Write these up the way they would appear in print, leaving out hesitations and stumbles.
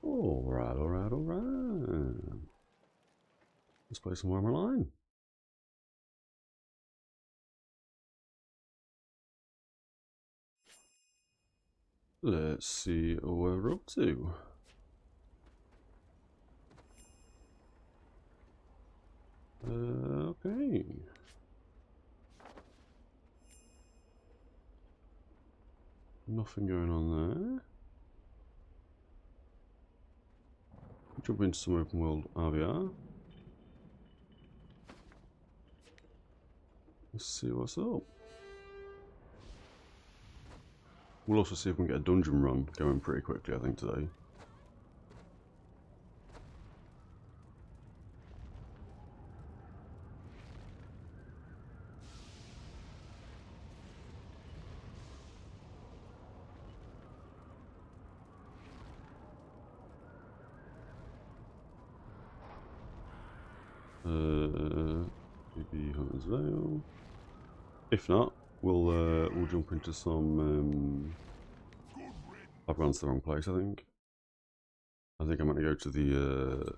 Alright, alright, alright. Let's play some Warhammer Line. Let's see what we're up to. Okay. Nothing going on there. Jump into some open world RVR. Let's see what's up. We'll also see if we can get a dungeon run going pretty quickly, I think, today. Maybe Hunter's Vale. If not, we'll jump into some. I've gone to the wrong place, I think. I think I'm going to go to the.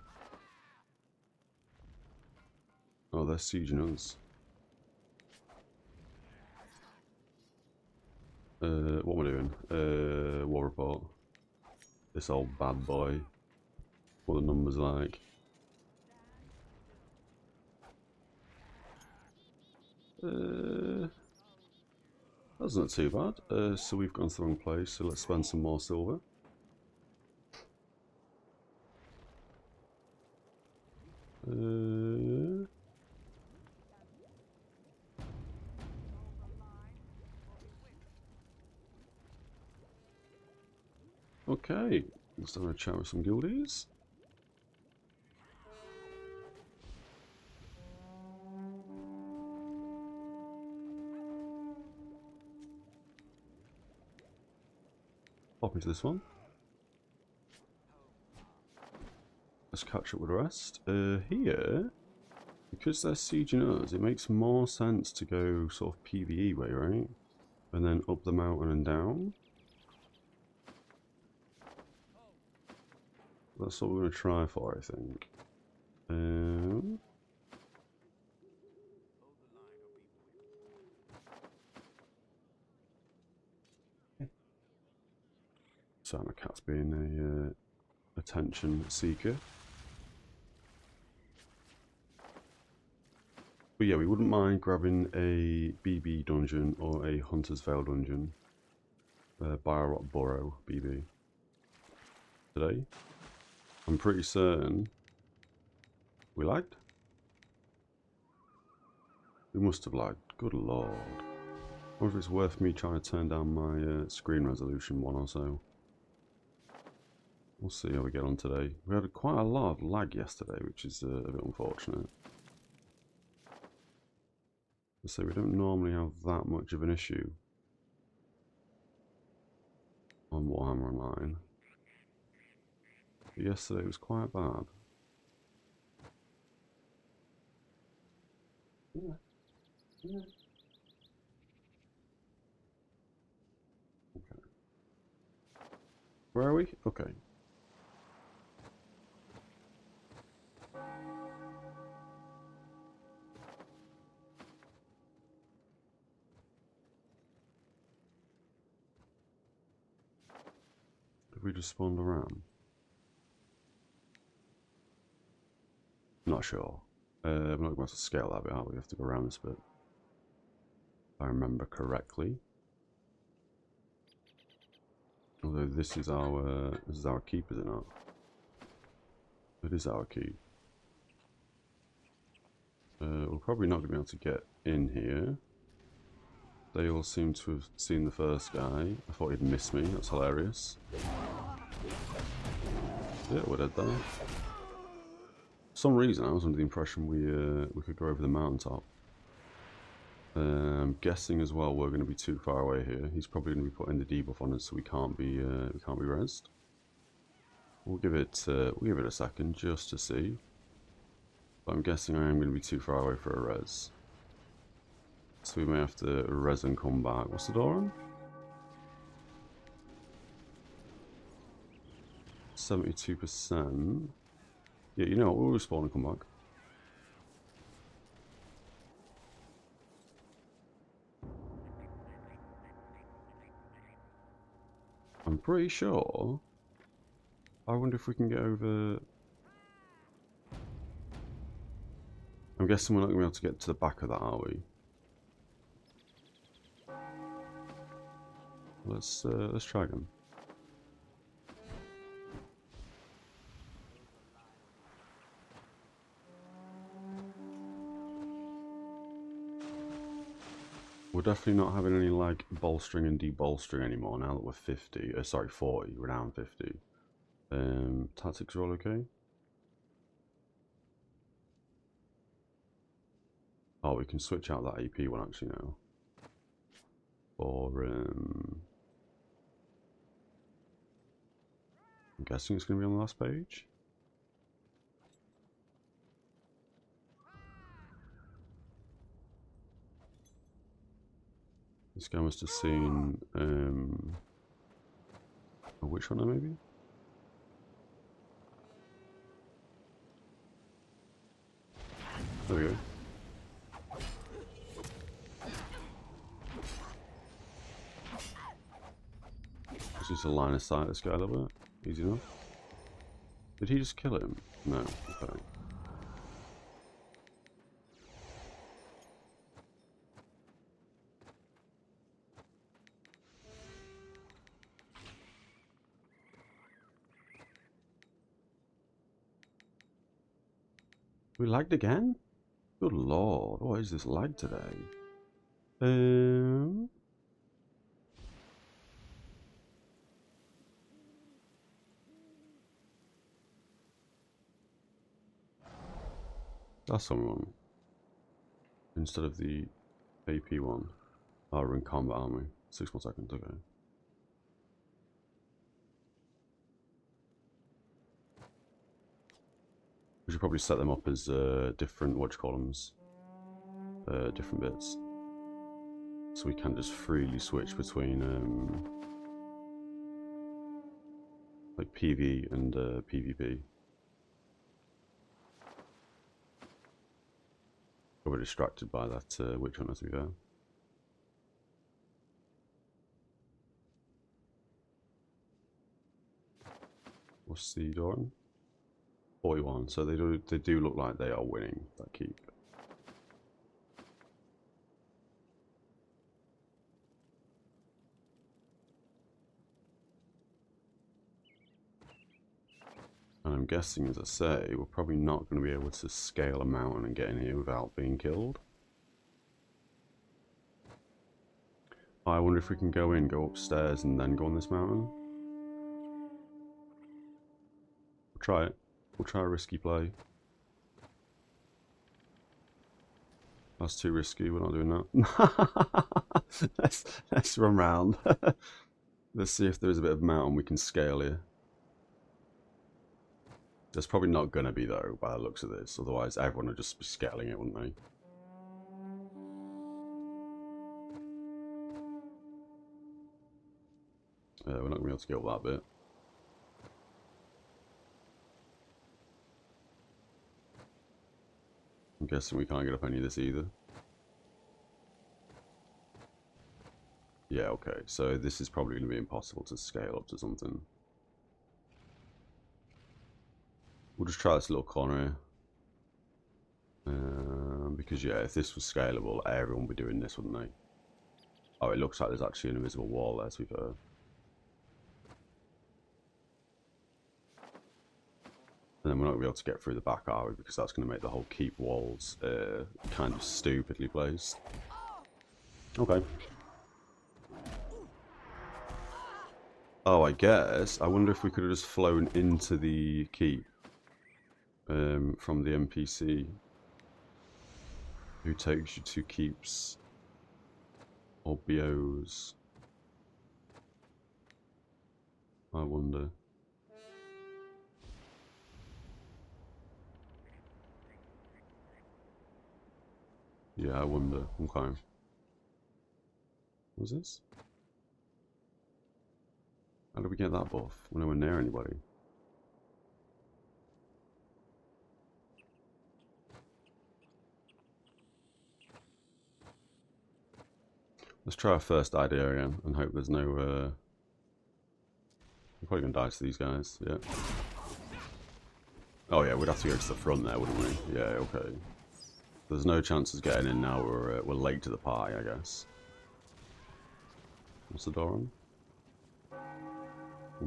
Oh, they're sieging us. What am I doing? War report. This old bad boy. What the numbers like. That's not too bad. So we've gone to the wrong place, so let's spend some more silver. Okay, let's have a chat with some guildies. Pop into this one. Let's catch up with the rest. Here, because they're sieging us, it makes more sense to go sort of PvE way, right? And then up the mountain and down. That's what we're going to try for, I think. So my cat's being a attention seeker. But yeah, we wouldn't mind grabbing a BB dungeon or a Hunter's Vale dungeon. Bilerot Burrow BB. Today. I'm pretty certain we lagged. We must have lagged. Good lord. I wonder if it's worth me trying to turn down my screen resolution one or so. We'll see how we get on today. We had quite a lot of lag yesterday, which is a bit unfortunate. So we don't normally have that much of an issue on Warhammer Online. But yesterday was quite bad. Yeah. Okay. Where are we? Okay. Did we just spawn around? Not sure. We're not going to scale that bit, are we? We have to go around this bit. If I remember correctly. Although this is our keep, is it not? It is our keep. We're probably not going to be able to get in here. They all seem to have seen the first guy. I thought he'd miss me. That's hilarious. Yeah, we're dead there. For some reason, I was under the impression we could go over the mountaintop. I'm guessing as well we're going to be too far away here. He's probably going to be putting the debuff on us, so we can't be rezzed. We'll give it a second just to see. But I'm guessing I am going to be too far away for a res. So we may have to res and come back. What's the door on? 72%. Yeah, you know what? We'll respawn and come back. I'm pretty sure. I wonder if we can get over. I'm guessing we're not going to be able to get to the back of that, are we? Let's try again. We're definitely not having any like bolstering and debolstering anymore now that we're 50. Sorry, 40. We're down 50. Tactics are all okay. Oh, we can switch out that AP one actually now. Or I'm guessing it's going to be on the last page. This guy must have seen a witch hunter maybe? There we go. Just use a line of sight this guy a little bit. Easy enough. Did he just kill him? No. Okay. We lagged again? Good lord, what is this lag today? That's someone. Instead of the AP one. Oh, we're in combat, aren't we? 6 more seconds, okay. We should probably set them up as different, what do you call them? Different bits. So we can just freely switch between like PV and PvP. We're distracted by that witch hunter, to be fair. What's the door on? 41. So they do look like they are winning that keep. And I'm guessing, as I say, we're probably not going to be able to scale a mountain and get in here without being killed. I wonder if we can go in, go upstairs, and then go on this mountain. We'll try it. We'll try a risky play. That's too risky, we're not doing that. let's run round. Let's see if there's a bit of mountain we can scale here. There's probably not going to be, though, by the looks of this. Otherwise, everyone would just be scaling it, wouldn't they? We're not going to be able to get all that bit. I'm guessing we can't get up any of this either. Yeah, okay. So this is probably going to be impossible to scale up to something. We'll just try this little corner here. Because, yeah, if this was scalable, everyone would be doing this, wouldn't they? Oh, it looks like there's actually an invisible wall there, to be fair. And then we're not going to be able to get through the back, are we? Because that's going to make the whole keep walls kind of stupidly placed. Okay. Oh, I guess. I wonder if we could have just flown into the keep from the NPC who takes you to keeps or BOs. I wonder. Yeah, I wonder. Okay. What's this? How did we get that buff? We're nowhere near anybody. Let's try our first idea again and hope there's no... We're probably going to die to these guys, yeah. Oh yeah, we'd have to go to the front there, wouldn't we? Yeah, okay. There's no chance of getting in now, we're late to the party, I guess. What's the door on?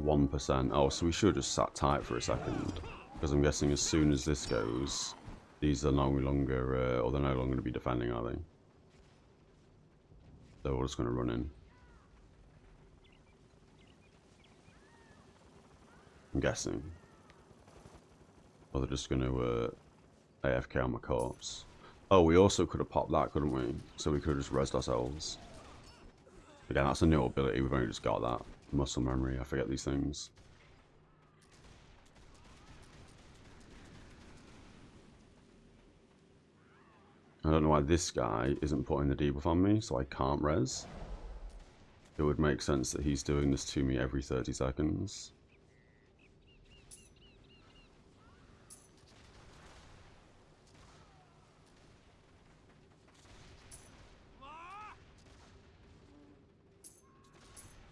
1%. Oh, so we should have just sat tight for a second. Because I'm guessing as soon as this goes, these are no longer, or they're no longer going to be defending, are they? So we're just going to run in. I'm guessing. Or they're just going to AFK on my corpse. Oh, we also could have popped that, couldn't we? So we could have just rezzed ourselves. Again, that's a new ability, we've only just got that. Muscle memory, I forget these things. I don't know why this guy isn't putting the debuff on me, so I can't res. It would make sense that he's doing this to me every 30 seconds.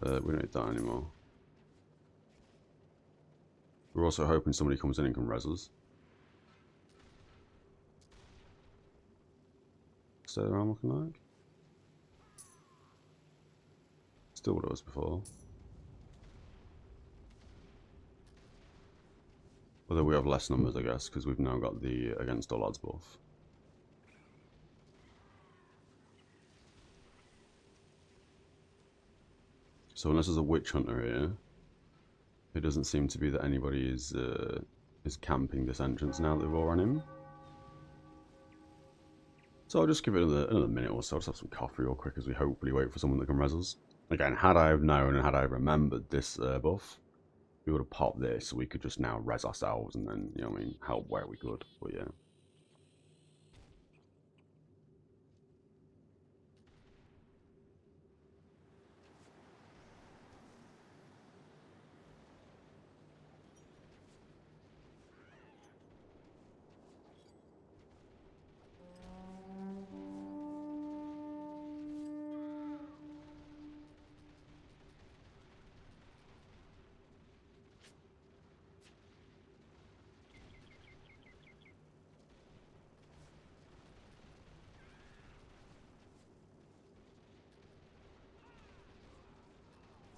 We don't need that anymore. We're also hoping somebody comes in and can res us. Stay around looking like? Still what it was before. Although we have less numbers, I guess, because we've now got the against all odds buff. So unless there's a witch hunter here, it doesn't seem to be that anybody is camping this entrance now that they've all run in. So I'll just give it another minute or so. I'll just have some coffee real quick as we hopefully wait for someone that can res us. Again, had I have known and had I remembered this buff, we would have popped this so we could just now res ourselves and then, you know what I mean, help where we could. But yeah.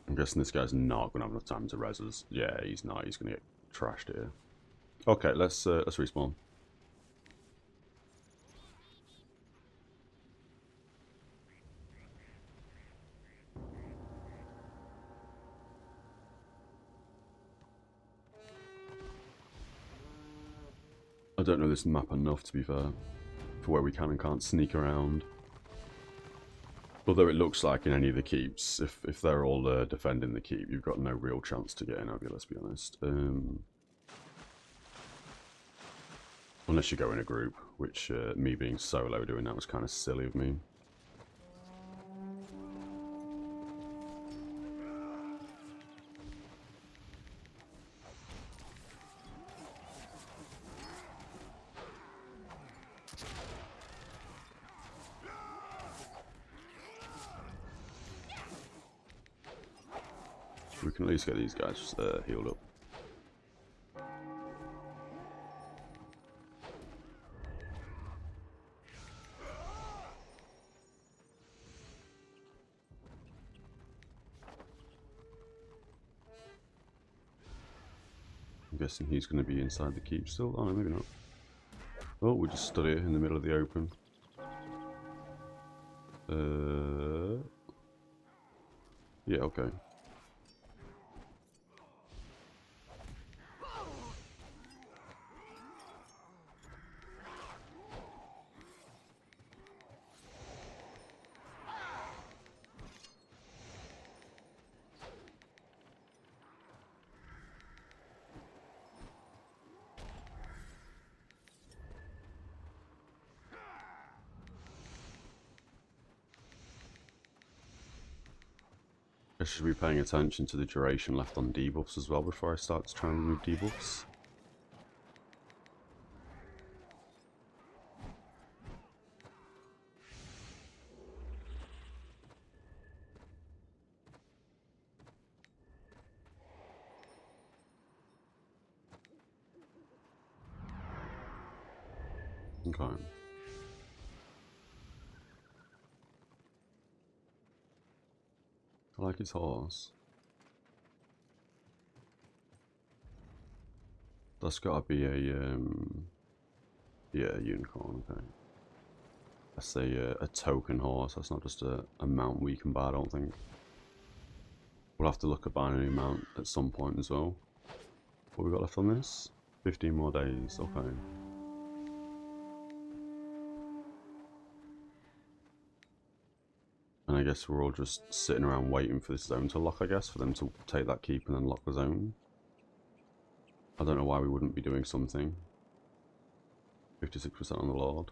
I'm guessing this guy's not going to have enough time to res us. Yeah, he's not. He's going to get trashed here. Okay, let's respawn. I don't know this map enough, to be fair, for where we can and can't sneak around. Although it looks like in any of the keeps, if they're all defending the keep, you've got no real chance to get in, have you, let's be honest. Unless you go in a group, which me being solo doing that was kind of silly of me. We can at least get these guys healed up. I'm guessing he's going to be inside the keep still. Oh no, maybe not. Oh, we just stood here in the middle of the open. Yeah, okay. I should be paying attention to the duration left on debuffs as well before I start to try and remove debuffs. Okay. I like his horse. That's gotta be a yeah, a unicorn, okay. That's a token horse, that's not just a mount we can buy, I don't think. We'll have to look at buying a new mount at some point as well. What we got left on this? 15 more days, okay. And I guess we're all just sitting around waiting for this zone to lock, I guess, for them to take that keep and then lock the zone. I don't know why we wouldn't be doing something. 56% on the Lord.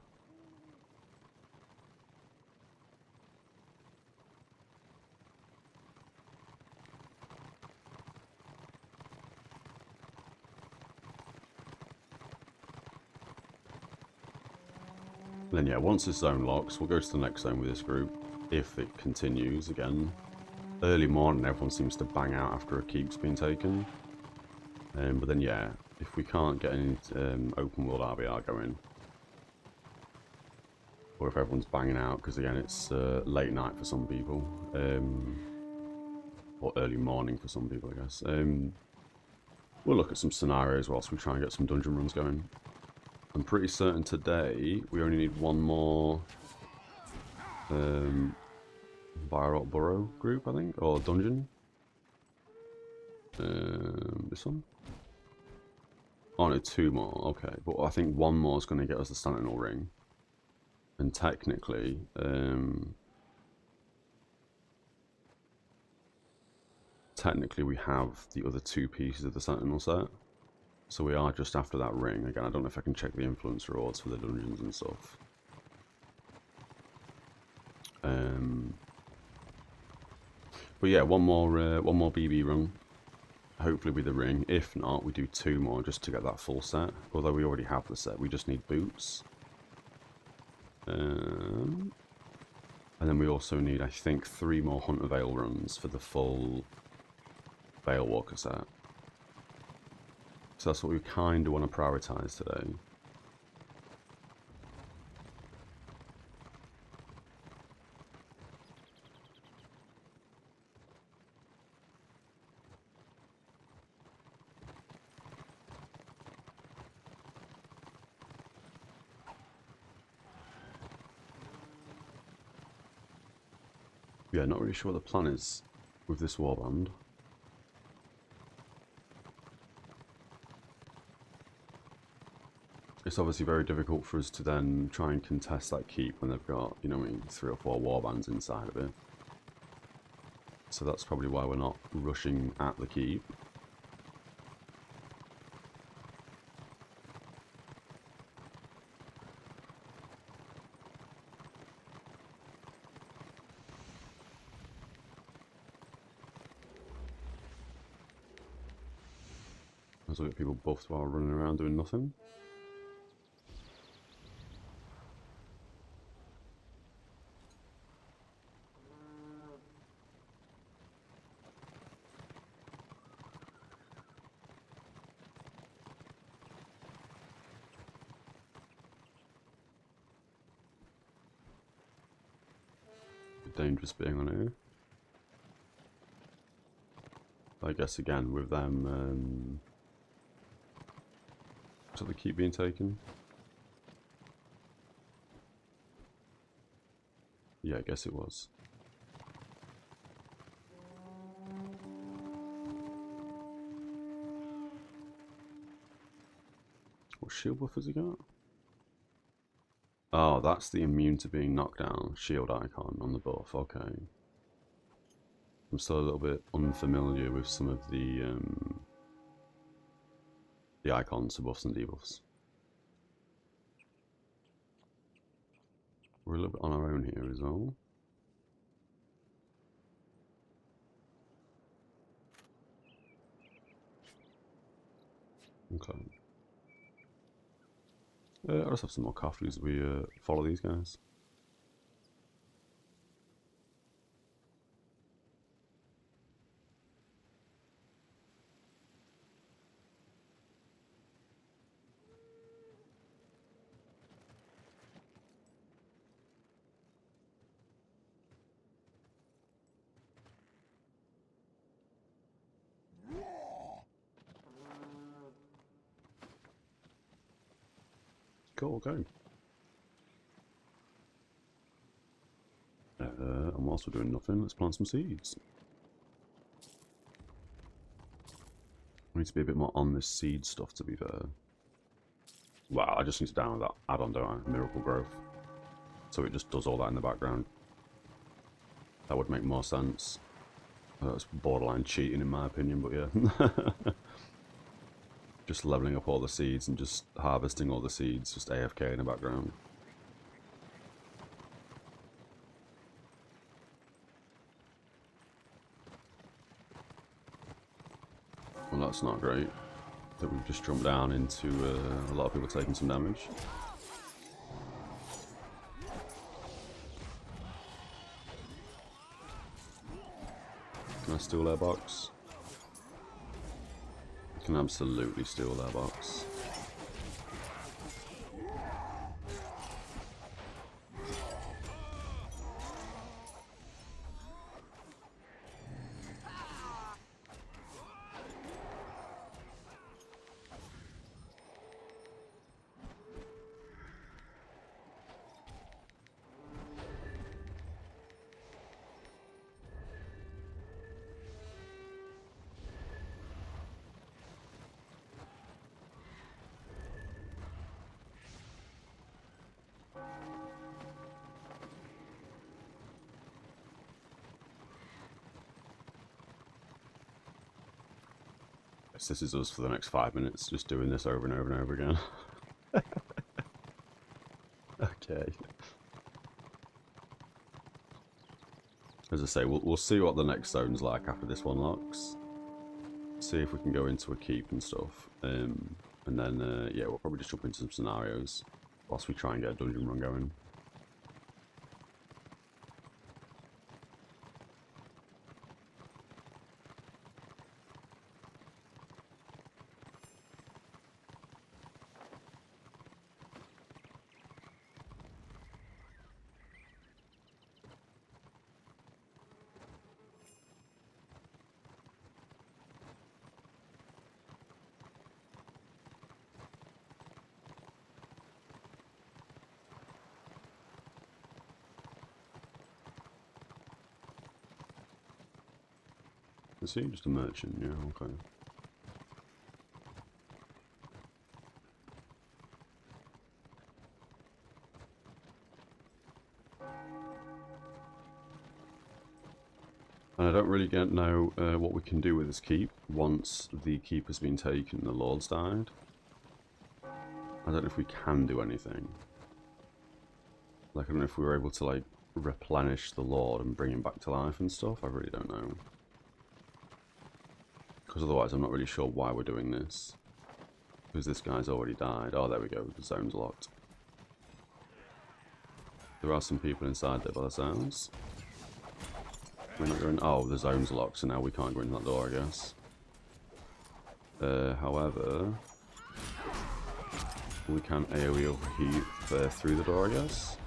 Then yeah, once this zone locks, we'll go to the next zone with this group, if it continues again. Early morning, everyone seems to bang out after a keep's been taken. But then yeah, if we can't get any open world RVR going, or if everyone's banging out, because again it's late night for some people, or early morning for some people I guess, we'll look at some scenarios whilst we try and get some dungeon runs going. I'm pretty certain today we only need one more Bilerot Burrow group, I think, or dungeon. This one? Oh no, 2 more, okay. But I think 1 more is going to get us the Sentinel Ring. And technically, we have the other 2 pieces of the Sentinel set. So we are just after that ring. Again, I don't know if I can check the influence rewards for the dungeons and stuff. But yeah, one more BB run. Hopefully with the ring. If not, we do 2 more just to get that full set. Although we already have the set, we just need boots. And then we also need, I think, 3 more Hunter Vale runs for the full Vale Walker set. So that's what we kind of want to prioritise today. Yeah, not really sure what the plan is with this warband. It's obviously very difficult for us to then try and contest that keep when they've got, you know, 3 or 4 warbands inside of it. So that's probably why we're not rushing at the keep. As we get people buffed while running around doing nothing. Dangerous being on here. I guess again with them, so they keep being taken. Yeah, I guess it was. What shield buff has he got? Oh, that's the immune to being knocked down shield icon on the buff, okay. I'm still a little bit unfamiliar with some of the icons for buffs and debuffs. We're a little bit on our own here as well. Okay. I'll just have some more coffee as we follow these guys. Cool, okay. And whilst we're doing nothing, let's plant some seeds. I need to be a bit more on this seed stuff, to be fair. Wow, I just need to download that add-on, don't I? Miracle Growth. So it just does all that in the background. That would make more sense. That's borderline cheating in my opinion, but yeah. Just leveling up all the seeds and just harvesting all the seeds, just AFK in the background. Well, that's not great. That we've just jumped down into a lot of people taking some damage. Can I steal their box? I can absolutely steal their box. This is us for the next 5 minutes, just doing this over and over and over again. Okay. As I say, we'll see what the next zone's like after this one locks. See if we can go into a keep and stuff. And then, yeah, we'll probably just jump into some scenarios whilst we try and get a dungeon run going. Is he just a merchant? Yeah, okay. And I don't really know what we can do with this keep once the keep has been taken and the lord's died. I don't know if we can do anything. Like, I don't know if we were able to, like, replenish the lord and bring him back to life and stuff. I really don't know. Because otherwise I'm not really sure why we're doing this. Because this guy's already died. Oh, there we go. The zone's locked. There are some people inside there by the sounds. We're not going... Oh, the zone's locked, so now we can't go in that door, I guess. However... we can AoE overheat through the door, I guess.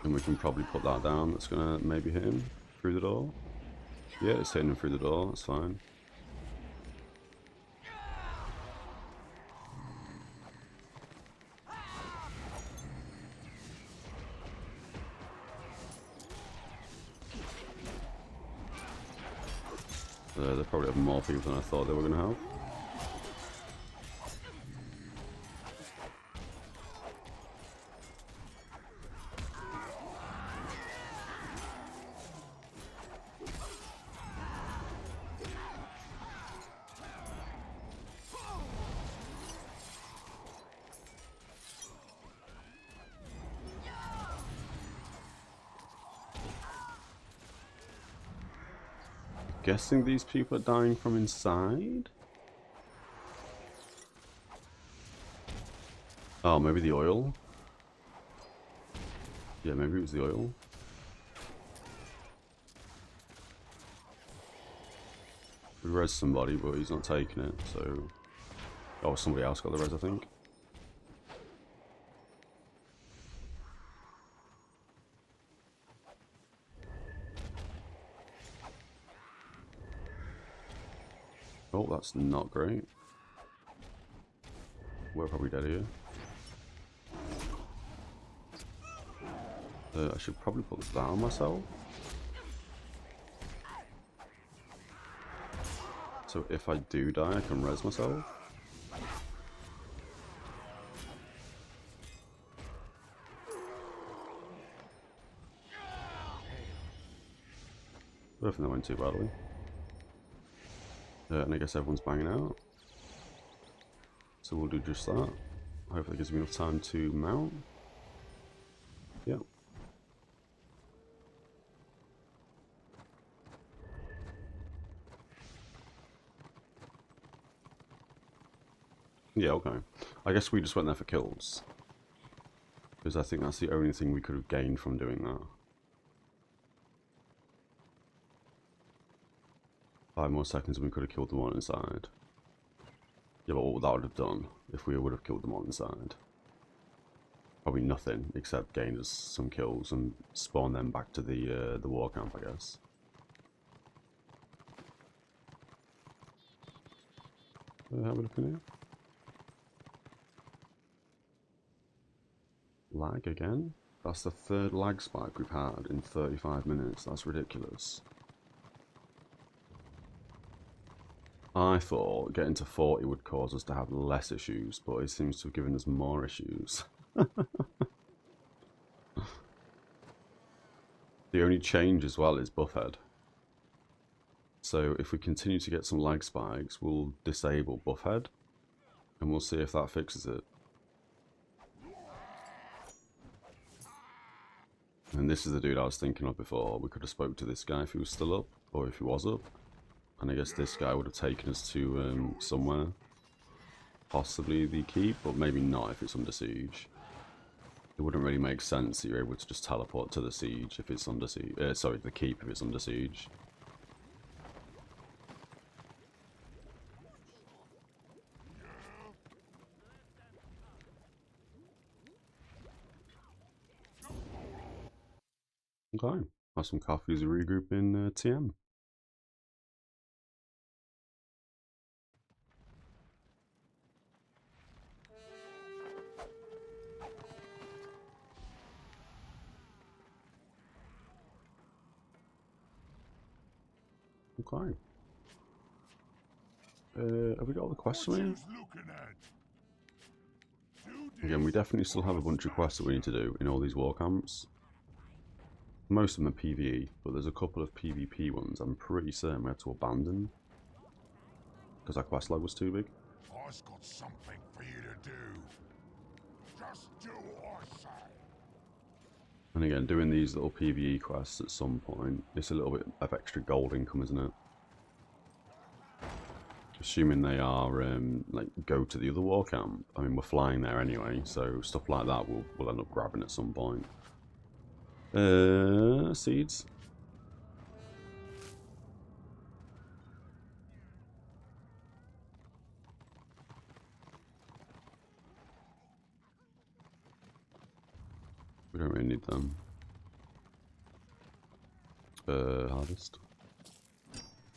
And we can probably put that down. That's going to maybe hit him through the door. Yeah, it's hitting him through the door. That's fine. They probably have more people than I thought they were going to have. Guessing these people are dying from inside? Oh, maybe the oil? Yeah, maybe it was the oil. We res somebody, but he's not taking it, so... Oh, somebody else got the res, I think. Oh, that's not great. we're probably dead here. I should probably put that on myself. So if I do die, I can res myself. I don't think that went too badly. And I guess everyone's banging out. So we'll do just that. Hopefully it gives me enough time to mount. Yep. Yeah, okay. I guess we just went there for kills. Because I think that's the only thing we could have gained from doing that. 5 more seconds and we could have killed them all inside. Yeah, but what that would have done if we would have killed them all inside? Probably nothing except gain us some kills and spawn them back to the war camp, I guess. How are we looking here? Lag again? That's the 3rd lag spike we've had in 35 minutes. That's ridiculous. I thought getting to 40 would cause us to have less issues, but it seems to have given us more issues. The only change as well is buffhead. So if we continue to get some lag spikes, we'll disable buffhead, and we'll see if that fixes it. And this is the dude I was thinking of before. We could have spoke to this guy if he was still up, or if he was up. And I guess this guy would have taken us to somewhere. Possibly the keep, but maybe not if it's under siege. It wouldn't really make sense that you're able to just teleport to the siege if it's under siege. Sorry, the keep if it's under siege. Okay, have some coffee as a regroup in TM. Okay. Have we got all the quests in? Again, we definitely still have a bunch of quests that we need to do in all these war camps. Most of them are PvE, but there's a couple of PvP ones I'm pretty certain we had to abandon. Because our quest log was too big. I've got something for you to do. Just do what I say. And again, doing these little PvE quests at some point, it's a little bit of extra gold income, isn't it? Assuming they are, like, go to the other war camp. I mean, we're flying there anyway, so stuff like that we'll end up grabbing at some point. Seeds. We don't really need them. Harvest.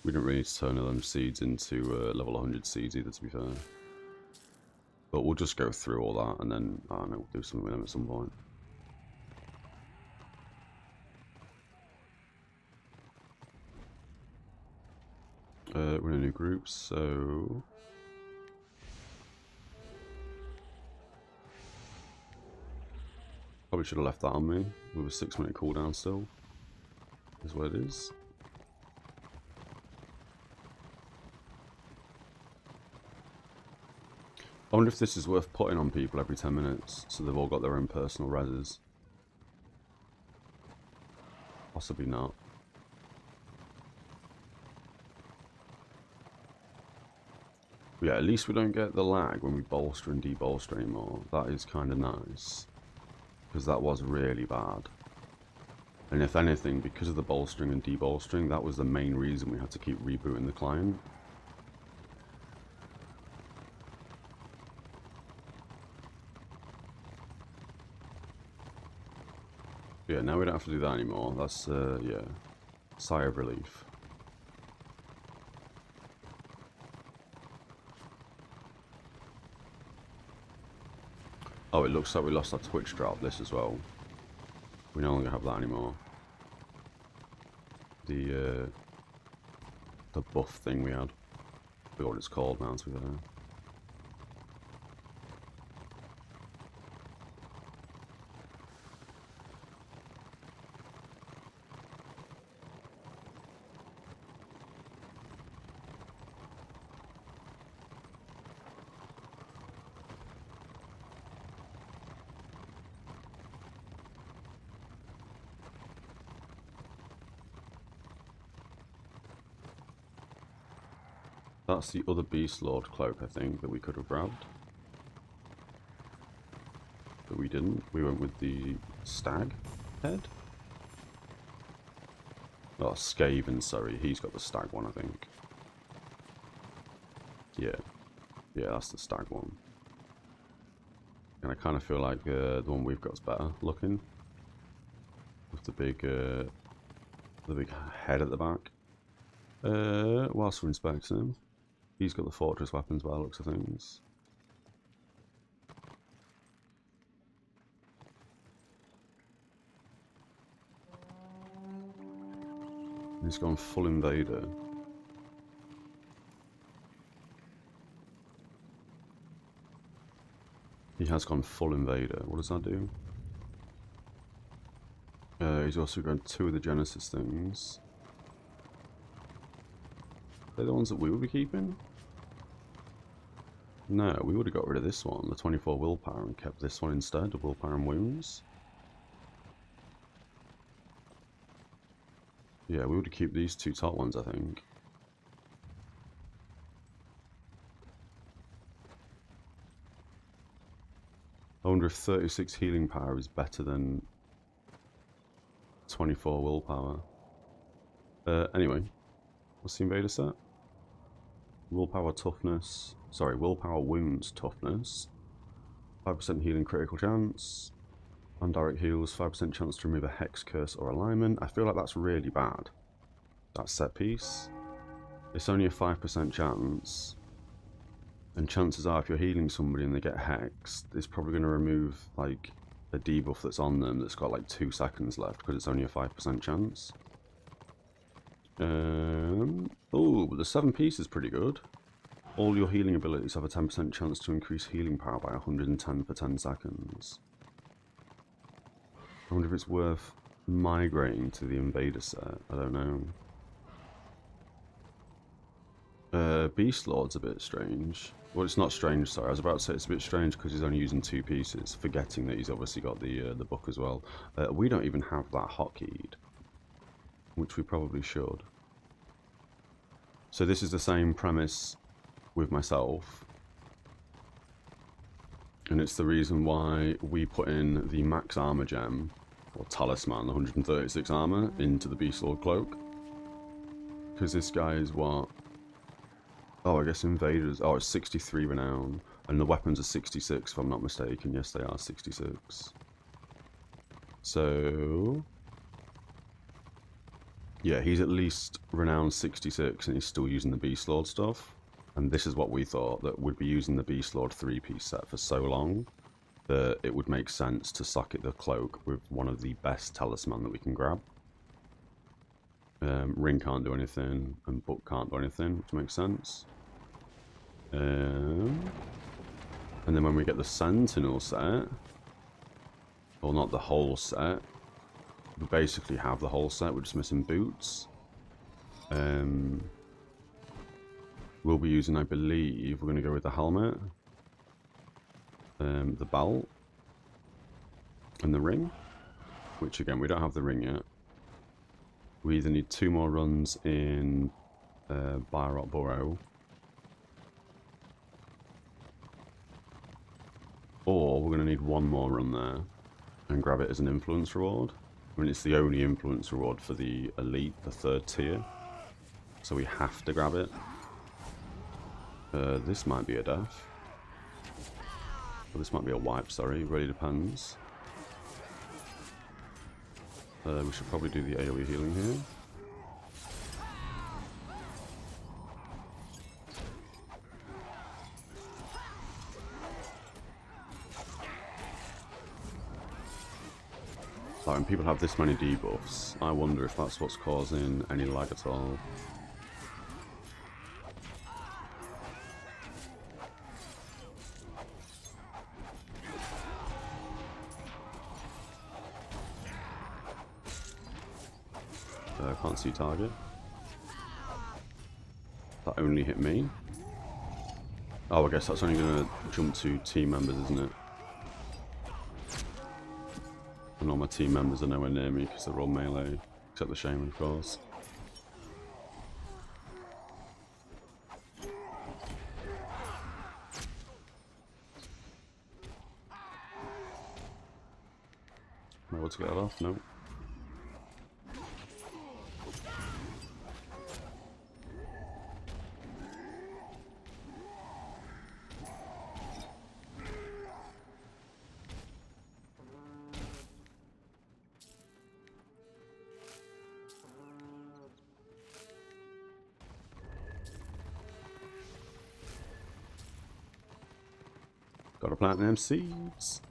We don't really need to turn them seeds into level 100 seeds either, to be fair. But we'll just go through all that and then, I don't know, we'll do something with them at some point. We're in a new group, so... Probably should have left that on me, with a 6-minute cooldown still. Is what it is. I wonder if this is worth putting on people every 10 minutes, so they've all got their own personal reses. Possibly not. But yeah, at least we don't get the lag when we bolster and debolster anymore. That is kind of nice. Because that was really bad. And if anything, because of the bolstering and debolstering, that was the main reason we had to keep rebooting the client. Yeah, now we don't have to do that anymore. That's, yeah, sigh of relief. Oh, it looks like we lost our Twitch drop, this as well. We no longer have that anymore. The buff thing we had. I forgot what it's called now, to be fair. That's the other Beast Lord cloak, I think, that we could have grabbed. But we didn't. We went with the stag head. Oh, Skaven, sorry. He's got the stag one, I think. Yeah. Yeah, that's the stag one. And I kind of feel like the one we've got is better looking. With the big head at the back. Whilst we're inspecting him. He's got the fortress weapons by the looks of things. He's gone full invader. He has gone full invader. What does that do? He's also got 2 of the Genesis things. They're the ones that we would be keeping? No, we would have got rid of this one, the 24 willpower, and kept this one instead, the willpower and wounds. Yeah, we would keep these 2 top ones, I think. I wonder if 36 healing power is better than 24 willpower. Anyway, what's the invader set? Willpower toughness. Sorry, willpower wounds toughness. 5% healing critical chance. Indirect heals, 5% chance to remove a hex, curse, or alignment. I feel like that's really bad. That set piece. It's only a 5% chance. And chances are, if you're healing somebody and they get hexed, it's probably going to remove, like, a debuff that's on them that's got, like, 2 seconds left, because it's only a 5% chance. Oh, but the 7 piece is pretty good. All your healing abilities have a 10% chance to increase healing power by 110 for 10 seconds. I wonder if it's worth migrating to the invader set. I don't know. Beast Lord's a bit strange. Well, it's not strange, sorry. I was about to say it's a bit strange because he's only using 2 pieces, forgetting that he's obviously got the book as well. We don't even have that hotkeyed, which we probably should. So this is the same premise with myself. And it's the reason why we put in the max armor gem, or talisman, the 136 armor, into the Beast Lord cloak. Because this guy is what? Oh, I guess invaders. Oh, it's 63 renown. And the weapons are 66, if I'm not mistaken. Yes, they are 66. So... yeah, he's at least renown 66, and he's still using the Beast Lord stuff. And this is what we thought, that we'd be using the Beast Lord 3-piece set for so long, that it would make sense to socket the cloak with one of the best talisman that we can grab. Ring can't do anything, and book can't do anything, which makes sense. And then when we get the Sentinel set, or not the whole set, we basically have the whole set, we're just missing boots. We'll be using, I believe, we're going to go with the helmet, the belt, and the ring, which again, we don't have the ring yet. We either need 2 more runs in Bilerot Burrow, or we're going to need 1 more run there and grab it as an influence reward. I mean, it's the only influence reward for the elite, the 3rd tier, so we have to grab it. This might be a death. Well, this might be a wipe, sorry, it really depends. We should probably do the AoE healing here. Like, when people have this many debuffs, I wonder if that's what's causing any lag at all. Can't see target. That only hit me. Oh, I guess that's only going to jump to team members, isn't it? And all my team members are nowhere near me because they're all melee, except the shaman, of course. Am I able to get that off? No. Gotta plant them seeds.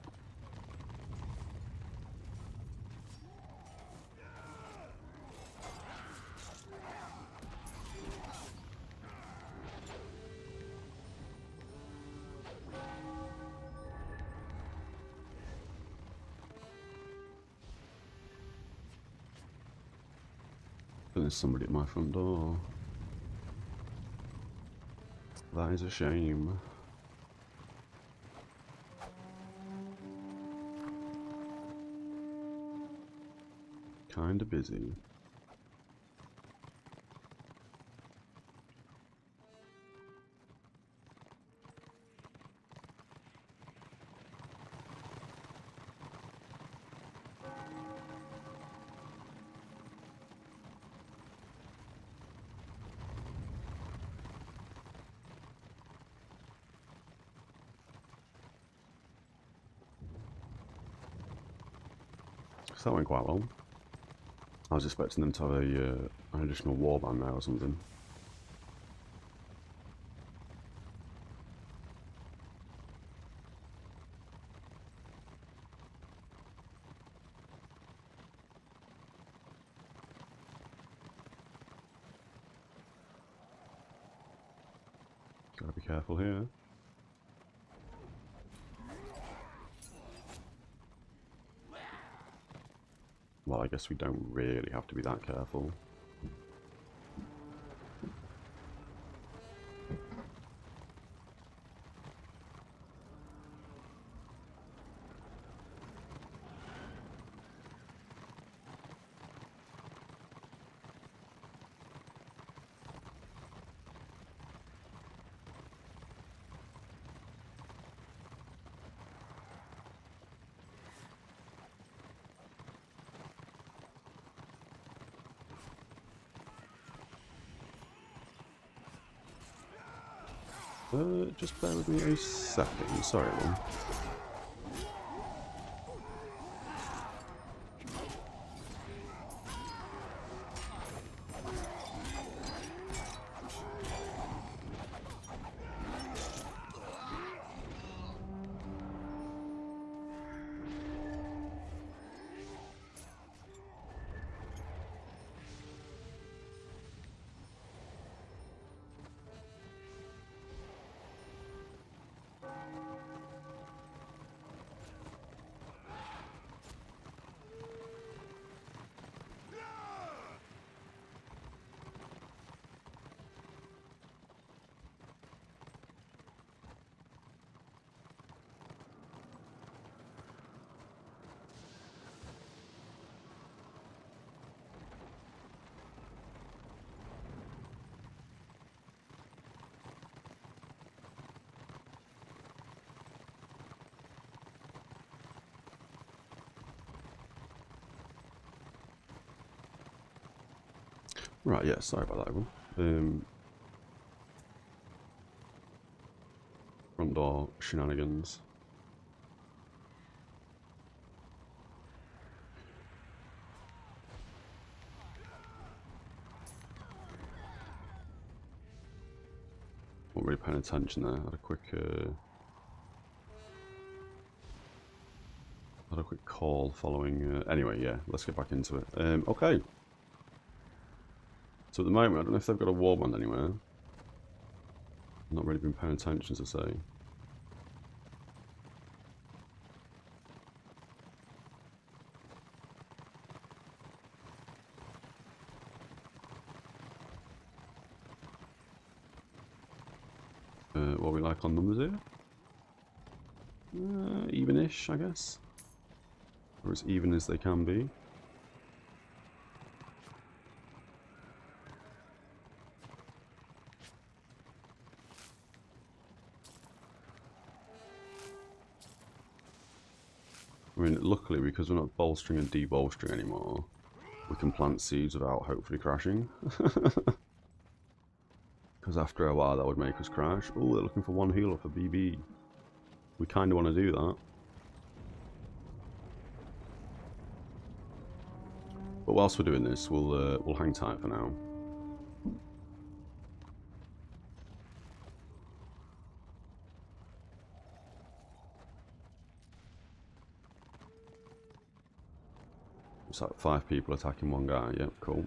There's somebody at my front door. That is a shame. Kinda busy. So that went quite long. I was expecting them to have an additional warband there or something. Gotta be careful here. Well, I guess we don't really have to be that careful. Just bear with me a second. Sorry, everyone. Right, yeah, sorry about that, everyone. Front door shenanigans. Not really paying attention there. Had a quick Had a quick call following. Anyway, yeah, let's get back into it. Okay. So at the moment, I don't know if they've got a warband anywhere. Not really been paying attention to say. What we like on numbers here? Even-ish, I guess. Or as even as they can be. I mean, luckily, because we're not bolstering and debolstering anymore, we can plant seeds without hopefully crashing. Because after a while, that would make us crash. Oh, they're looking for one healer for BB. We kind of want to do that. But whilst we're doing this, we'll hang tight for now. It's like 5 people attacking one guy. Yep, cool.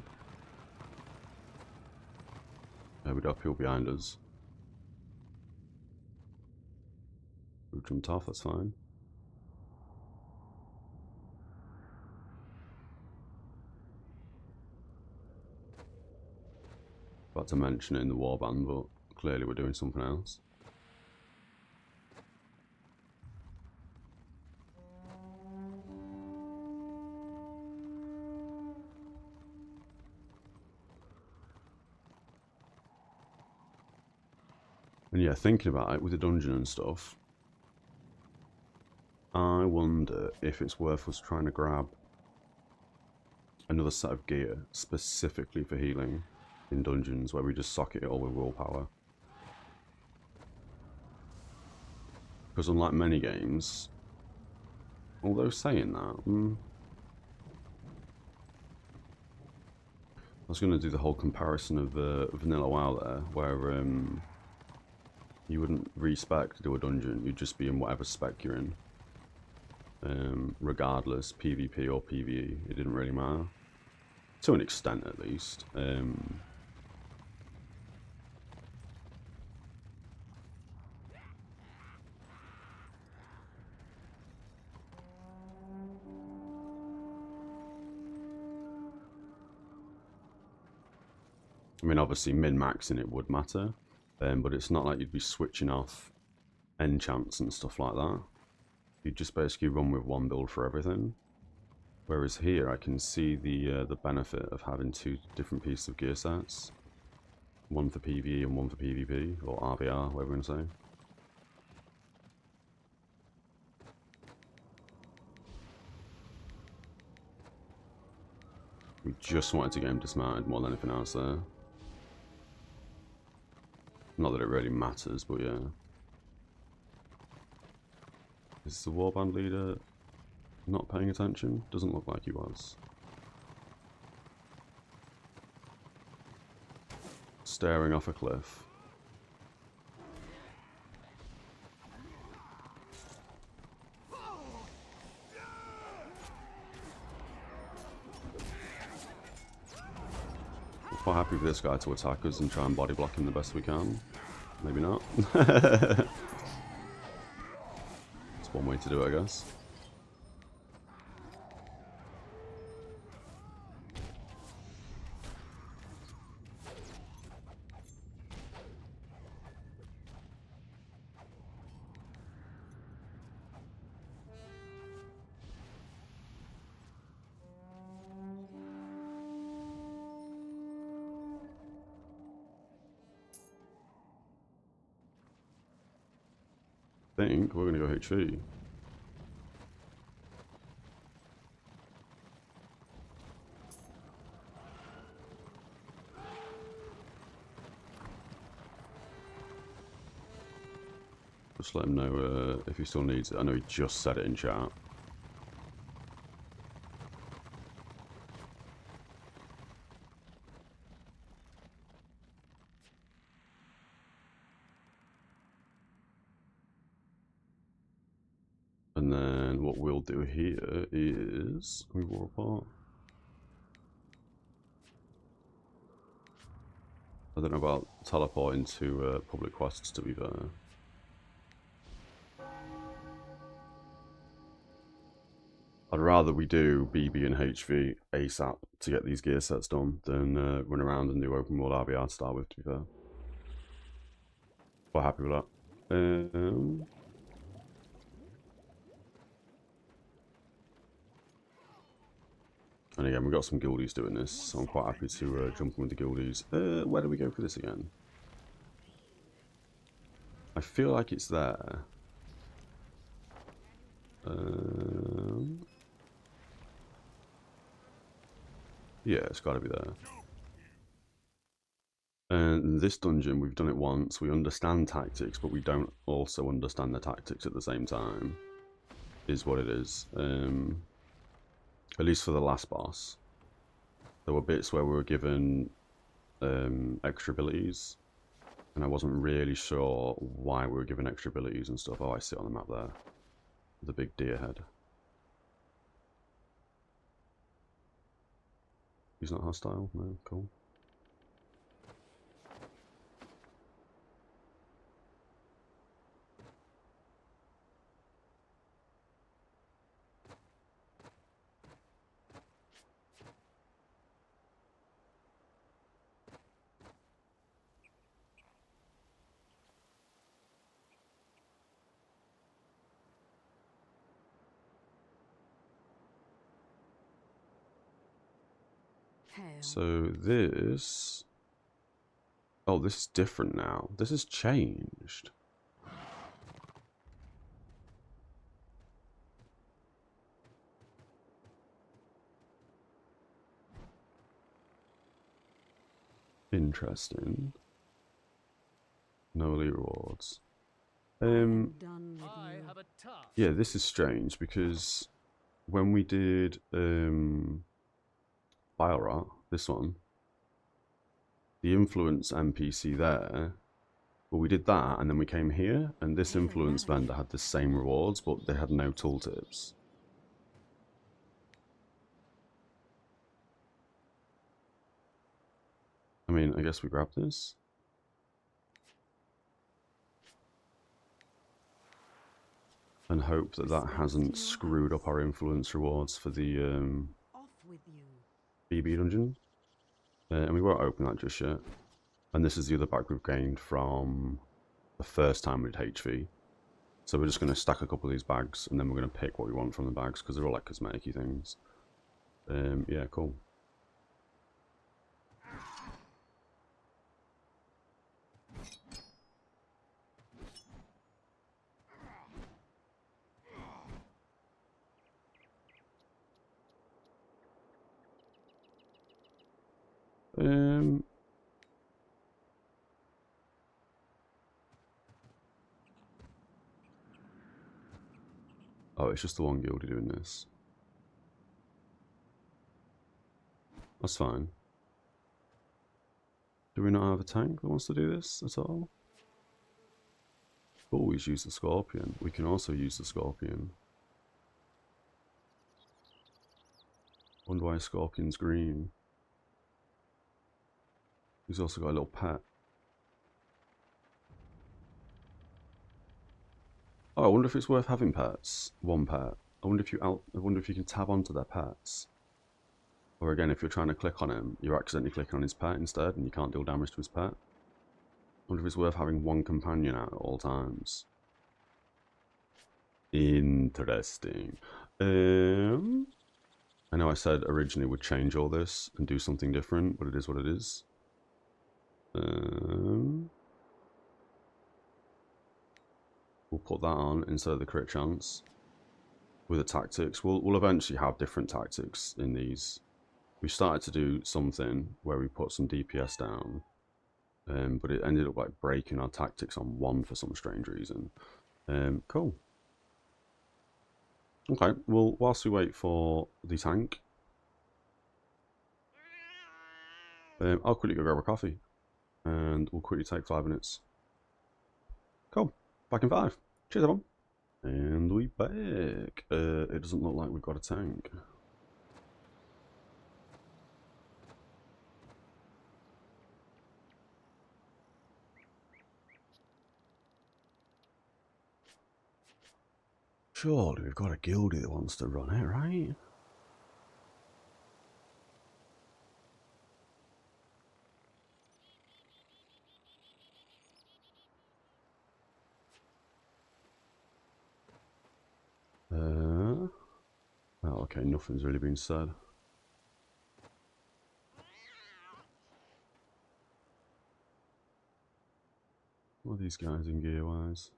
There we go, people behind us. We've jumped off, that's fine. About to mention it in the warband, but clearly we're doing something else. And yeah, thinking about it with the dungeon and stuff, I wonder if it's worth us trying to grab another set of gear specifically for healing in dungeons where we just socket it all with willpower. Because unlike many games, although saying that, I was going to do the whole comparison of Vanilla WoW there, where you wouldn't respec to do a dungeon, you'd just be in whatever spec you're in. Regardless, PvP or PvE, it didn't really matter. To an extent, at least. I mean, obviously, min-maxing it would matter, but it's not like you'd be switching off enchants and stuff like that. You'd just basically run with one build for everything. Whereas here, I can see the benefit of having 2 different pieces of gear sets. One for PvE and one for PvP, or RVR, whatever we're going to say. We just wanted to get him dismounted more than anything else there. Not that it really matters, but yeah. Is the warband leader not paying attention? Doesn't look like he was. Staring off a cliff. We're quite happy for this guy to attack us and try and body block him the best we can. Maybe not. It's one way to do it, I guess. I think we're going to go HV. Just let him know if he still needs it. I know he just said it in chat. And then what we'll do here is we war apart. I don't know about teleporting to public quests, to be fair. I'd rather we do BB and HV ASAP to get these gear sets done than run around and do open world RVR to start with, to be fair. Quite happy with that. And again, we've got some guildies doing this, so I'm quite happy to jump in with the guildies. Where do we go for this again? I feel like it's there. Yeah, it's got to be there. And this dungeon, we've done it once. We understand tactics, but we don't also understand the tactics at the same time. Is what it is. At least for the last boss. There were bits where we were given extra abilities. And I wasn't really sure why we were given extra abilities and stuff. Oh, I see it on the map there. The big deer head. He's not hostile? No, cool. So this... Oh, this is different now. This has changed. Interesting. No elite rewards. Yeah, this is strange because when we did Bilerot, this one, the influence NPC there, well, we did that and then we came here and this influence vendor had the same rewards, but they had no tooltips. I mean, I guess we grab this. And hope that that hasn't screwed up our influence rewards for the BB dungeon. And we won't open that just yet. And this is the other bag we've gained from the first time we did HV. So we're just going to stack a couple of these bags and then we're going to pick what we want from the bags because they're all like cosmetic-y things. Yeah, cool. Oh, it's just the one guild doing this. That's fine. Do we not have a tank that wants to do this at all? Always use the Scorpion. We can also use the Scorpion. Wonder why Scorpion's green. He's also got a little pet. Oh, I wonder if it's worth having pets. One pet. I wonder if you can tab onto their pets. Or again, if you're trying to click on him, you're accidentally clicking on his pet instead, and you can't deal damage to his pet. I wonder if it's worth having one companion out at all times. Interesting. I know I said originally we'd change all this and do something different, but it is what it is. We'll put that on instead of the crit chance. With the tactics, we'll eventually have different tactics in these. We started to do something where we put some DPS down, but it ended up like breaking our tactics on one for some strange reason. Cool. Okay, well, whilst we wait for the tank, I'll quickly go grab a coffee, and we'll quickly take 5 minutes. Cool. Back in 5. Cheers, everyone. And we back. It doesn't look like we've got a tank. Surely we've got a guildie that wants to run it, right? Oh, okay, nothing's really been said. What are these guys in gear-wise?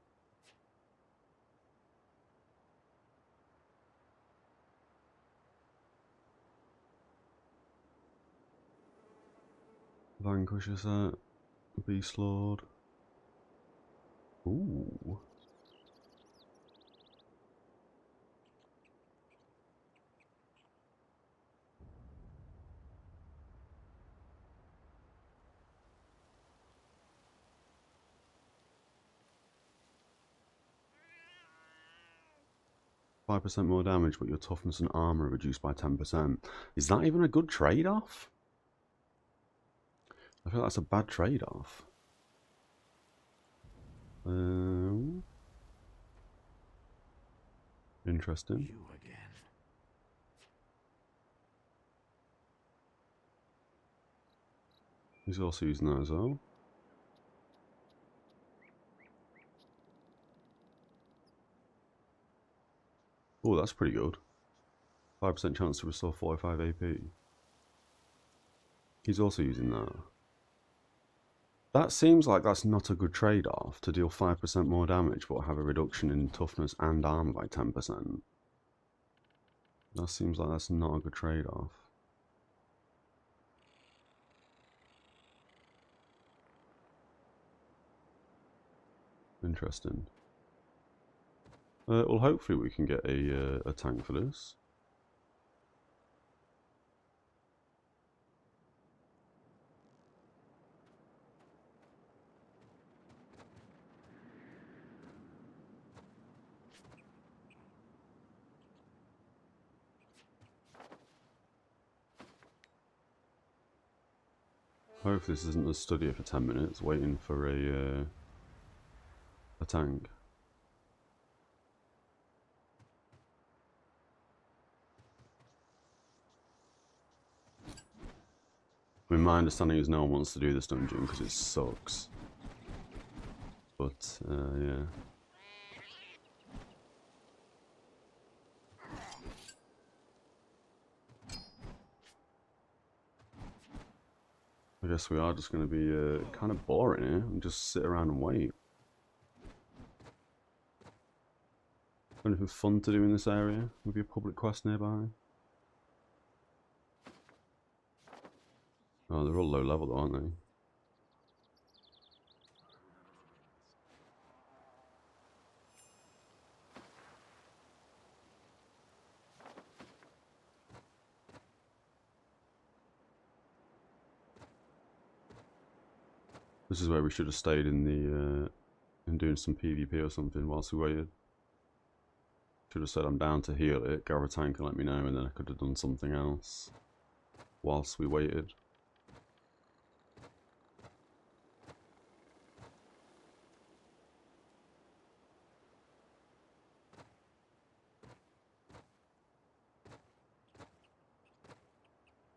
Vanquisher set. Beast Lord. Ooh. 5% more damage, but your toughness and armor are reduced by 10%. Is that even a good trade-off? I feel that's a bad trade-off. Interesting. You again. He's also using that as well. Oh, that's pretty good. 5% chance to restore 45 AP. He's also using that. That seems like that's not a good trade-off, to deal 5% more damage but have a reduction in toughness and armor by 10%. That seems like that's not a good trade-off. Interesting. Well, hopefully we can get a tank for this. Hopefully this isn't a study for 10 minutes waiting for a tank. I mean, my understanding is no one wants to do this dungeon because it sucks. But, yeah. I guess we are just going to be kind of boring here and just sit around and wait. Anything fun to do in this area? Maybe a public quest nearby? Oh, they're all low level though, aren't they? This is where we should have stayed in the and doing some PvP or something whilst we waited. Should have said I'm down to heal it, grab a tank and let me know, and then I could have done something else whilst we waited.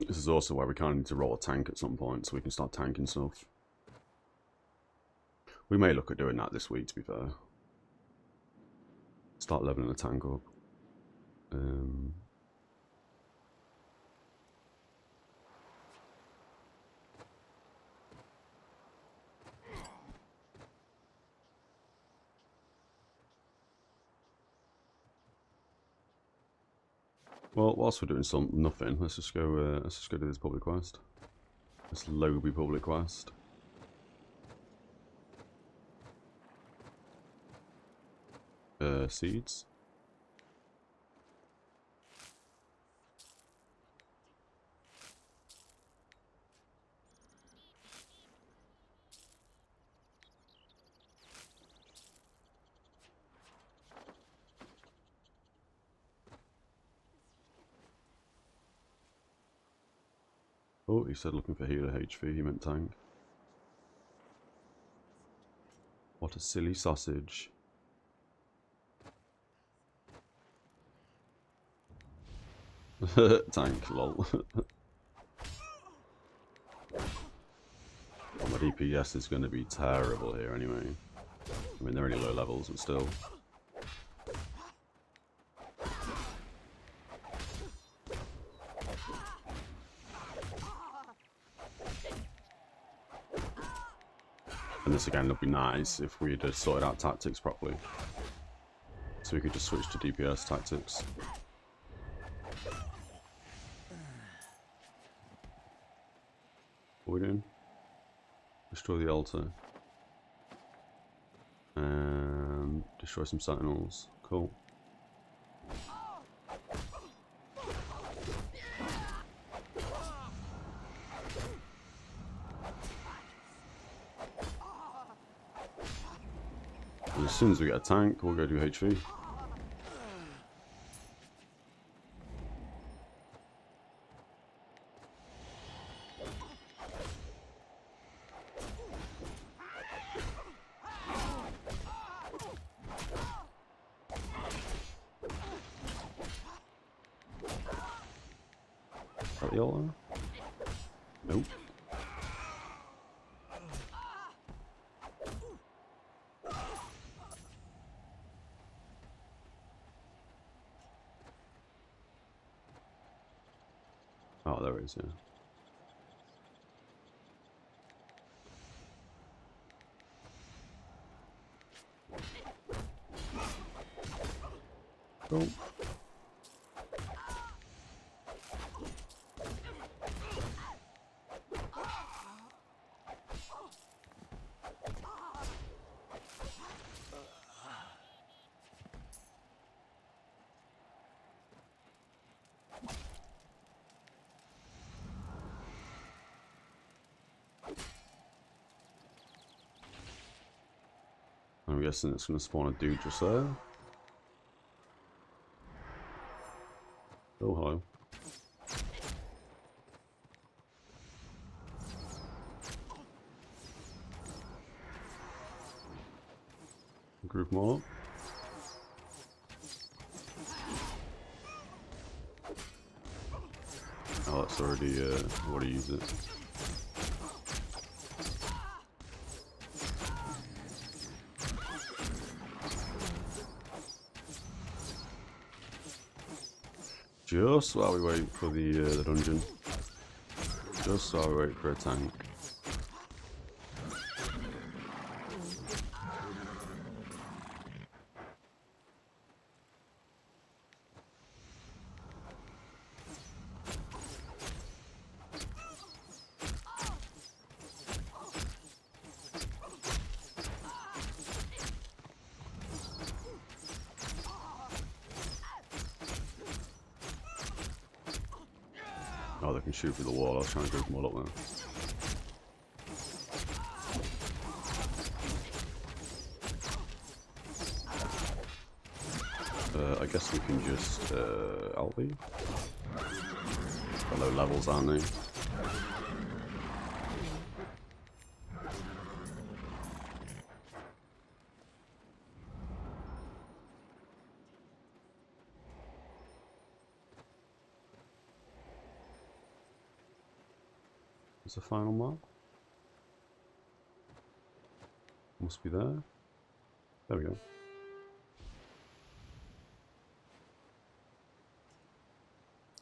This is also why we kind of need to roll a tank at some point so we can start tanking stuff. We may look at doing that this week, to be fair. Start leveling the tank up. Well, whilst we're doing nothing, let's just go do this public quest. This Lobby public quest. Seeds. Oh, he said looking for healer HV, he meant tank. What a silly sausage. Tank, lol. Well, my DPS is going to be terrible here anyway. I mean, they're only low levels, but still. And this again would be nice if we had sorted out tactics properly. So we could just switch to DPS tactics. What are we doing? Destroy the altar. And destroy some sentinels. Cool. And as soon as we get a tank, we'll go do HV. Is that the altar? Nope. Oh, there it is, yeah. Cool. I'm guessing it's going to spawn a dude just there. Oh, hello. Group them all up. Oh, that's already, what do you use it? Just while we wait for the dungeon. Just while we wait for a tank. Oh, they can shoot through the wall. I was trying to group them all up there. I guess we can just LB. They're low levels, aren't they? Is the final mark? Must be there. There we go.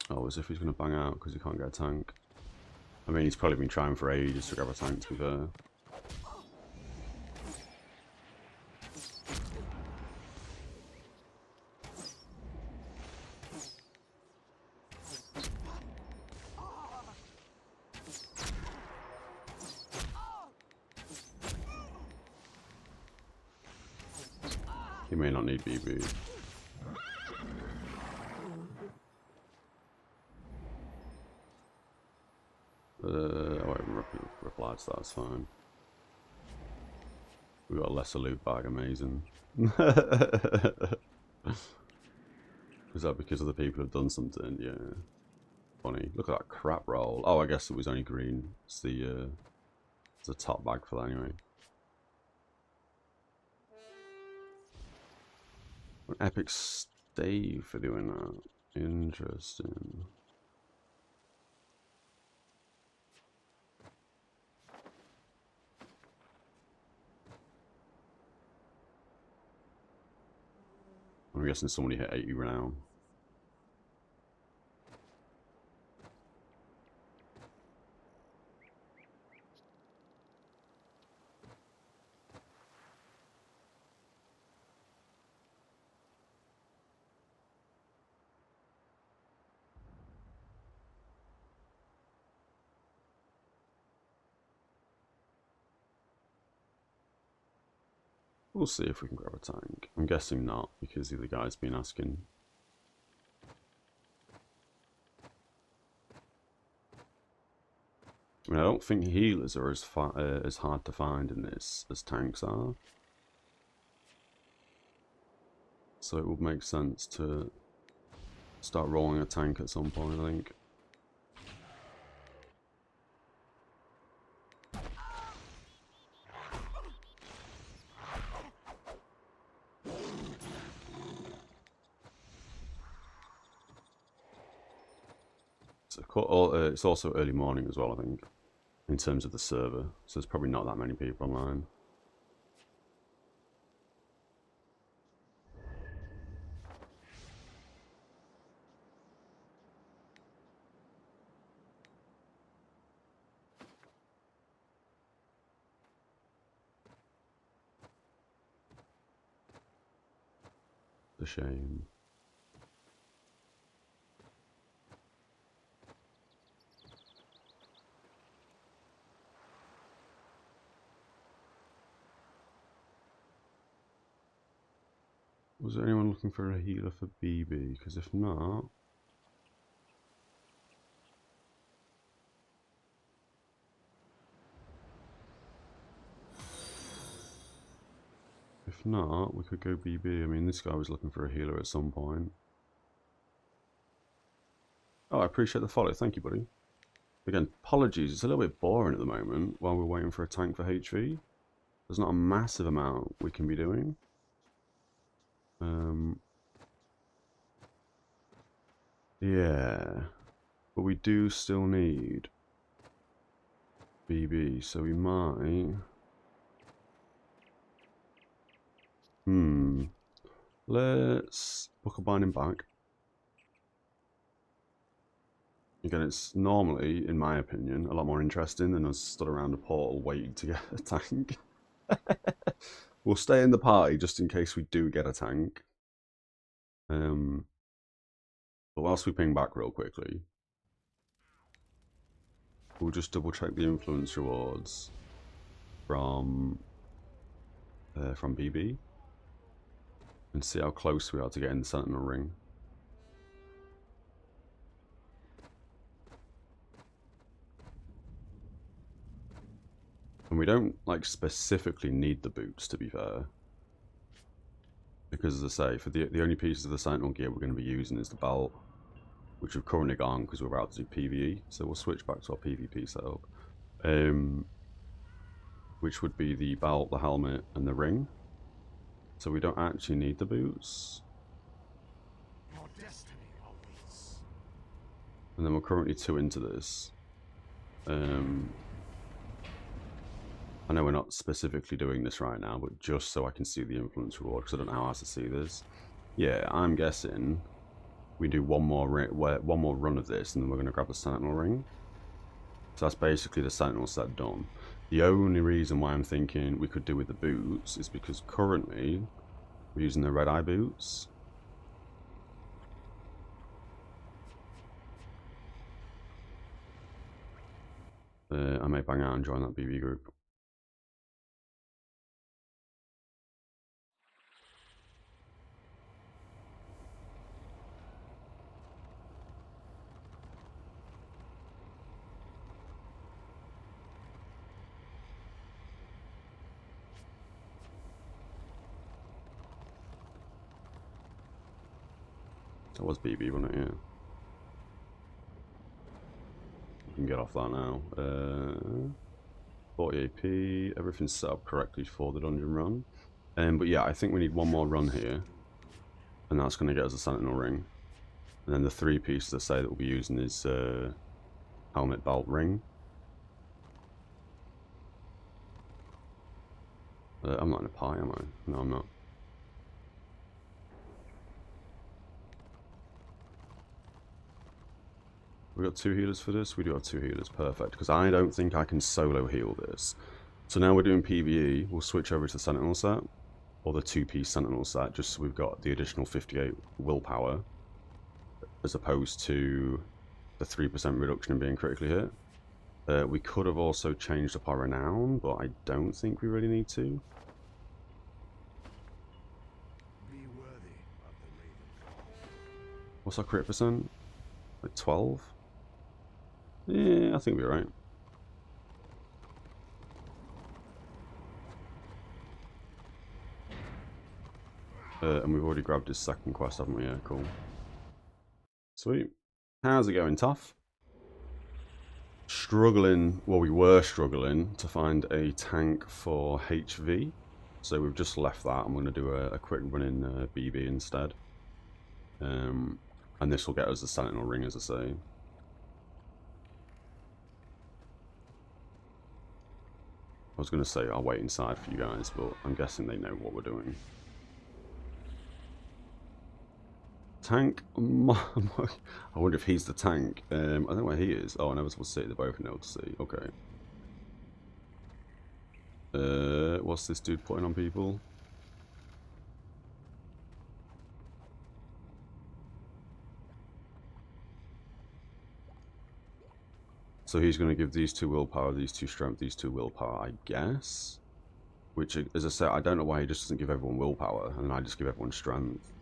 Oh, as if he's going to bang out because he can't get a tank. I mean, he's probably been trying for ages to grab a tank, to be fair. He may not need BB. I won't reply to that, that's fine. We got a lesser loot bag, amazing. Is that because of the people who've done something? Yeah. funny. Look at that crap roll. Oh, I guess it was only green. It's the top bag for that anyway. An epic stave for doing that. Interesting. I'm guessing somebody hit 80 renown. We'll see if we can grab a tank. I'm guessing not, because the other guy's been asking. I mean, I don't think healers are as hard to find in this as tanks are. So it would make sense to start rolling a tank at some point, I think. It's also early morning as well, I think, in terms of the server. So there's probably not that many people online. It's a shame. Was there anyone looking for a healer for BB? Because if not... If not, we could go BB. I mean, this guy was looking for a healer at some point. Oh, I appreciate the follow. Thank you, buddy. Again, apologies. It's a little bit boring at the moment while we're waiting for a tank for HV. There's not a massive amount we can be doing. Yeah. But we do still need BB, so we might... Let's book a binding back. Again, it's normally, in my opinion, a lot more interesting than us stood around a portal waiting to get a tank. We'll stay in the party just in case we do get a tank. But whilst we ping back real quickly, we'll just double check the influence rewards from BB and see how close we are to getting the Sentinel ring. And we don't like specifically need the boots, to be fair, because as I say, for the only pieces of the Sentinel gear we're going to be using is the belt, which we've currently gone because we're about to do PvE. So we'll switch back to our PvP setup, which would be the belt, the helmet, and the ring. So we don't actually need the boots. Your destiny awaits. And then we're currently 2 into this. I know we're not specifically doing this right now, but just so I can see the influence reward, because I don't know how else to see this. Yeah, I'm guessing we do one more run of this, and then we're going to grab the Sentinel ring. So that's basically the Sentinel set done. The only reason why I'm thinking we could do with the boots is because currently we're using the red eye boots. I may bang out and join that BB group. That was BB, wasn't it? Yeah. can get off that now. 40 AP, everything's set up correctly for the dungeon run. But yeah, I think we need one more run here. And that's going to get us a Sentinel ring. And then the 3 pieces I say that we'll be using is helmet, belt, ring. I'm not in a pie, am I? No, I'm not. We got 2 healers for this? We do have 2 healers, perfect. Because I don't think I can solo heal this. So now we're doing PvE, we'll switch over to the Sentinel set. Or the 2-piece Sentinel set, just so we've got the additional 58 willpower. As opposed to the 3% reduction in being critically hit. We could have also changed up our renown, but I don't think we really need to. What's our crit percent? Like 12? Yeah, I think we're right. And we've already grabbed his second quest, haven't we? Yeah, cool. Sweet. How's it going, Tough? Struggling, well, we were struggling to find a tank for HV. So we've just left that. I'm going to do a quick run in BB instead. And this will get us the Sentinel ring, as I say. I was going to say I'll wait inside for you guys, but I'm guessing they know what we're doing. Tank? I wonder if he's the tank. I don't know where he is. Oh, I never supposed to see. They're both in to see. Okay. What's this dude putting on people? So he's going to give these 2 willpower, these 2 strength, these 2 willpower, I guess. Which, as I said, I don't know why he just doesn't give everyone willpower, and I just give everyone strength.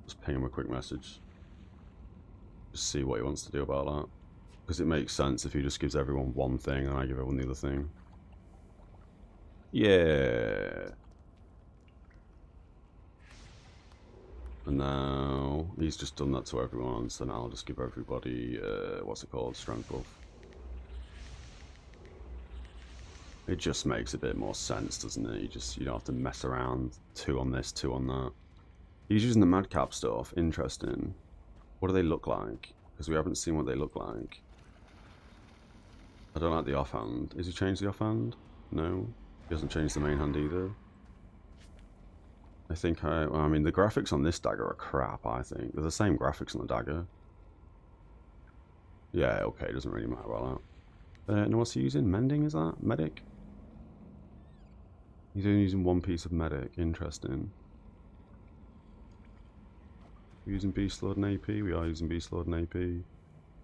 Just ping him a quick message. Just see what he wants to do about that. Because it makes sense if he just gives everyone one thing and I give everyone the other thing. Yeah. And now he's just done that to everyone, so now I'll just give everybody, what's it called, strength buff. It just makes a bit more sense, doesn't it? You don't have to mess around. 2 on this, 2 on that. He's using the madcap stuff. Interesting. What do they look like? Because we haven't seen what they look like. I don't like the offhand. Has he changed the offhand? No. He hasn't changed the main hand either. I think well, I mean, the graphics on this dagger are crap, I think. They're the same graphics on the dagger. Yeah, okay, doesn't really matter about that. And what's he using? Mending, is that? Medic? He's only using 1 piece of medic. Interesting. We're using Beast Lord and AP. We are using Beast Lord and AP.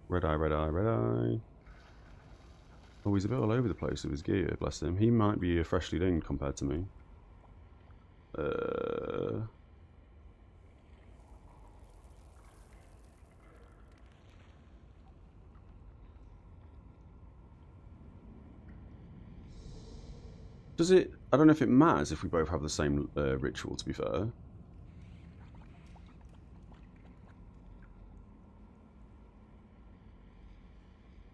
Red eye, red eye, red eye. Oh, he's a bit all over the place with his gear, bless him. He might be freshly dinged compared to me. Does it... I don't know if it matters if we both have the same ritual, to be fair.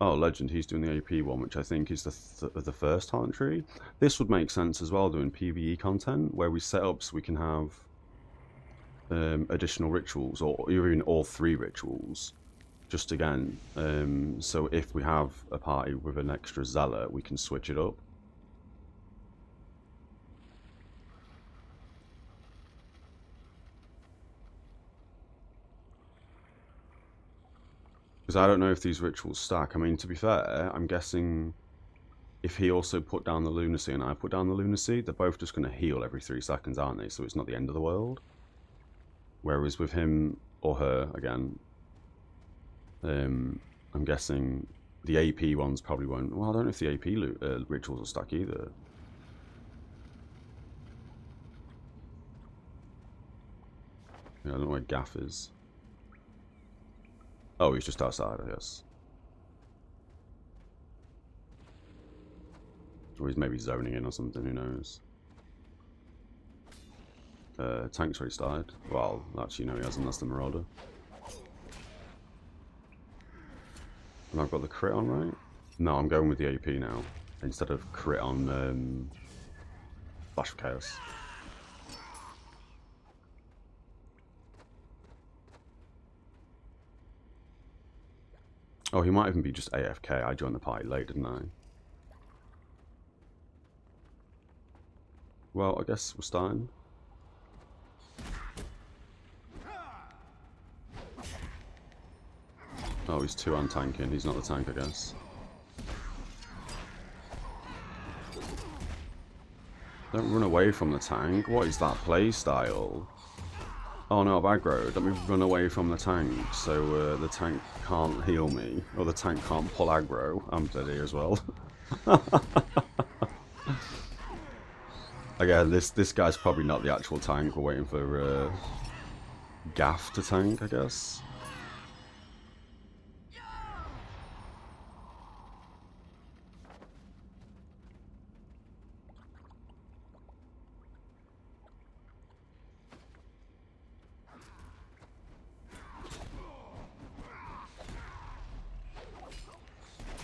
Oh, legend, he's doing the AP one, which I think is the first talent tree. This would make sense as well, doing PvE content, where we set up so we can have additional rituals, or even all 3 rituals. Just again, so if we have a party with an extra Zealot, we can switch it up. Because I don't know if these rituals stack. I mean, to be fair, I'm guessing if he also put down the lunacy and I put down the lunacy, they're both just going to heal every 3 seconds, aren't they? So it's not the end of the world. Whereas with him or her, again, I'm guessing the AP ones probably won't. Well, I don't know if the AP rituals will stack either. Yeah, I don't know where Gaff is. Oh, he's just outside, I guess. Or he's maybe zoning in or something, who knows. Tank's already started. Well, actually no he hasn't, that's the Marauder. And I've got the crit on, right? No, I'm going with the AP now. Instead of crit on Flash of Chaos. Oh, he might even be just AFK. I joined the party late, didn't I? Well, I guess we're starting. Oh, he's 2 on tanking. He's not the tank, I guess. Don't run away from the tank. What is that play style? Oh no, I've aggroed. Let me run away from the tank so the tank can't heal me. Or the tank can't pull aggro. I'm dead here as well. Again, this guy's probably not the actual tank. We're waiting for Gaff to tank, I guess.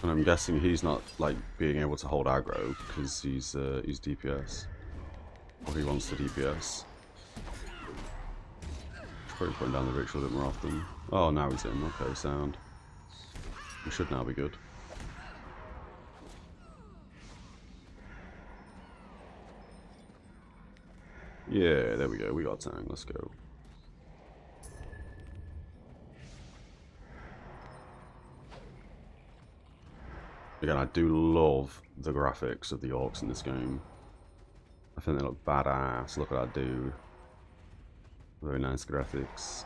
And I'm guessing he's not like being able to hold aggro because he's DPS. Or he wants to DPS. Probably putting down the ritual a bit more often. Oh, now he's in. Okay, sound. We should now be good. Yeah, there we go. We got a tank. Let's go. Again, I do love the graphics of the orcs in this game. I think they look badass. Look at that dude. Very nice graphics.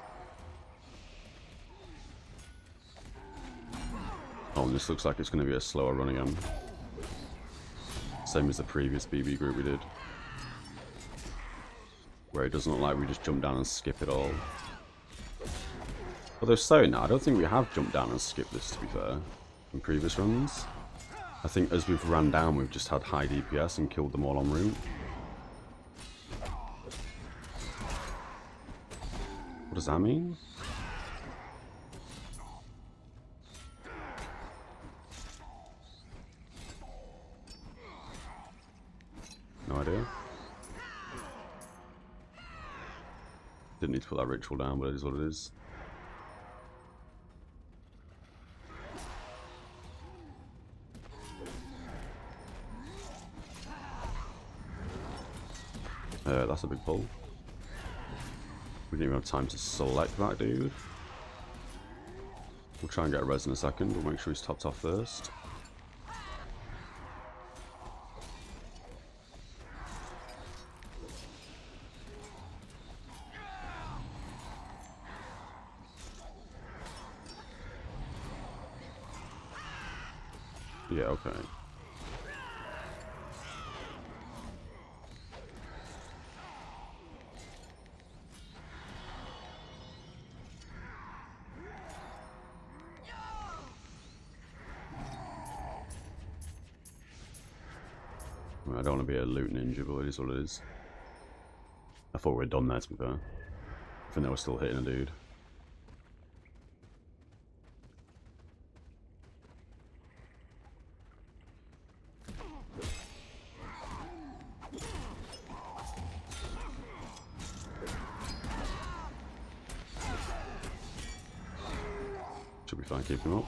Oh, and this looks like it's going to be a slower run again. Same as the previous BB group we did. Where it doesn't look like we just jump down and skip it all. Although saying that, I don't think we have jumped down and skipped this, to be fair, in previous runs. I think as we've ran down, we've just had high DPS and killed them all en route. What does that mean? No idea. Didn't need to put that ritual down, but it is what it is. That's a big pull. We didn't even have time to select that dude. We'll try and get a res in a second. We'll make sure he's topped off first. Yeah, okay. I don't want to be a loot ninja, but it is what it is. I thought we were done there, to be fair. I think they were still hitting a dude. Should be fine keeping him up.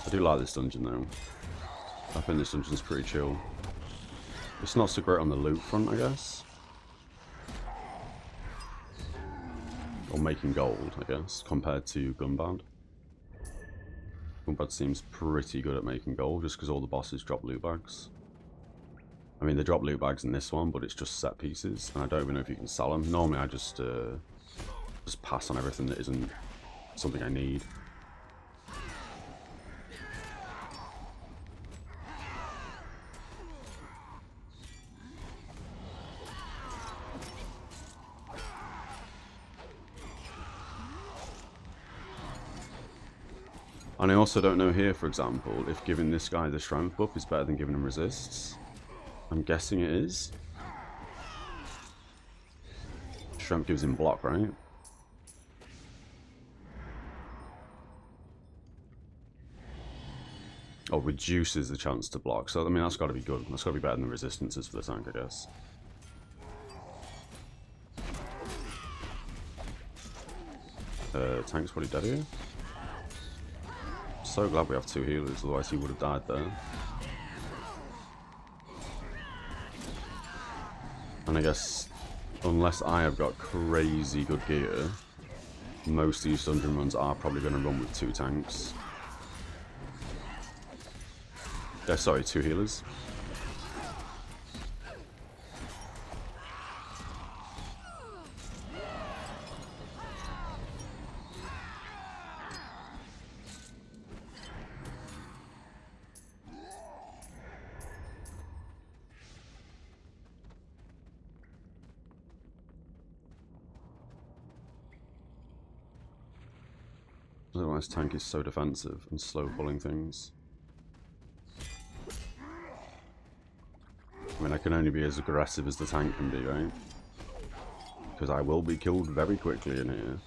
I do like this dungeon though. I think this dungeon's pretty chill. It's not so great on the loot front, I guess. Or making gold, I guess, compared to Gunbad. Gunbad seems pretty good at making gold, just because all the bosses drop loot bags. I mean, they drop loot bags in this one, but it's just set pieces, and I don't even know if you can sell them. Normally I just pass on everything that isn't something I need. And I also don't know here, for example, if giving this guy the strength buff is better than giving him resists. I'm guessing it is. Strength gives him block, right? Or reduces the chance to block. So, I mean, that's got to be good. That's got to be better than the resistances for the tank, I guess. Tank's probably dead here. So glad we have 2 healers, otherwise he would have died there. And I guess, unless I have got crazy good gear, most of these dungeon runs are probably going to run with 2 tanks. Sorry, 2 healers. Otherwise, tank is so defensive and slow pulling things. I mean, I can only be as aggressive as the tank can be, right? Because I will be killed very quickly in here.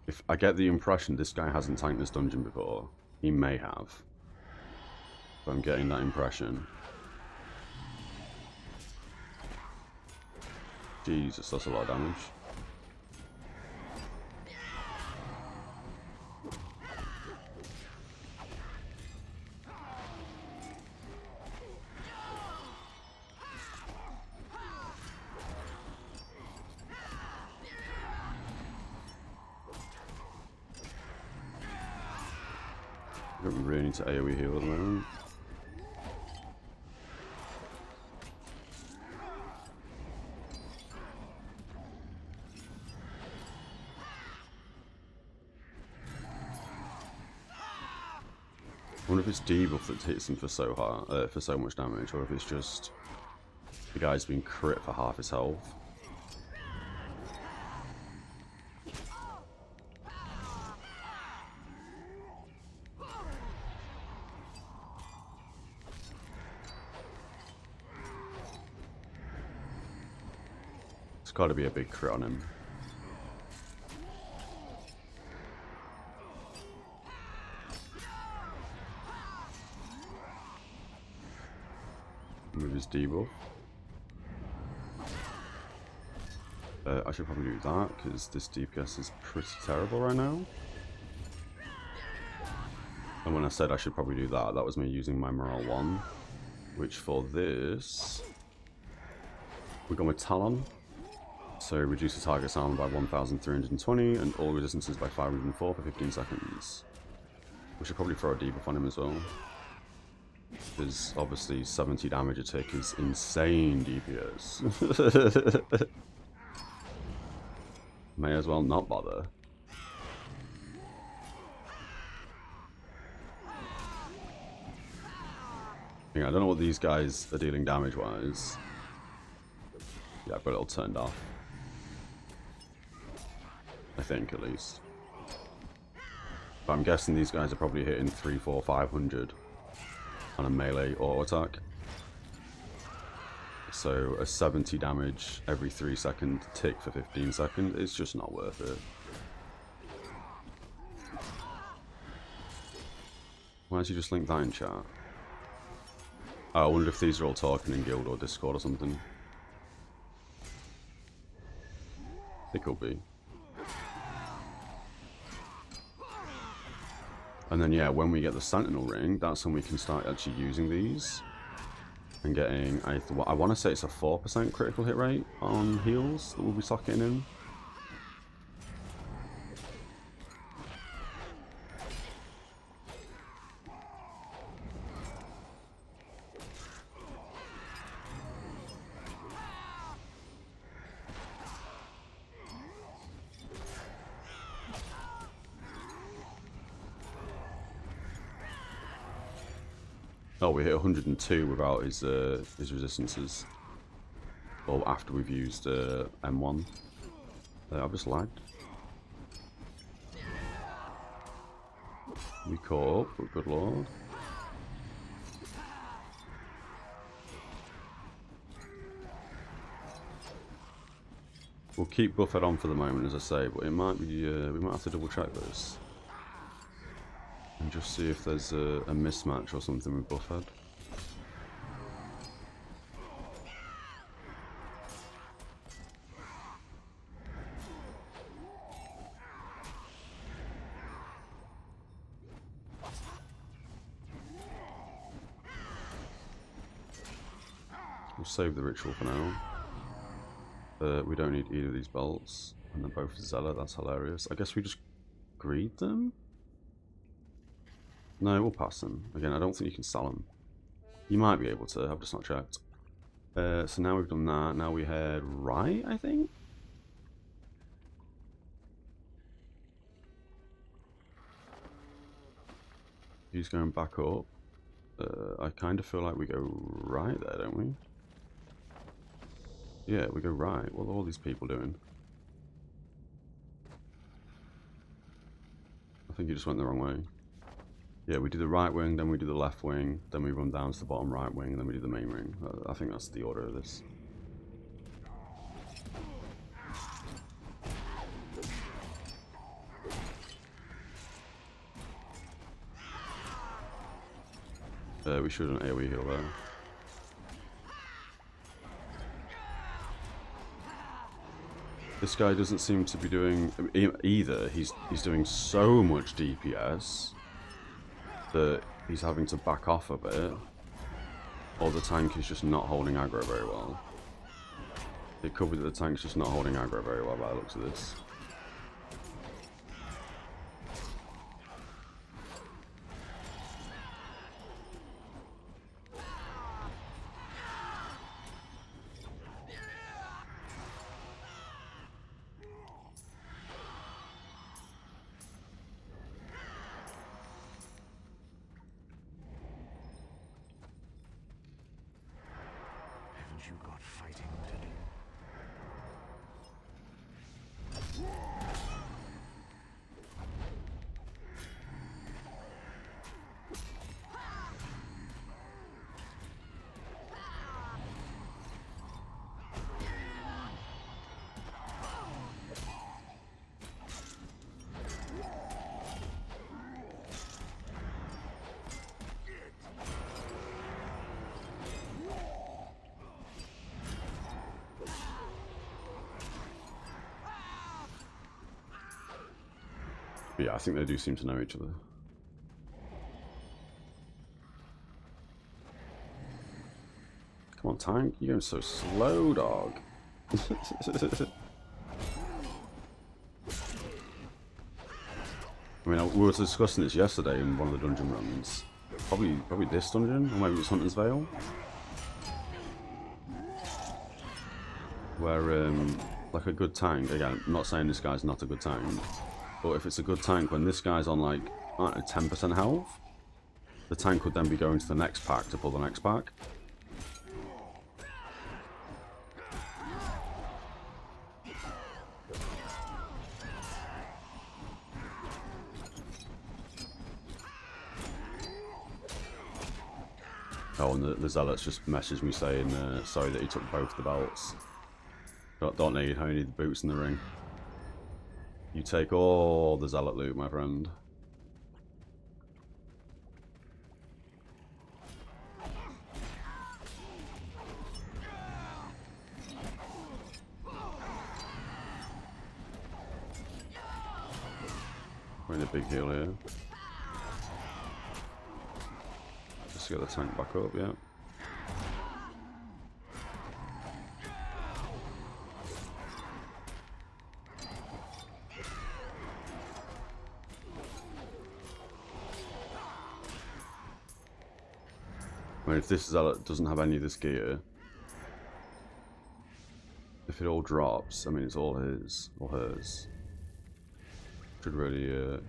If I get the impression this guy hasn't tanked this dungeon before, he may have. But I'm getting that impression. Jesus, that's a lot of damage. We really need to AoE heal at the moment. I wonder if it's debuff that hits him for so hard, for so much damage, or if it's just the guy's been crit for half his health. It's got to be a big crit on him. With his debuff. I should probably do that, because this DPS is pretty terrible right now. And when I said I should probably do that, that was me using my Morale 1. Which for this, we're going with Talon. So reduce the target sound by 1,320 and all resistances by 504 for 15 seconds. We should probably throw a debuff on him as well. Because obviously 70 damage a tick is insane DPS. May as well not bother. Yeah, I don't know what these guys are dealing damage wise. Yeah, I've got it all turned off. I think, at least. But I'm guessing these guys are probably hitting 3, 4, 500 on a melee auto attack. So a 70 damage every 3 second tick for 15 seconds, it's just not worth it. Why don't you just link that in chat? Oh, I wonder if these are all talking in Guild or Discord or something. They could be. And then yeah, when we get the Sentinel ring, that's when we can start actually using these. And getting, I want to say it's a 4% critical hit rate on heals that we'll be socketing in. Oh, we hit 102 without his resistances. Or after we've used M1. I've just lagged. We caught up, but good lord. We'll keep Buffhead on for the moment, as I say, but it might be we might have to double check this and just see if there's a mismatch or something with Buffhead. We'll save the ritual for now. We don't need either of these belts, and they're both Zealot, that's hilarious. I guess we just greed them? No, we'll pass them. Again, I don't think you can sell them. You might be able to, I've just not checked. So now we've done that, now we head right, I think? He's going back up. I kind of feel like we go right there, don't we? Yeah, we go right. What are all these people doing? I think you just went the wrong way. Yeah, we do the right wing, then we do the left wing, then we run down to the bottom right wing, and then we do the main ring. I think that's the order of this. We should have an AoE heal there. This guy doesn't seem to be doing either. He's doing so much DPS that he's having to back off a bit, or the tank is just not holding aggro very well. It could be that the tank's just not holding aggro very well by the looks of this. You got fighting to do. But yeah, I think they do seem to know each other. Come on, tank. You're going so slow, dog. I mean, we were discussing this yesterday in one of the dungeon runs. Probably this dungeon, or maybe it's Hunter's Vale. Where, like a good tank, again, I'm not saying this guy's not a good tank, but if it's a good tank, when this guy's on like, I don't know, 10% health, the tank would then be going to the next pack to pull the next pack. Oh, and the Zealots just messaged me saying, sorry that he took both the belts. Don't need, only need the boots and the ring. You take all the Zealot loot, my friend. We're in a big heal here. Just to get the tank back up, yeah. I mean, if this Zealot doesn't have any of this gear, if it all drops, I mean, it's all his or hers. Should really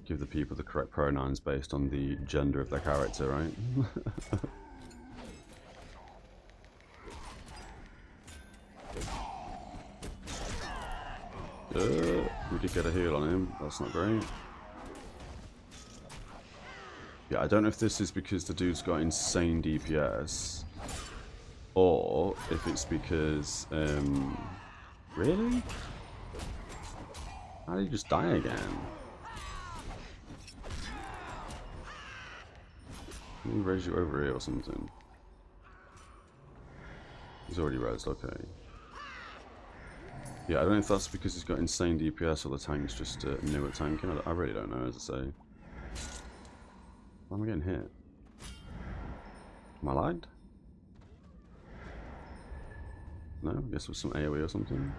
Give the people the correct pronouns based on the gender of their character, right? We did get a heal on him, that's not great. Yeah, I don't know if this is because the dude's got insane DPS, or if it's because, really? How did he just die again? Let me raise you over here or something. He's already raised, okay. Yeah, I don't know if that's because he's got insane DPS or the tank's just new at tanking. I really don't know, as I say. Why am I getting hit? Am I lagged? No, I guess it was some AoE or something.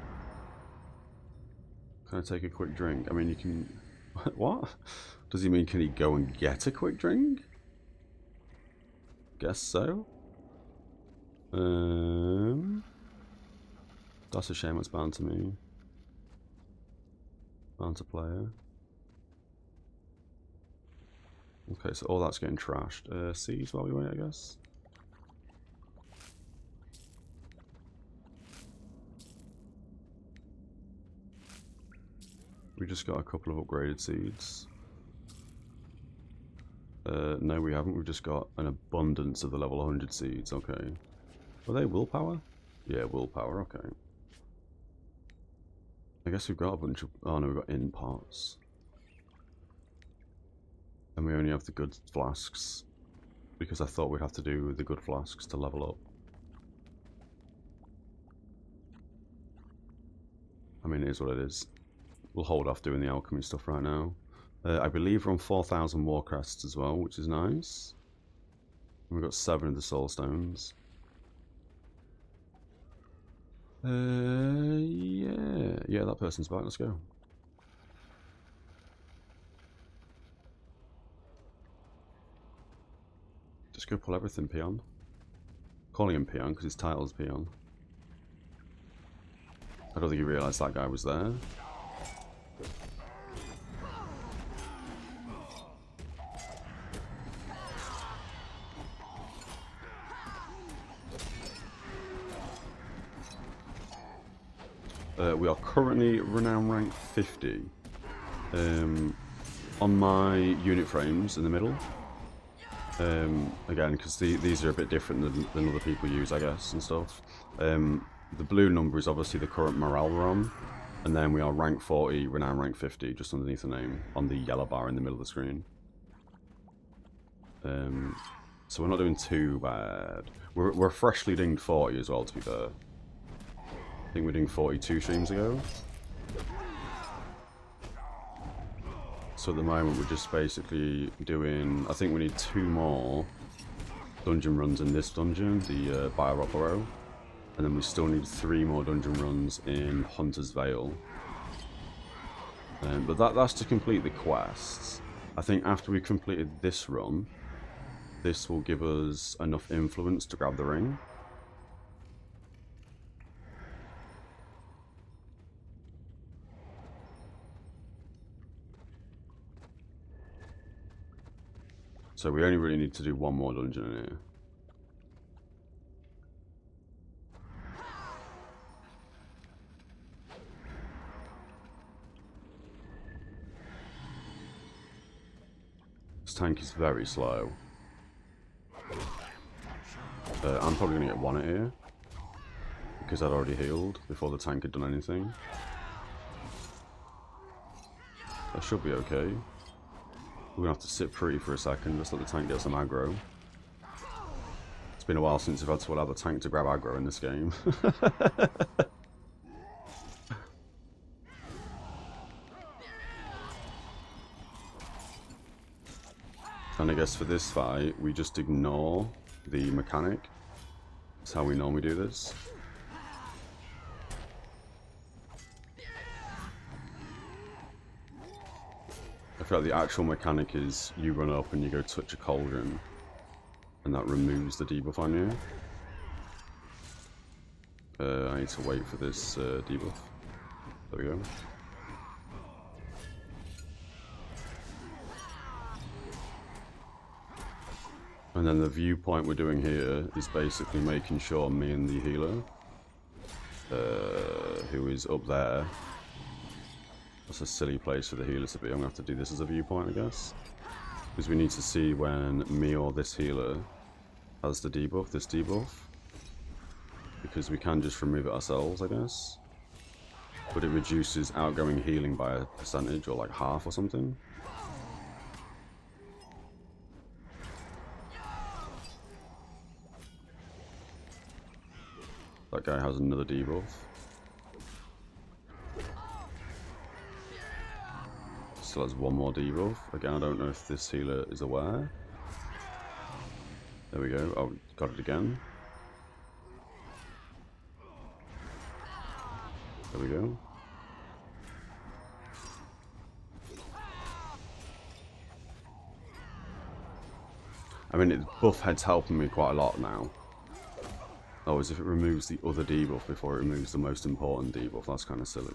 Can I take a quick drink? I mean, you can... What? Does he mean can he go and get a quick drink? Guess so. That's a shame it's bound to me. Bound to player. Okay, so all that's getting trashed. Seize while we wait, I guess. We just got a couple of upgraded seeds. No, we haven't. We've just got an abundance of the level 100 seeds. Okay. Were they willpower? Yeah, willpower. Okay. I guess we've got a bunch of... Oh no, we've got in parts. And we only have the good flasks. Because I thought we'd have to do the good flasks to level up. I mean, it is what it is. We'll hold off doing the alchemy stuff right now. I believe we're on 4,000 war crests as well, which is nice. And we've got 7 of the soul stones. Yeah, that person's back. Let's go. Just go pull everything, peon. Calling him peon because his title's peon. I don't think he realised that guy was there. We are currently renown rank 50 on my unit frames in the middle. Again, because these are a bit different than other people use, I guess, and stuff. The blue number is obviously the current morale we're on, and then we are rank 40, renown rank 50, just underneath the name, on the yellow bar in the middle of the screen. So we're not doing too bad. We're freshly dinged 40 as well, to be fair. I think we dinged 42 streams ago. So at the moment we're just basically doing, I think we need 2 more dungeon runs in this dungeon, the Bilerot Burrow. And then we still need 3 more dungeon runs in Hunter's Vale. But that's to complete the quests. I think after we've completed this run, this will give us enough influence to grab the ring. So we only really need to do 1 more dungeon in here. This tank is very slow. I'm probably going to get 1 at here. Because I'd already healed before the tank had done anything. That should be okay. We're going to have to sit pretty for a second, just let the tank get some aggro. It's been a while since I've had to allow the tank to grab aggro in this game. And I guess for this fight, we just ignore the mechanic. That's how we normally do this. I feel like the actual mechanic is you run up and you go touch a cauldron, and that removes the debuff on you. I need to wait for this debuff. There we go. And then the viewpoint we're doing here is basically making sure me and the healer, who is up there, that's a silly place for the healer to be. I'm going to have to do this as a viewpoint, I guess. Because we need to see when me or this healer has the debuff, this debuff. Because we can just remove it ourselves, I guess. But it reduces outgoing healing by a percentage, or like half or something. That guy has another debuff. Still has one more debuff. Again, I don't know if this healer is aware. There we go. Oh, got it again. There we go. I mean, buff head's helping me quite a lot now. Oh, as if it removes the other debuff before it removes the most important debuff. That's kind of silly.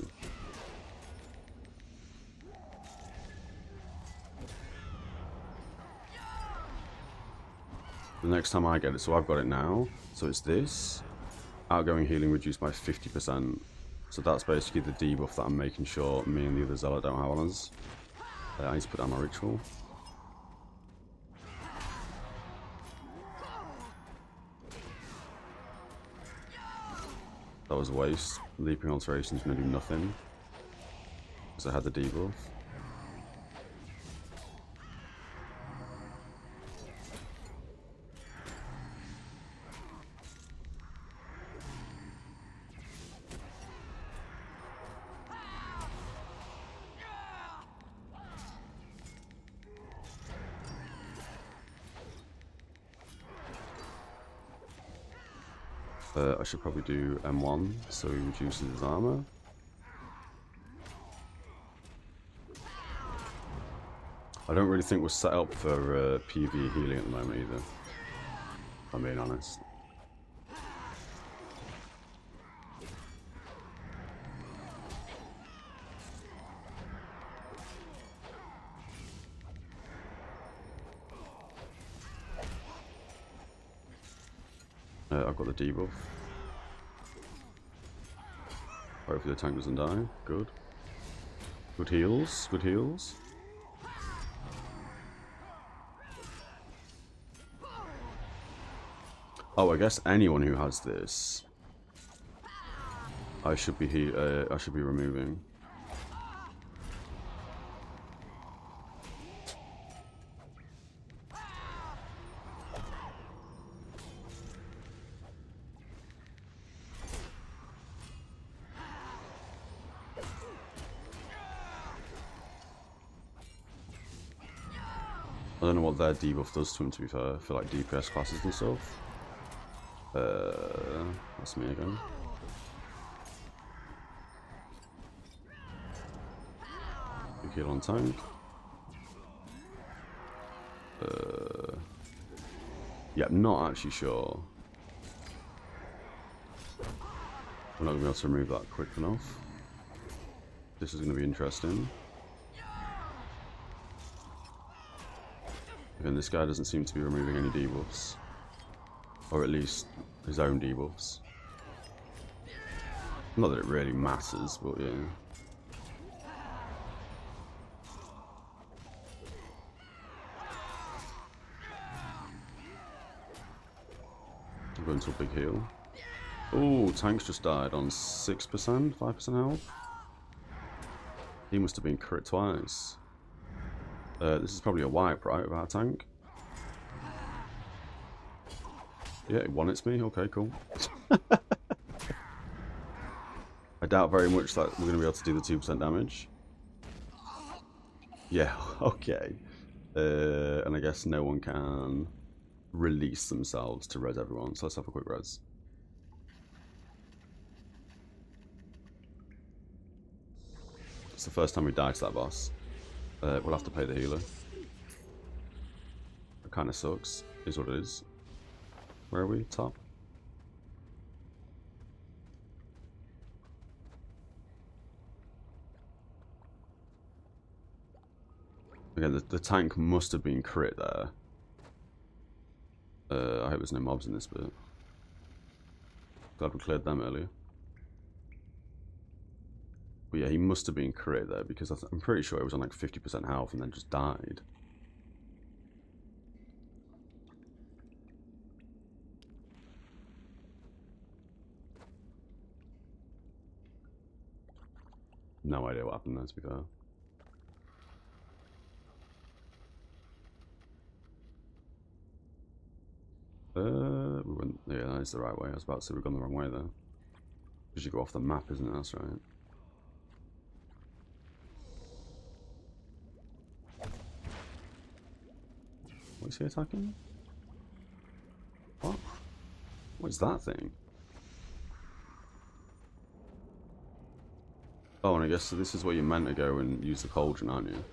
The next time I get it, so I've got it now. So it's this. Outgoing healing reduced by 50%. So that's basically the debuff that I'm making sure me and the other Zealot don't have on us. I need to put down my ritual. That was a waste. Leaping Alteration is going to do nothing. Because I had the debuff. I should probably do M1 so he reduces his armor. I don't really think we're set up for PV healing at the moment either, if I'm being honest. I've got the debuff. Hopefully the tank doesn't die. Good. Good heals. Good heals. Oh, I guess anyone who has this, I should be removing. I don't know what their debuff does to him, to be fair, for like DPS classes and stuff. That's me again. Big heal on tank. Yeah, I'm not actually sure. We're not going to be able to remove that quick enough. This is going to be interesting. Again, this guy doesn't seem to be removing any debuffs. Or at least his own debuffs. Not that it really matters, but yeah. I'm going to a big heal. Oh, tank's just died on 6%, 5% health. He must have been crit twice. This is probably a wipe, right, of our tank? Yeah, it one-hits me. Okay, cool. I doubt very much that we're going to be able to do the 2% damage. Yeah, okay. And I guess no one can release themselves to res everyone. So let's have a quick res. It's the first time we die to that boss. We'll have to pay the healer. It kind of sucks, is what it is. Where are we? Top? Again, the tank must have been crit there. I hope there's no mobs in this bit. Glad we cleared them earlier. But yeah, he must have been crit there because I'm pretty sure he was on like 50% health and then just died. No idea what happened there, to be fair. We went. Yeah, that is the right way. I was about to say we've gone the wrong way there. Because you go off the map, isn't it? That's right. What is he attacking? What? What is that thing? Oh, and I guess so this is where you're meant to go and use the cauldron, aren't you?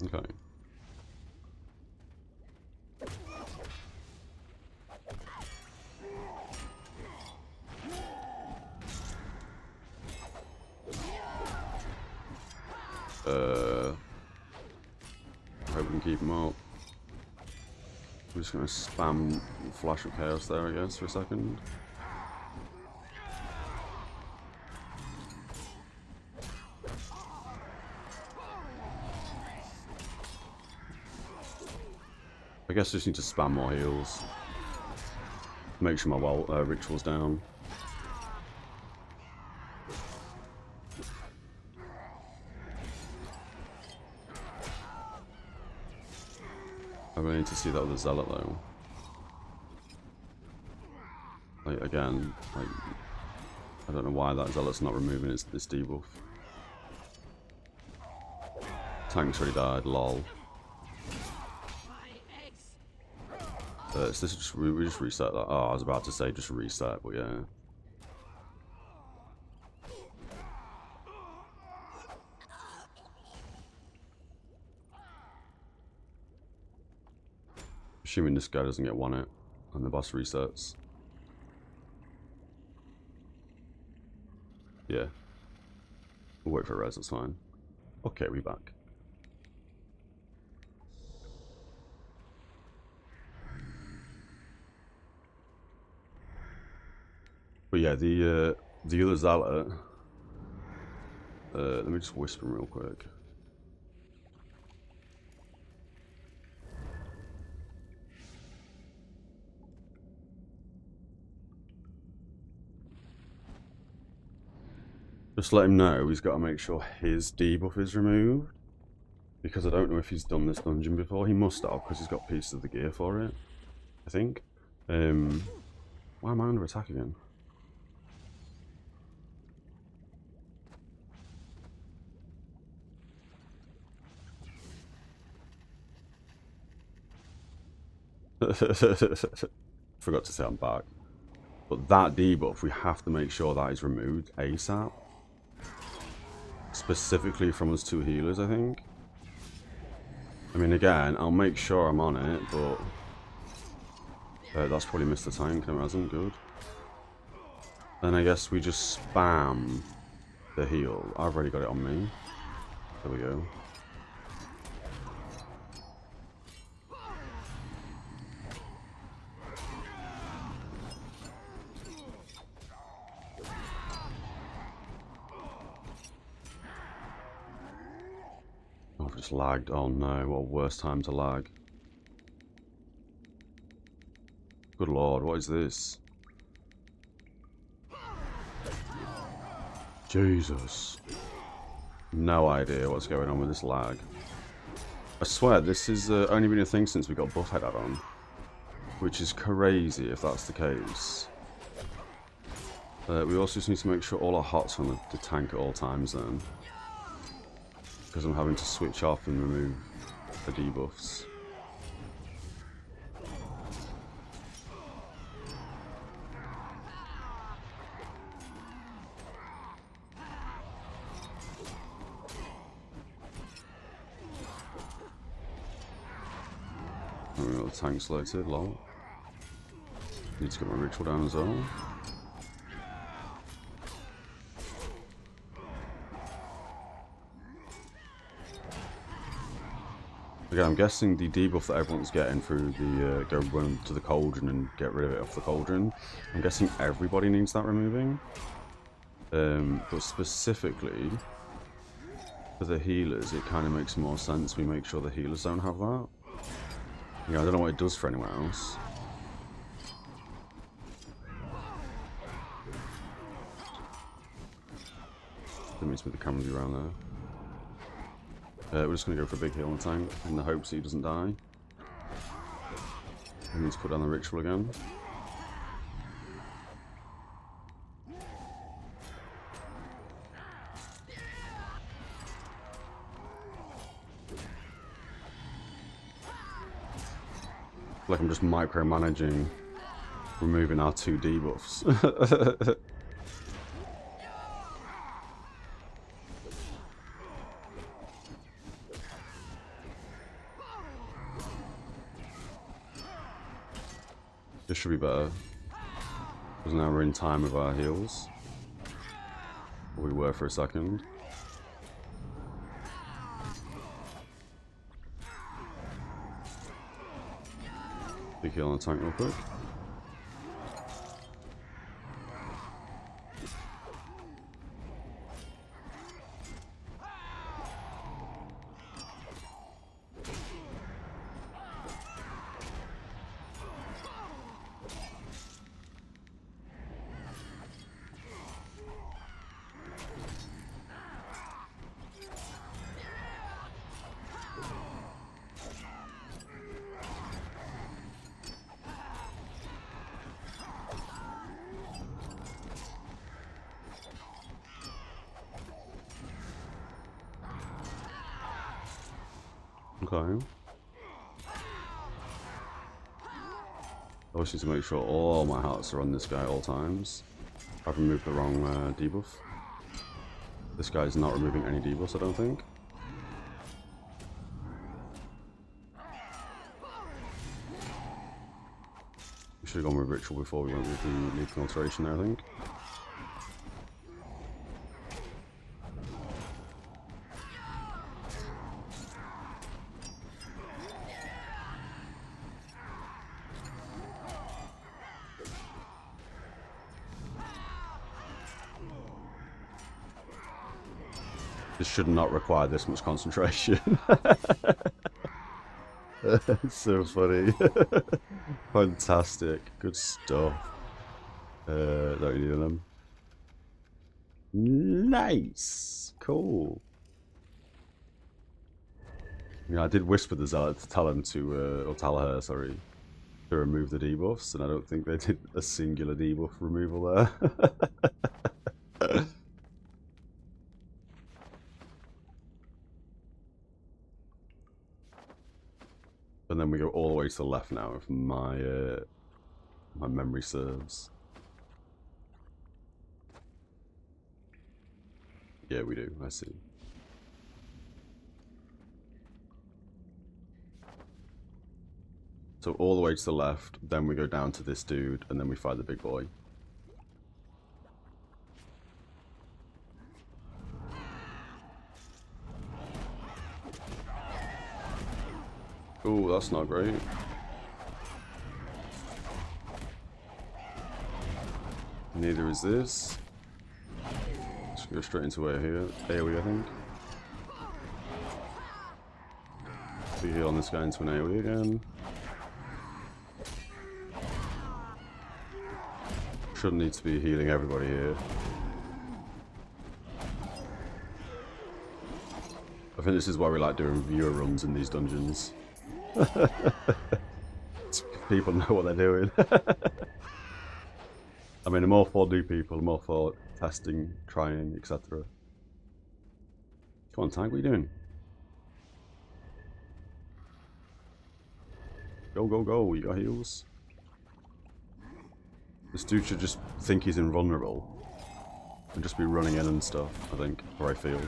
Okay. Hope we can keep him up. We're just gonna spam Flash of Chaos there, I guess, for a second. I guess I just need to spam more heals. Make sure my ritual's down. I really need to see that with the Zealot though. Like again, like I don't know why that Zealot's not removing its debuff. Tank's already died, lol. So this is just, we just reset that. Oh, I was about to say just reset, but yeah. Assuming this guy doesn't get one hit and the boss resets. Yeah. We'll wait for res, that's fine. Okay, we're back. But yeah, the other Zealot. Let me just whisper him real quick. Just let him know he's got to make sure his debuff is removed. Because I don't know if he's done this dungeon before. He must have, because he's got pieces of the gear for it. I think. Why am I under attack again? Forgot to say I'm back. But that debuff, we have to make sure that is removed ASAP. Specifically from us two healers, I think. I mean, again, I'll make sure I'm on it, but that's probably missed the tank. No, it hasn't. Good. Then I guess we just spam the heal. I've already got it on me. There we go. I've just lagged. Oh no, what a worst time to lag. Good lord, what is this? Jesus. No idea what's going on with this lag. I swear, this has only been a thing since we got Buffhead add-on. Which is crazy if that's the case. We also just need to make sure all our hots are on the tank at all times then. Because I'm having to switch off and remove the debuffs. Oh, the tank's selected, lol. Need to get my ritual down as well. Again, I'm guessing the debuff that everyone's getting through the go run to the cauldron and get rid of it off the cauldron. I'm guessing everybody needs that removing. But specifically for the healers, it kind of makes more sense we make sure the healers don't have that. Yeah, I don't know what it does for anyone else. Didn't mean to move the camera around there. We're just going to go for a big heal on the tank in the hopes he doesn't die. We need to put down the ritual again. Like I'm just micromanaging removing our 2 debuffs. This should be better, because now we're in time with our heals. Or we were for a second. Big heal on the tank real quick. Okay. Obviously to make sure all my hearts are on this guy at all times. I've removed the wrong debuff. This guy's not removing any debuffs, I don't think. We should have gone with ritual before we went with the lethal alteration there, I think. This should not require this much concentration. It's so funny. Fantastic. Good stuff. Don't need them. Nice. Cool. Yeah, I did whisper the Zealot to tell him to, or tell her, sorry, to remove the debuffs, and I don't think they did a singular debuff removal there. And then we go all the way to the left now, if my my memory serves. Yeah, we do. I see. So all the way to the left, then we go down to this dude, and then we fight the big boy. Ooh, that's not great. Neither is this. Just go straight into AoE, I think. We heal on this guy into an AoE again. Shouldn't need to be healing everybody here. I think this is why we like doing viewer runs in these dungeons. People know what they're doing. I mean, I'm all for new people, I'm all for testing, trying, etc. Come on, Tank, what are you doing? Go, go, go, you got heals. This dude should just think he's invulnerable and just be running in and stuff, I think, or I feel.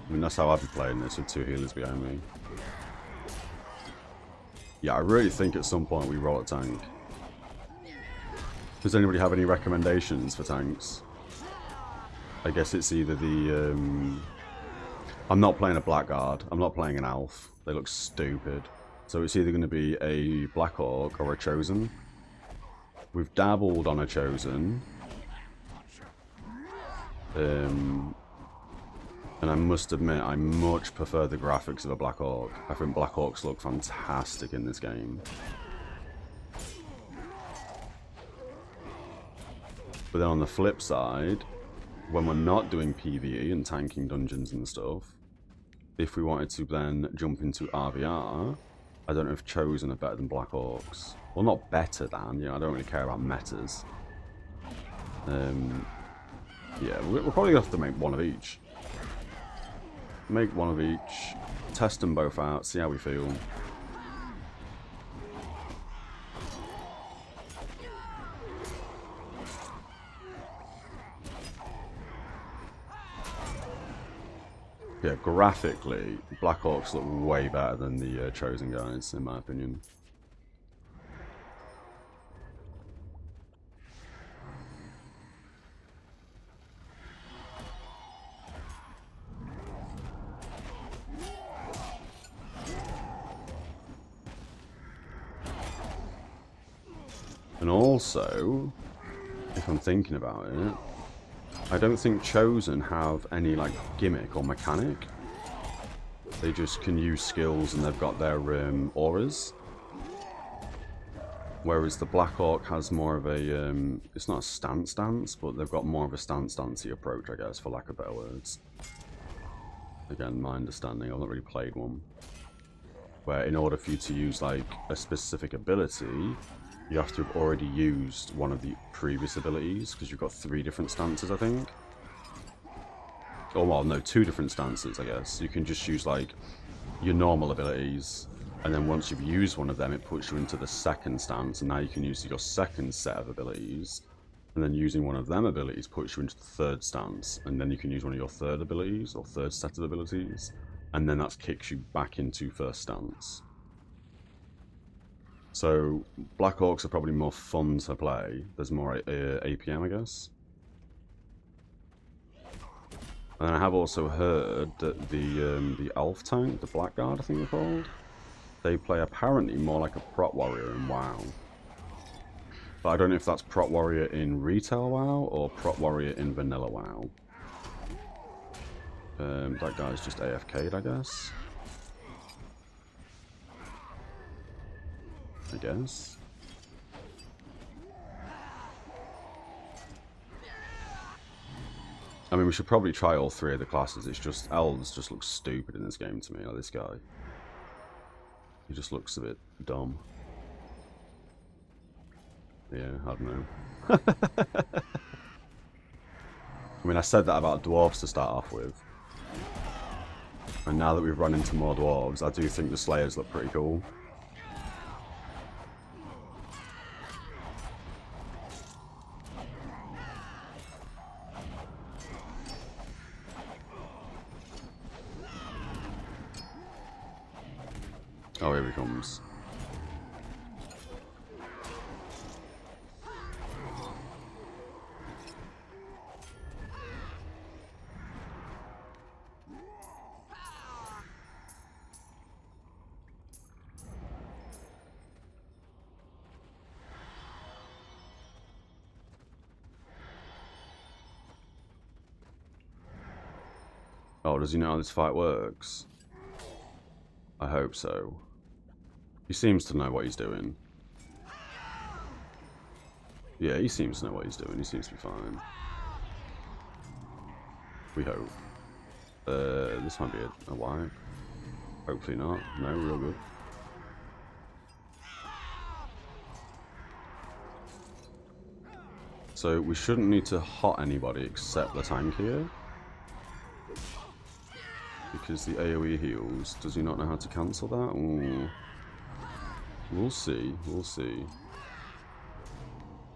I mean, that's how I'd be playing this with 2 healers behind me. Yeah, I really think at some point we roll a tank. Does anybody have any recommendations for tanks? I guess it's either the... I'm not playing a Blackguard. I'm not playing an Elf. They look stupid. So it's either going to be a Black Orc or a Chosen. We've dabbled on a Chosen. And I must admit, I much prefer the graphics of a Black Orc. I think Black Orcs look fantastic in this game. But then on the flip side, when we're not doing PvE and tanking dungeons and stuff, if we wanted to then jump into RVR, I don't know if Chosen are better than Black Orcs. Well, not better than, you know, I don't really care about metas. Yeah, we're probably going to have to make one of each. Make one of each, test them both out, see how we feel. Yeah, graphically, Black Orcs look way better than the Chosen guys, in my opinion. And also, if I'm thinking about it, I don't think Chosen have any like gimmick or mechanic. They just can use skills and they've got their auras. Whereas the Black Orc has more of a, it's not a stance, but they've got more of a stance-y approach, I guess, for lack of better words. Again, my understanding, I've not really played one. Where in order for you to use like a specific ability, you have to have already used one of the previous abilities, because you've got 3 different stances, I think. Oh, well, no, 2 different stances, I guess. You can just use, like, your normal abilities, and then once you've used one of them, it puts you into the second stance, and now you can use your second set of abilities, and then using one of them abilities puts you into the third stance, and then you can use one of your third abilities, or third set of abilities, and then that kicks you back into first stance. So, Black Orcs are probably more fun to play. There's more APM, I guess. And then I have also heard that the Elf tank, the Blackguard, I think they're called, they play apparently more like a Prot Warrior in WoW. But I don't know if that's Prot Warrior in Retail WoW or Prot Warrior in Vanilla WoW. That guy's just AFK'd, I guess. I guess. I mean, we should probably try all 3 of the classes. It's just, elves just look stupid in this game to me, like this guy. He just looks a bit dumb. Yeah, I don't know. I mean, I said that about dwarves to start off with. And now that we've run into more dwarves, I do think the Slayers look pretty cool. Oh, here he comes. Oh, does he know how this fight works? I hope so. He seems to know what he's doing. Yeah, he seems to know what he's doing. He seems to be fine. We hope. This might be a wipe. Hopefully not. No, real good. So we shouldn't need to hot anybody except the tank here. Because the AoE heals. Does he not know how to cancel that? Ooh. We'll see. We'll see.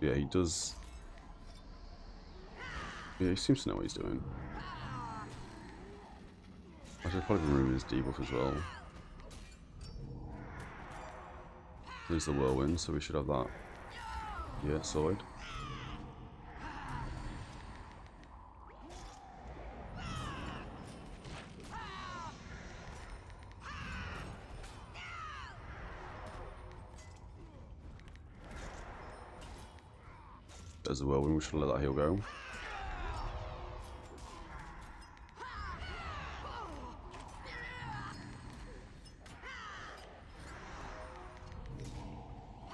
Yeah, he does. Yeah, he seems to know what he's doing. I should probably remove his debuff as well. There's the whirlwind, so we should have that. Yeah, sorted. There's the whirlwind, we should let that heal go.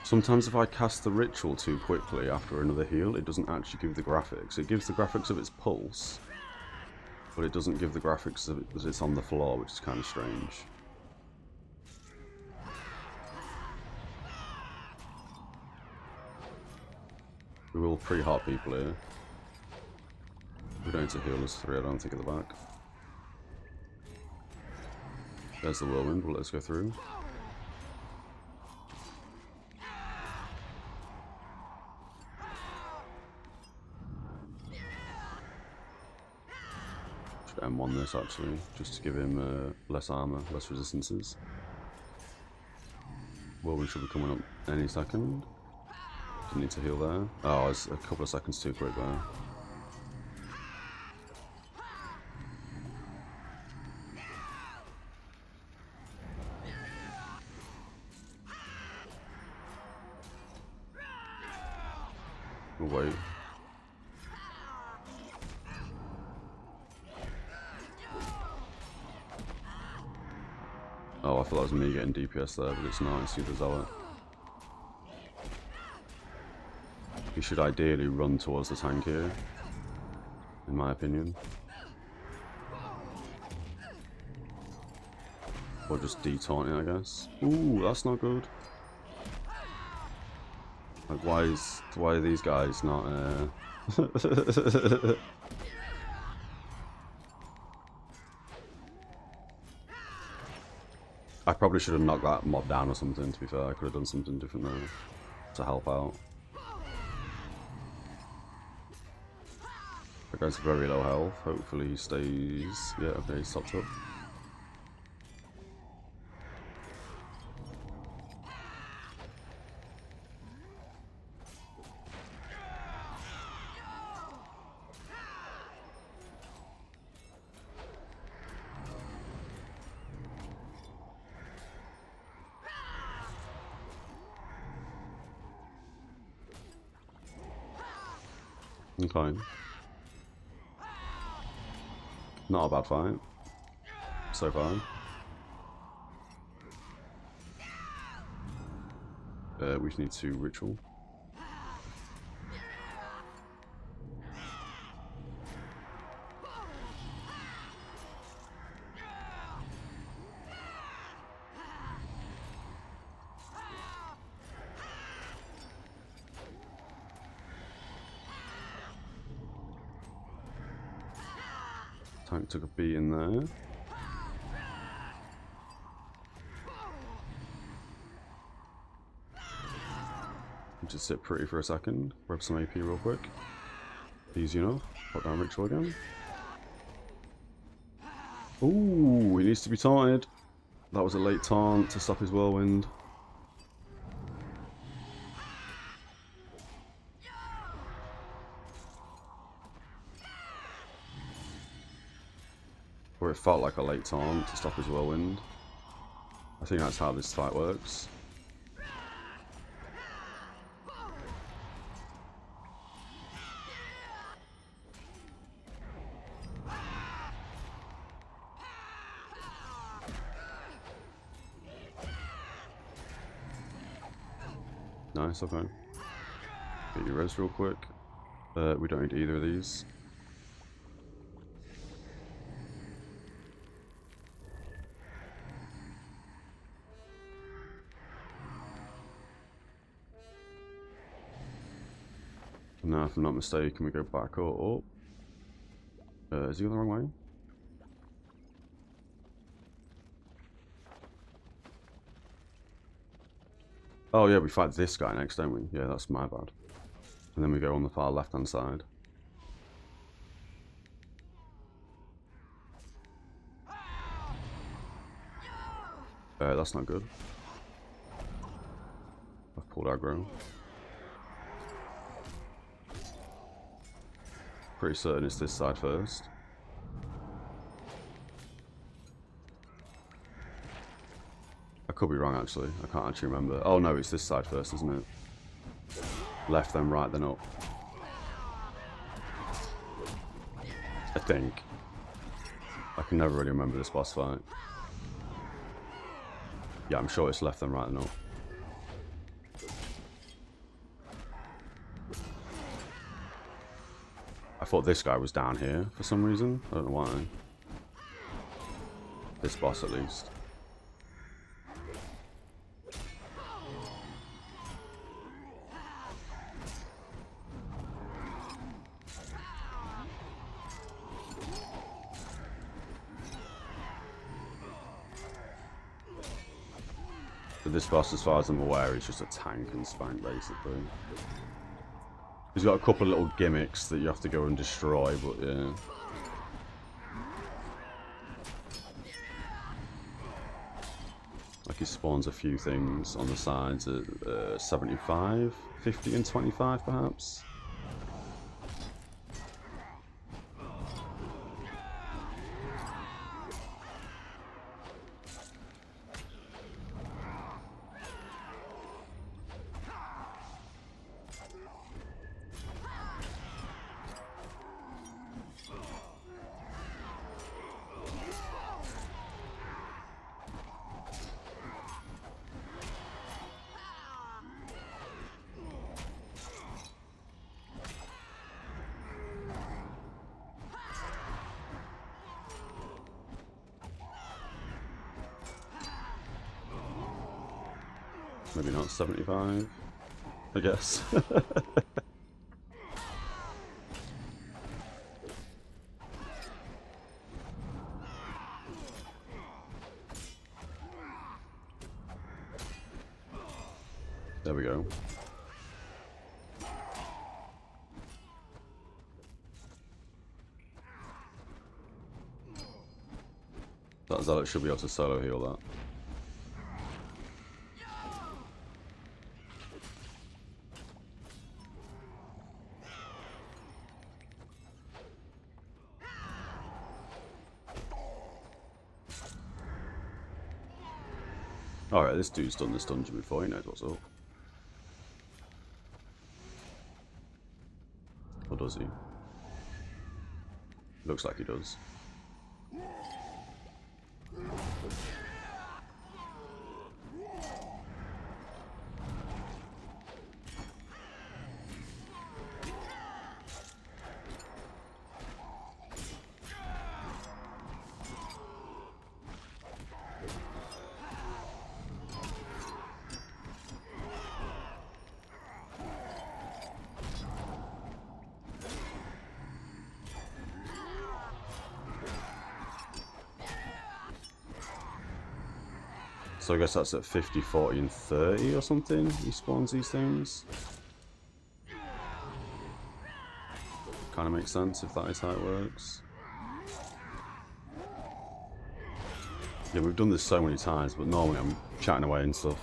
Sometimes if I cast the ritual too quickly after another heal, it doesn't actually give the graphics. It gives the graphics of its pulse, but it doesn't give the graphics of it that it's on the floor, which is kind of strange. We will pre-heart people here. We don't need to heal us 3, I don't think, at the back. There's the whirlwind, well, let's go through. Should M1 this actually, just to give him less armor, less resistances. Whirlwind should be coming up any second. Didn't need to heal there. Oh, it's a couple of seconds too quick there. We'll wait. Oh, I thought that was me getting DPS there, but it's not. It's the Zealot. He should ideally run towards the tank here, in my opinion. Or just detaunt it, I guess. Ooh, that's not good. Like, why are these guys not, I probably should have knocked that mob down or something, to be fair. I could have done something different there to help out. That guy's very low health. Hopefully he stays... Yeah, okay, he's topped up. Okay. Not a bad fight so far. We just need to ritual. Tank took a beat in there. Just sit pretty for a second. Grab some AP real quick. Easy enough. Put down ritual again. Ooh, he needs to be taunted. That was a late taunt to stop his whirlwind. Or it felt like a late taunt to stop his whirlwind. I think that's how this fight works. Nice, okay. Get your res real quick. We don't need either of these. Now, if I'm not mistaken, we go back or up. Is he going the wrong way? Oh yeah, we fight this guy next, don't we? Yeah, that's my bad. And then we go on the far left-hand side. That's not good. I've pulled aggro. Pretty certain it's this side first. I could be wrong actually, I can't actually remember. Oh no, it's this side first, isn't it? Left, then right, then up. I think. I can never really remember this boss fight. Yeah, I'm sure it's left and right and up. I thought this guy was down here for some reason. I don't know why. This boss at least. But this boss, as far as I'm aware, is just a tank and spank, basically. He's got a couple of little gimmicks that you have to go and destroy, but yeah. Like he spawns a few things on the sides at 75, 50 and 25 perhaps. Maybe not 75, I guess. There we go. That Zealot should be able to solo heal that. Alright, this dude's done this dungeon before, he knows what's up. Or does he? Looks like he does. So I guess that's at 50, 40, and 30 or something, he spawns these things. Kind of makes sense if that is how it works. Yeah, we've done this so many times, but normally I'm chatting away and stuff.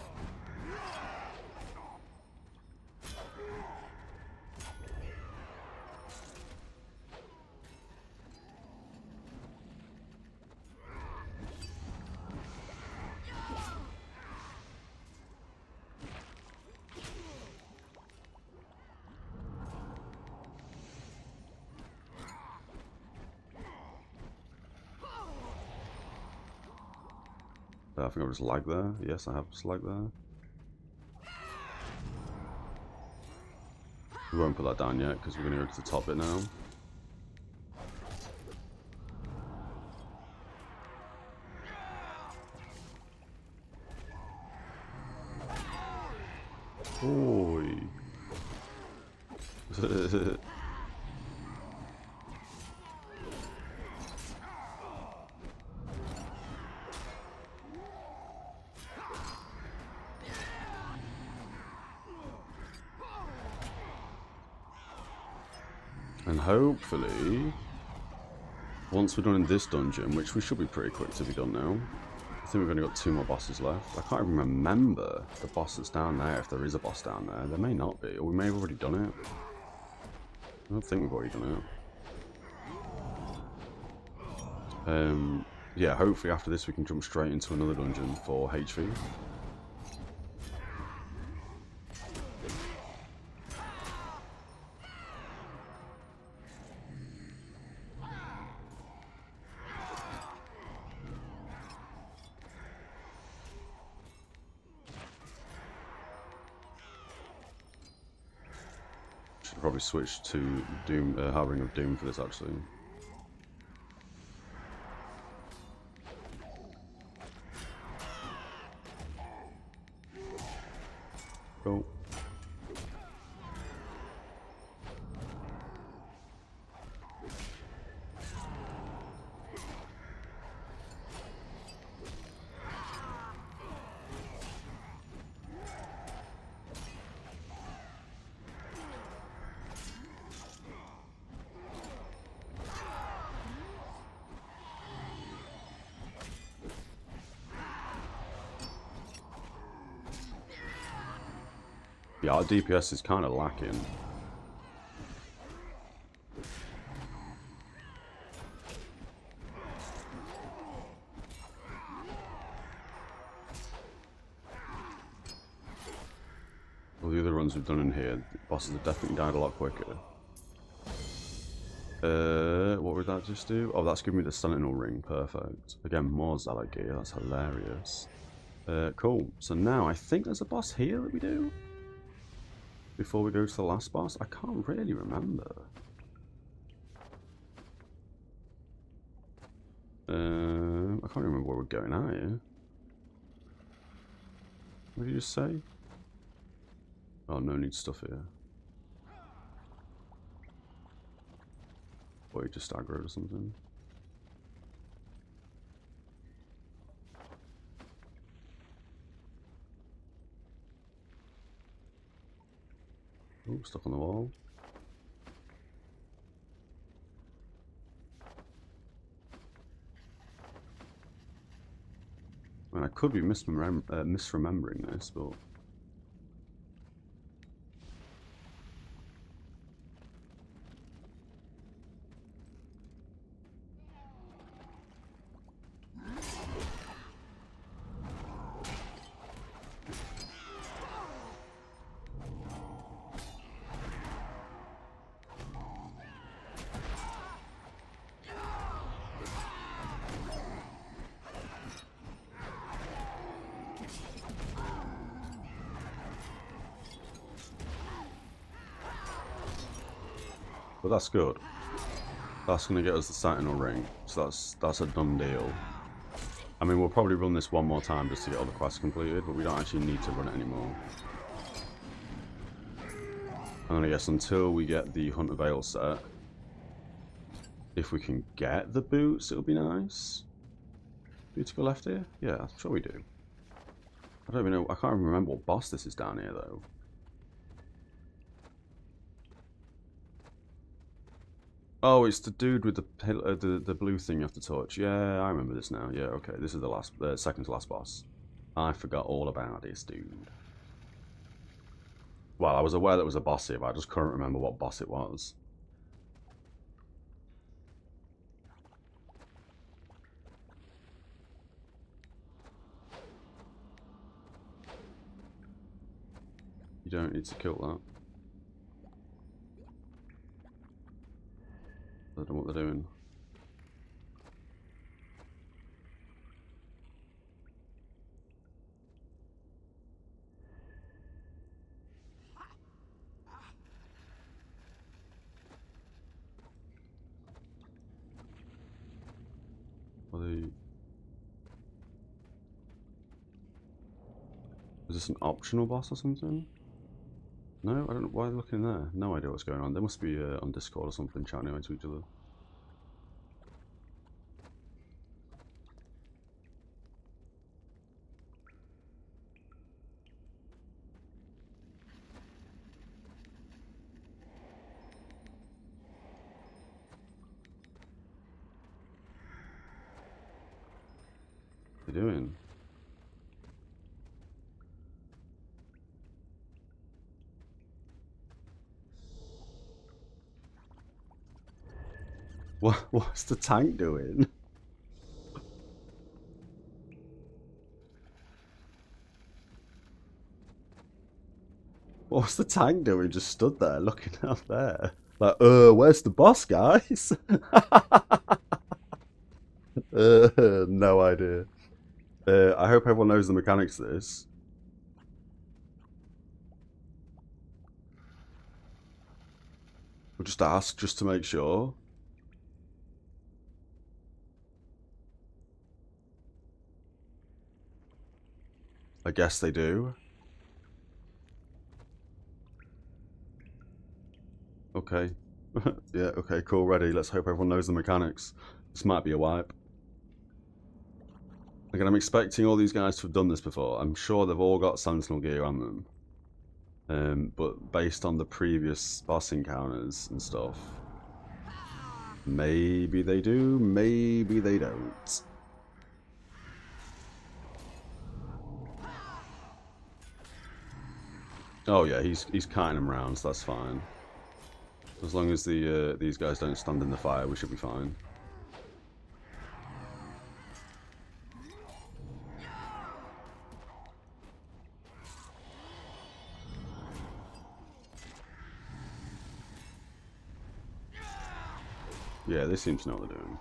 I think I just lagged there. Yes, I have just lagged there. We won't put that down yet because we're going to go to the top bit now. Oi. And hopefully, once we're done in this dungeon, which we should be pretty quick to be done now, I think we've only got 2 more bosses left. I can't even remember the boss that's down there, if there is a boss down there. There may not be, or we may have already done it. I don't think we've already done it. Yeah, hopefully after this we can jump straight into another dungeon for HV. Should probably switch to Doom, Harbinger of Doom for this actually. Cool. Yeah, our DPS is kind of lacking. Well, the other runs we've done in here, the bosses have definitely died a lot quicker. What would that just do? Oh, that's giving me the Sentinel ring. Perfect. Again, more Zealot gear. That's hilarious. Cool. So now I think there's a boss here that we do before we go to the last boss. I can't really remember. I can't remember where we're going out here. What did you just say? Oh, no need stuff here. Or you just aggroed or something. Oh, stuff on the wall. I mean, I could be misremembering this, but... But that's good. That's going to get us the Sentinel ring, so that's a done deal. I mean, we'll probably run this one more time just to get all the quests completed, but we don't actually need to run it anymore. And I guess until we get the Hunter Vale set, if we can get the boots, it'll be nice. Do we to go left here? Yeah, I'm sure we do. I don't even know, I can't even remember what boss this is down here though. Oh, it's the dude with the blue thing you have to touch. Yeah, I remember this now. Yeah, okay, this is the second to last boss. I forgot all about this dude. Well, I was aware that it was a boss here, but I just couldn't remember what boss it was. You don't need to kill that. I don't know what they're doing. Are they... Is this an optional boss or something? No, I don't know. Why are they looking there? No idea what's going on. They must be on Discord or something, chatting away to each other. What are they doing? What's the tank doing? What's the tank doing? Just stood there looking out there. Like, where's the boss, guys? No idea. I hope everyone knows the mechanics of this. just ask, just to make sure. I guess they do. Okay. Yeah, okay, cool, ready. Let's hope everyone knows the mechanics. This might be a wipe. Again, I'm expecting all these guys to have done this before. I'm sure they've all got Sentinel gear on them. But based on the previous boss encounters and stuff, maybe they do, maybe they don't. Oh yeah, he's kiting them round, so that's fine. As long as these guys don't stand in the fire, we should be fine. Yeah, they seem to know what they're doing.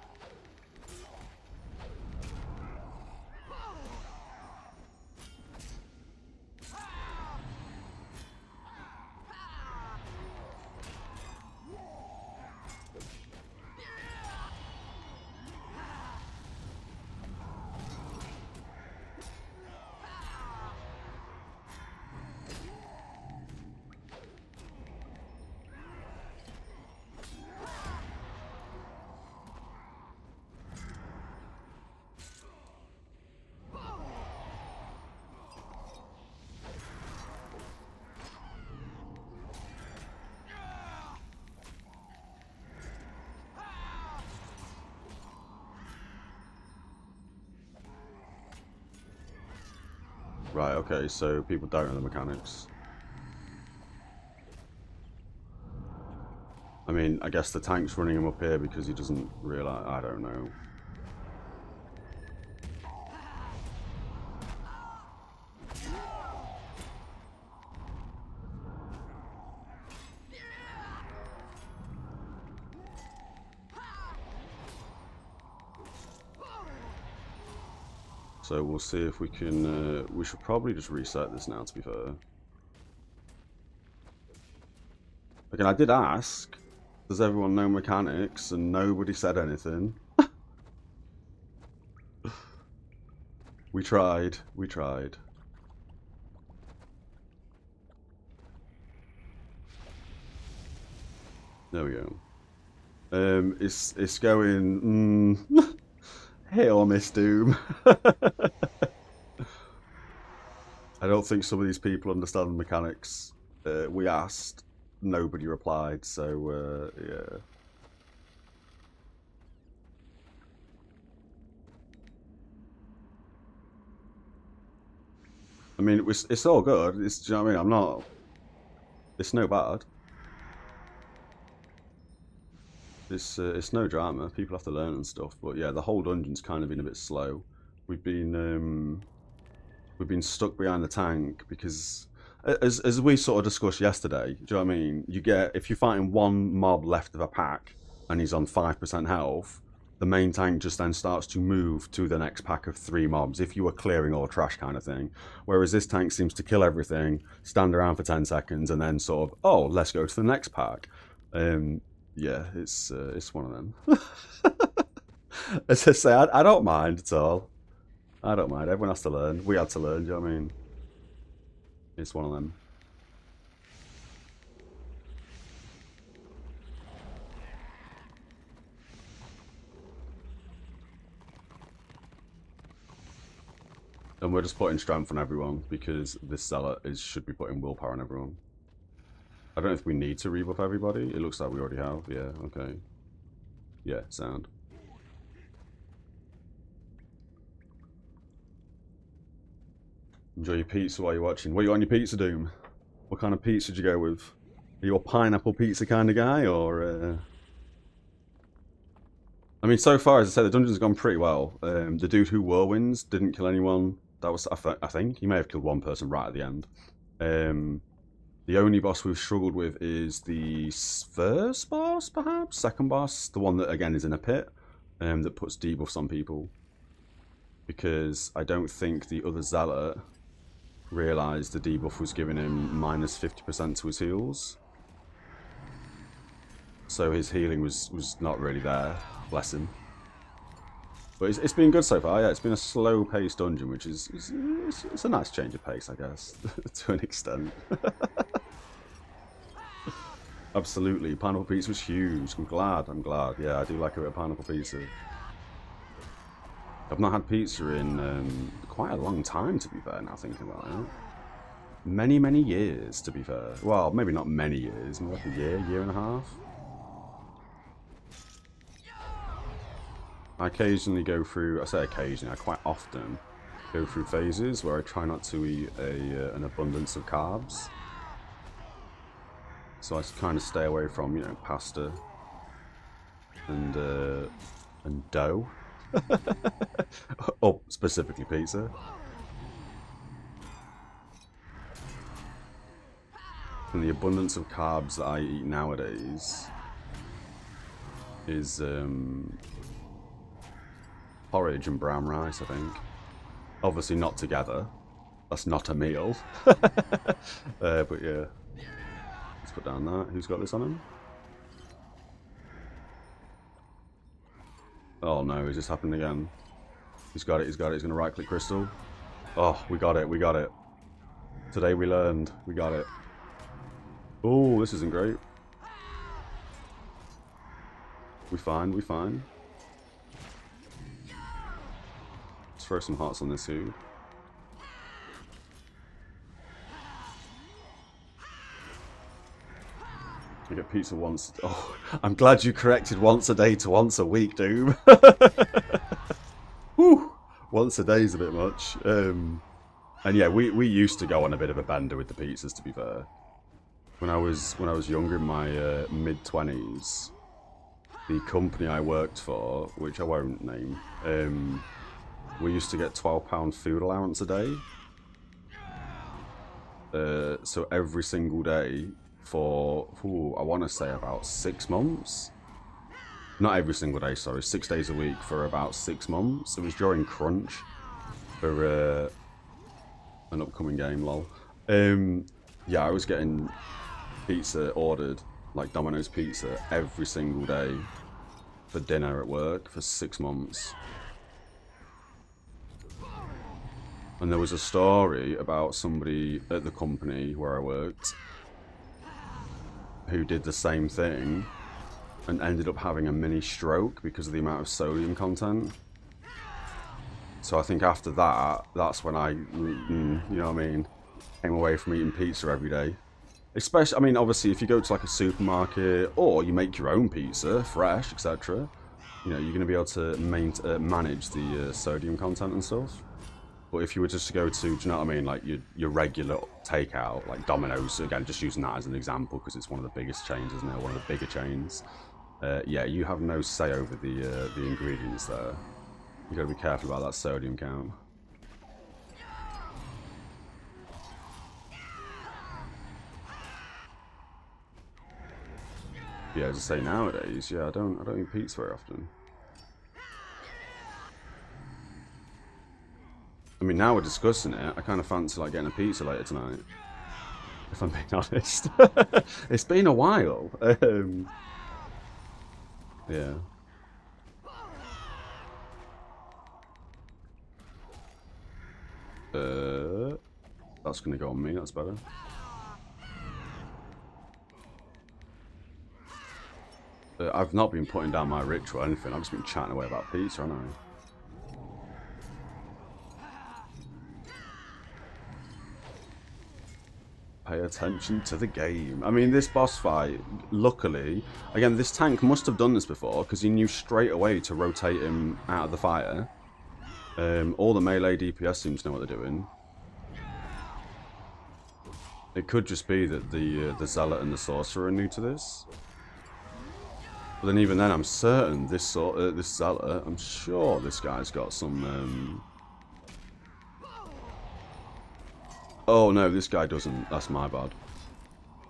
Right, okay, so people don't know the mechanics. I mean, I guess the tank's running him up here because he doesn't realise. I don't know. So we'll see if we can, we should probably just reset this now, to be fair. Again, I did ask, does everyone know mechanics? And nobody said anything. We tried, we tried. There we go. It's going, hit or miss, Doom. I don't think some of these people understand the mechanics. We asked, nobody replied, so yeah. I mean, it's all good. It's, do you know what I mean? I'm not. It's no bad. It's no drama. People have to learn and stuff. But yeah, the whole dungeon's kind of been a bit slow. We've been stuck behind the tank because, as we sort of discussed yesterday, do you know what I mean? You get, if you're fighting one mob left of a pack and he's on 5% health, the main tank just then starts to move to the next pack of 3 mobs if you were clearing all trash kind of thing. Whereas this tank seems to kill everything, stand around for 10 seconds, and then sort of, oh, let's go to the next pack. Yeah, it's one of them. As I say, I don't mind at all. I don't mind. Everyone has to learn. We had to learn, do you know what I mean? It's one of them. And we're just putting strength on everyone because this Zealot should be putting willpower on everyone. I don't know if we need to rebuff everybody. It looks like we already have. Yeah, okay. Yeah, sound. Enjoy your pizza while you're watching. What you on your pizza, Doom? What kind of pizza did you go with? Are you a pineapple pizza kind of guy, or? I mean, so far, as I said, the dungeon's gone pretty well. The dude who whirlwinds didn't kill anyone. That was, I think, he may have killed one person right at the end. The only boss we've struggled with is the first boss, perhaps? Second boss? The one that, again, is in a pit. That puts debuffs on people. Because I don't think the other Zealot realised the debuff was giving him minus 50% to his heals. so his healing was not really there. Bless him. But it's been good so far. Yeah, it's been a slow-paced dungeon, which is it's a nice change of pace, I guess, to an extent. Absolutely, pineapple pizza was huge. I'm glad. Yeah, I do like a bit of pineapple pizza. I've not had pizza in quite a long time, to be fair, now thinking about it. Many years, to be fair. Well, maybe not many years, maybe like a year and a half. I occasionally go through, I say occasionally, I quite often go through phases where I try not to eat an abundance of carbs. So I kind of stay away from, you know, pasta and dough. Or specifically pizza. And the abundance of carbs that I eat nowadays is porridge and brown rice, I think. Obviously not together. That's not a meal. But yeah. Let's put down that. Who's got this on him? Oh no, is this happening again? He's got it, he's going to right click crystal. Oh, we got it. Today we learned. We got it. Oh, this isn't great. We fine. Let's throw some hearts on this dude. I get pizza once. Oh, I'm glad you corrected once a day to once a week, Doom. Whew. Once a day is a bit much. And yeah, we used to go on a bit of a bender with the pizzas, to be fair. When I was younger, in my mid-20s, the company I worked for, which I won't name, we used to get £12 food allowance a day. So every single day for, I want to say about 6 months. Not every single day, sorry, 6 days a week for about 6 months. It was during crunch for an upcoming game, lol. Yeah, I was getting pizza ordered, like Domino's pizza, every single day for dinner at work for 6 months. And there was a story about somebody at the company where I worked who did the same thing and ended up having a mini stroke because of the amount of sodium content. So I think after that, that's when I, you know what I mean, came away from eating pizza every day. Especially, I mean, obviously, if you go to like a supermarket or you make your own pizza, fresh, etc., you know, you're going to be able to manage the sodium content and stuff. But if you were just to go to, do you know what I mean, like your regular takeout, like Domino's, again, just using that as an example because it's one of the biggest chains, isn't it? One of the bigger chains. Yeah, you have no say over the ingredients there. You got to be careful about that sodium count. Yeah, as I say, nowadays, yeah, I don't eat pizza very often. I mean, now we're discussing it, I kind of fancy like getting a pizza later tonight. If I'm being honest. It's been a while. Yeah. That's gonna go on me, that's better. I've not been putting down my ritual or anything, I've just been chatting away about pizza, haven't I? Pay attention to the game. I mean, this boss fight, luckily, again, this tank must have done this before because he knew straight away to rotate him out of the fire. All the melee DPS seems to know what they're doing. It could just be that the Zealot and the Sorcerer are new to this. But then even then, I'm certain this Zealot, I'm sure this guy's got some... Oh no, this guy doesn't. That's my bad.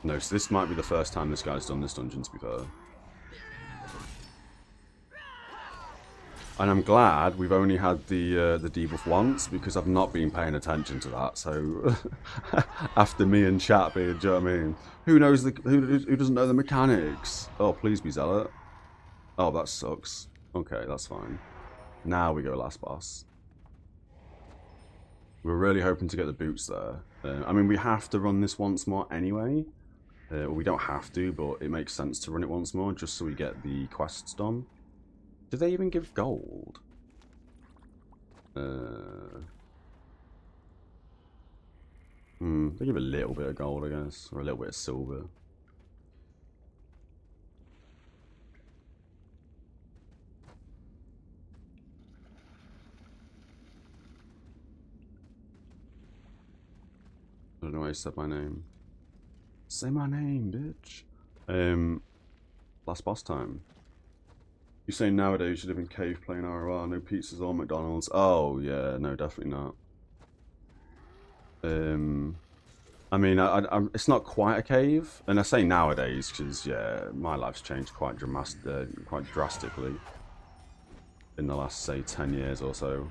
No, so this might be the first time this guy's done this dungeon, to be fair. And I'm glad we've only had the debuff once, because I've not been paying attention to that. So after me and chat being, do you know what I mean? Who knows who doesn't know the mechanics? Oh, please be Zealot. Oh, that sucks. Okay, that's fine. Now we go last boss. We're really hoping to get the boots there. I mean, we have to run this once more anyway. We don't have to, but it makes sense to run it once more just so we get the quests done. Do they even give gold? They give a little bit of gold, I guess, or a little bit of silver. I don't know why I said my name. Say my name, bitch. Last boss time. You say nowadays you live in cave playing RVR, no pizzas or McDonald's. Oh yeah, no, definitely not. I mean, it's not quite a cave, and I say nowadays because yeah, my life's changed quite drastically in the last say 10 years or so.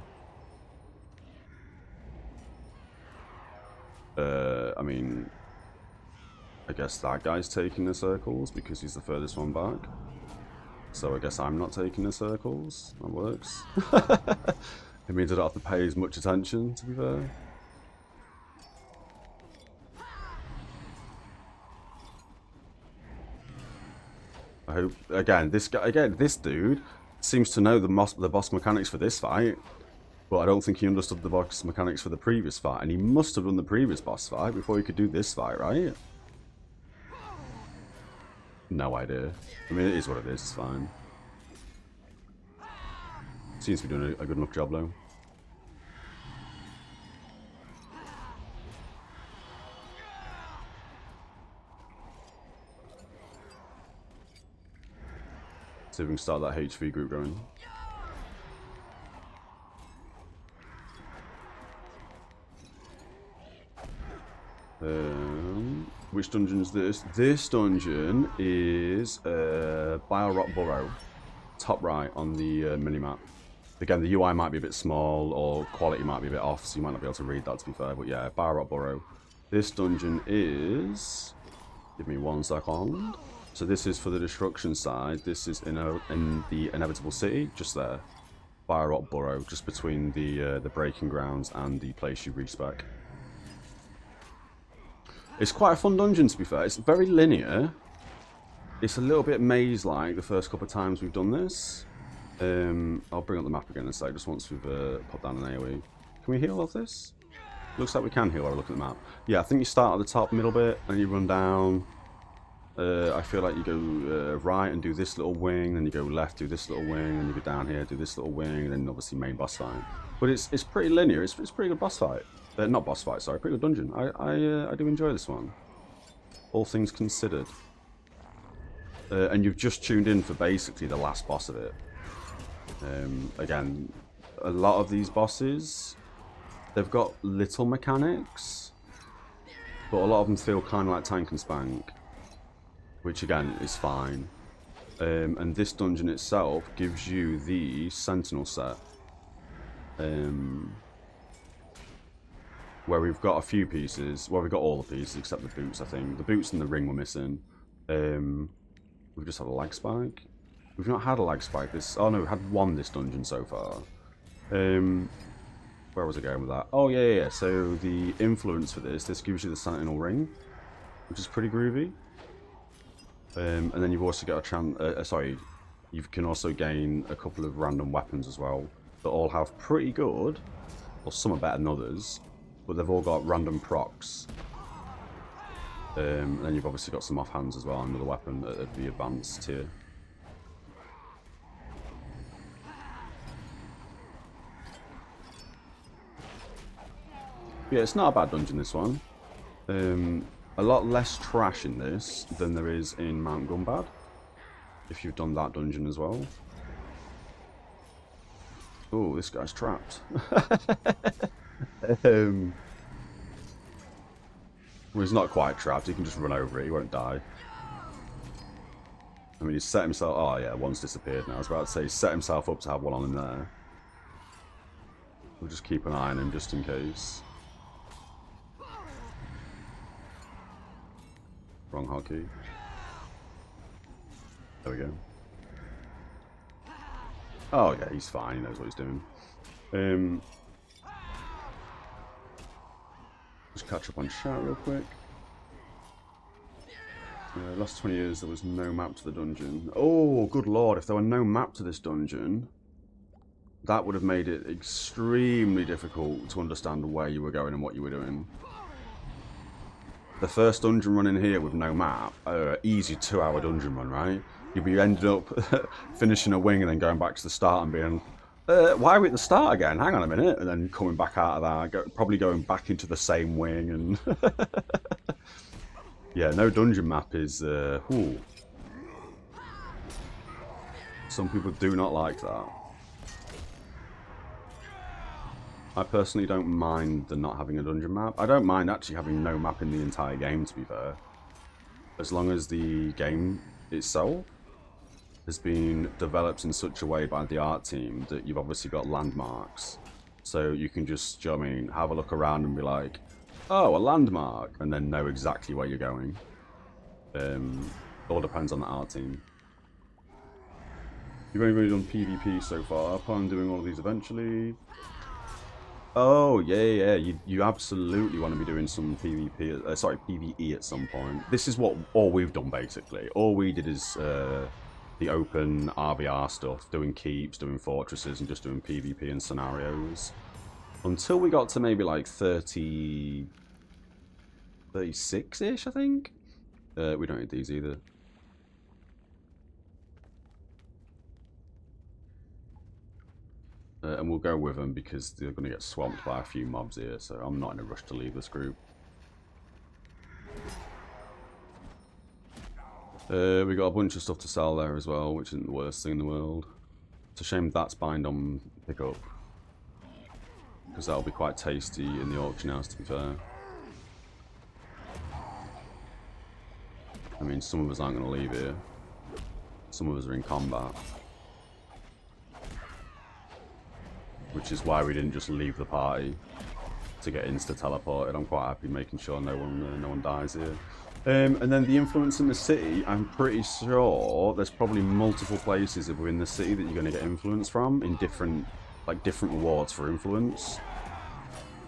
I mean, I guess that guy's taking the circles because he's the furthest one back. So I guess I'm not taking the circles. That works. It means I don't have to pay as much attention, to be fair. I hope this dude seems to know the boss mechanics for this fight, but I don't think he understood the boss mechanics for the previous fight, and he must have done the previous boss fight before he could do this fight, right? No idea. I mean, it is what it is, it's fine. Seems to be doing a good enough job, though. See if we can start that HV group going. Which dungeon is this? This dungeon is Bilerot Burrow, top right on the minimap. Again, the UI might be a bit small, or quality might be a bit off, so you might not be able to read that, to be fair. But yeah, Bilerot Burrow. This dungeon is... Give me 1 second. So this is for the destruction side. This is in the Inevitable City, just there. Bilerot Burrow, just between the breaking grounds and the place you respec. It's quite a fun dungeon, to be fair. It's very linear. It's a little bit maze-like the first couple of times we've done this. I'll bring up the map again in a sec, just once we've popped down an AoE. Can we heal off this? Looks like we can heal while we look at the map. Yeah, I think you start at the top middle bit, and you run down. I feel like you go right and do this little wing, then you go left, do this little wing, then you go down here, do this little wing, and then obviously main boss fight. But it's pretty linear. It's pretty good boss fight. Not boss fight, sorry. Pretty good dungeon. I do enjoy this one. All things considered. And you've just tuned in for basically the last boss of it. Again, a lot of these bosses, they've got little mechanics, but a lot of them feel kind of like tank and spank, which again is fine. And this dungeon itself gives you the Sentinel set. Where we've got a few pieces. Well, we've got all the pieces except the boots, I think. The boots and the ring were missing. We've just had a lag spike. We've not had a lag spike this... Oh no, we've had one this dungeon so far. Where was I going with that? Oh yeah. So the influence for this gives you the Sentinel ring, which is pretty groovy. And then you've also got a chance... you can also gain a couple of random weapons as well that all have pretty good, or some are better than others, but they've all got random procs. And then you've obviously got some offhands as well, another weapon at the advanced tier. Yeah, it's not a bad dungeon, this one. A lot less trash in this than there is in Mount Gumbad, if you've done that dungeon as well. Oh, this guy's trapped. Well, he's not quite trapped, he can just run over it, he won't die. I mean, he's set himself... Oh, yeah, one's disappeared now. I was about to say, he's set himself up to have one on him there. We'll just keep an eye on him just in case. Wrong hotkey. There we go. Oh, yeah, he's fine. He knows what he's doing. Just catch up on chat real quick. Last 20 years there was no map to the dungeon. Oh, good lord, if there were no map to this dungeon, that would have made it extremely difficult to understand where you were going and what you were doing. The first dungeon run in here with no map, easy 2-hour dungeon run, right? You'd be ended up finishing a wing and then going back to the start and being, why are we at the start again? Hang on a minute. And then coming back out of that, probably going back into the same wing. And yeah, no dungeon map is... Some people do not like that. I personally don't mind the not having a dungeon map. I don't mind actually having no map in the entire game, to be fair. As long as the game itself has been developed in such a way by the art team that you've obviously got landmarks. So you can just, do you know what I mean, have a look around and be like, oh, a landmark, and then know exactly where you're going. All depends on the art team. You've only really done PvP so far. I plan on doing all of these eventually. Oh, yeah. You absolutely want to be doing some PvP, sorry, PvE at some point. This is all we've done, basically. All we did is the open RVR stuff, doing keeps, doing fortresses, and just doing PvP and scenarios. Until we got to maybe like 36-ish, I think. We don't need these either. And we'll go with them because they're going to get swamped by a few mobs here, so I'm not in a rush to leave this group. We got a bunch of stuff to sell there as well, which isn't the worst thing in the world. It's a shame that's bind on pickup, because that'll be quite tasty in the auction house, to be fair. I mean, some of us aren't going to leave here. Some of us are in combat. Which is why we didn't just leave the party to get insta-teleported. I'm quite happy making sure no one dies here. And then the influence in the city, I'm pretty sure there's probably multiple places within the city that you're going to get influence from in different rewards for influence.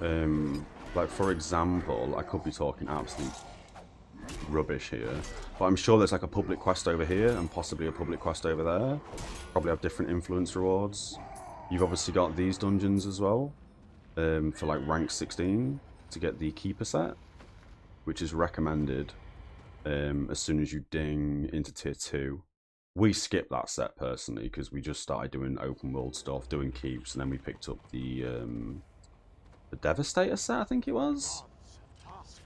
Like for example, I could be talking absolute rubbish here, but I'm sure there's like a public quest over here and possibly a public quest over there. Probably have different influence rewards. You've obviously got these dungeons as well, for like rank 16 to get the keeper set, which is recommended as soon as you ding into tier 2. We skipped that set personally because we just started doing open world stuff, doing keeps, and then we picked up the Devastator set, I think it was.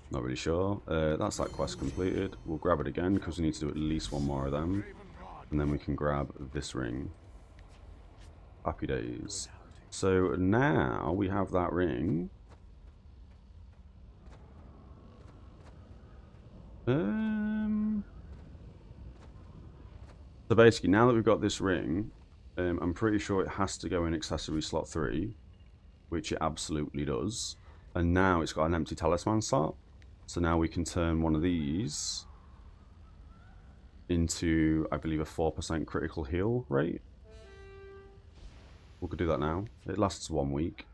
Not really sure. That's that quest completed. We'll grab it again because we need to do at least one more of them, and then we can grab this ring. Happy days. So now we have that ring. So basically, now that we've got this ring, I'm pretty sure it has to go in accessory slot 3, which it absolutely does. And now it's got an empty talisman slot. So now we can turn one of these into, I believe, a 4% critical heal rate. We could do that now. It lasts 1 week.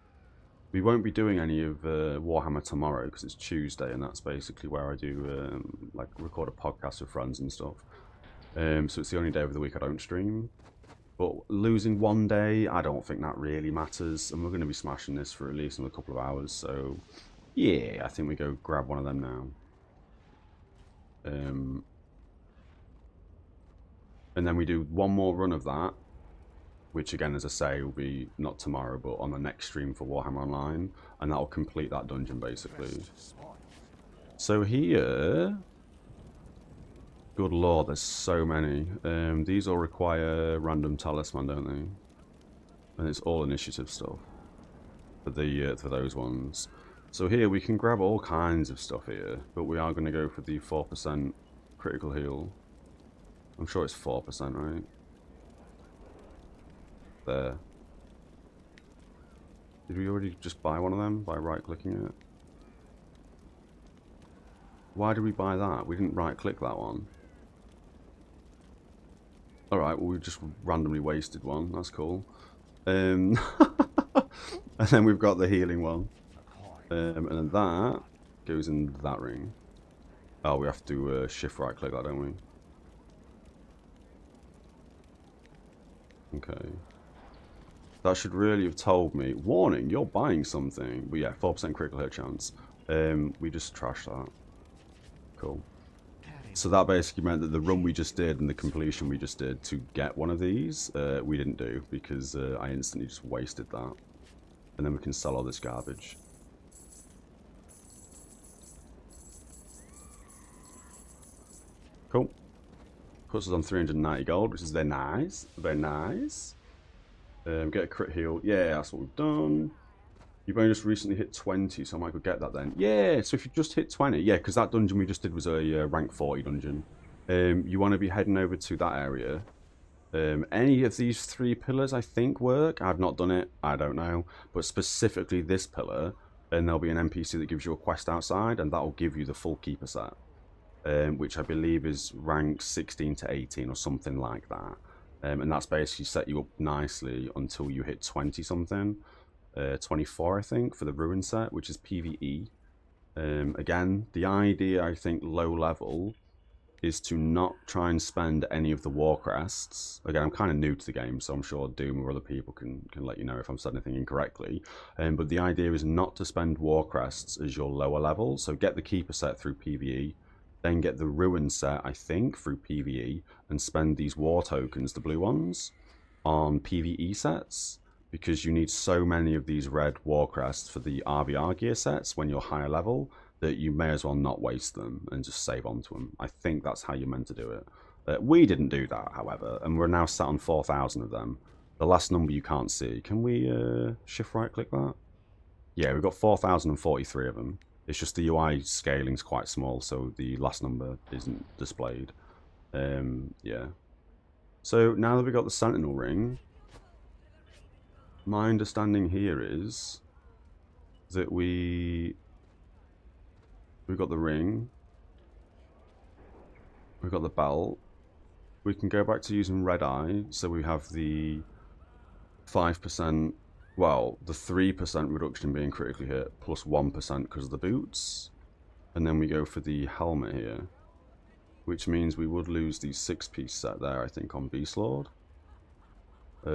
We won't be doing any of Warhammer tomorrow because it's Tuesday, and that's basically where I do like record a podcast with friends and stuff. So it's the only day of the week I don't stream. But losing 1 day, I don't think that really matters, and we're going to be smashing this for at least another couple of hours. So yeah, I think we go grab one of them now. And then we do one more run of that, which again, as I say, will be not tomorrow, but on the next stream for Warhammer Online, and that'll complete that dungeon, basically. So here... Good lord, there's so many. These all require random talisman, don't they? And it's all initiative stuff for those ones. So here, we can grab all kinds of stuff here, but we are going to go for the 4% critical heal. I'm sure it's 4%, right? There. Did we already just buy one of them by right-clicking it? Why did we buy that? We didn't right-click that one. Alright, well we just randomly wasted one. That's cool. And then we've got the healing one. And then that goes in that ring. Oh, we have to shift right-click that, don't we? Okay. That should really have told me. Warning, you're buying something. But yeah, 4% critical hit chance. We just trashed that. Cool. So that basically meant that the run we just did and the completion we just did to get one of these, we didn't do because I instantly just wasted that. And then we can sell all this garbage. Cool. Puts us on 390 gold, which is very nice. Very nice. Get a crit heal. Yeah, that's what we've done. You've only just recently hit 20, so I might go get that then. Yeah, so if you just hit 20, yeah, because that dungeon we just did was a rank 40 dungeon. You want to be heading over to that area. Any of these 3 pillars, I think, work. I've not done it. I don't know. But specifically this pillar, and there'll be an NPC that gives you a quest outside, and that'll give you the full keeper set. Which I believe is rank 16 to 18 or something like that. And that's basically set you up nicely until you hit 20 something. 24 I think for the ruin set, which is PvE. Again, the idea I think low level is to not try and spend any of the war crests. Again, I'm kind of new to the game, so I'm sure Doom or other people can let you know if I'm said anything incorrectly. But the idea is not to spend war crests as your lower level, so get the keeper set through PvE, then get the ruin set, I think, through PvE, and spend these war tokens, the blue ones, on PvE sets, because you need so many of these red war crests for the RVR gear sets when you're higher level, that you may as well not waste them and just save onto them. I think that's how you're meant to do it. We didn't do that, however, and we're now sat on 4,000 of them. The last number you can't see. Can we shift right click that? Yeah, we've got 4,043 of them. It's just the UI scaling is quite small, so the last number isn't displayed. Yeah. So now that we've got the Sentinel ring, my understanding here is that we've got the ring, we've got the belt, we can go back to using red eye, so we have the 5%, well, the 3% reduction being critically hit, plus 1% because of the boots, and then we go for the helmet here, which means we would lose the 6-piece set there, I think, on Beast Lord.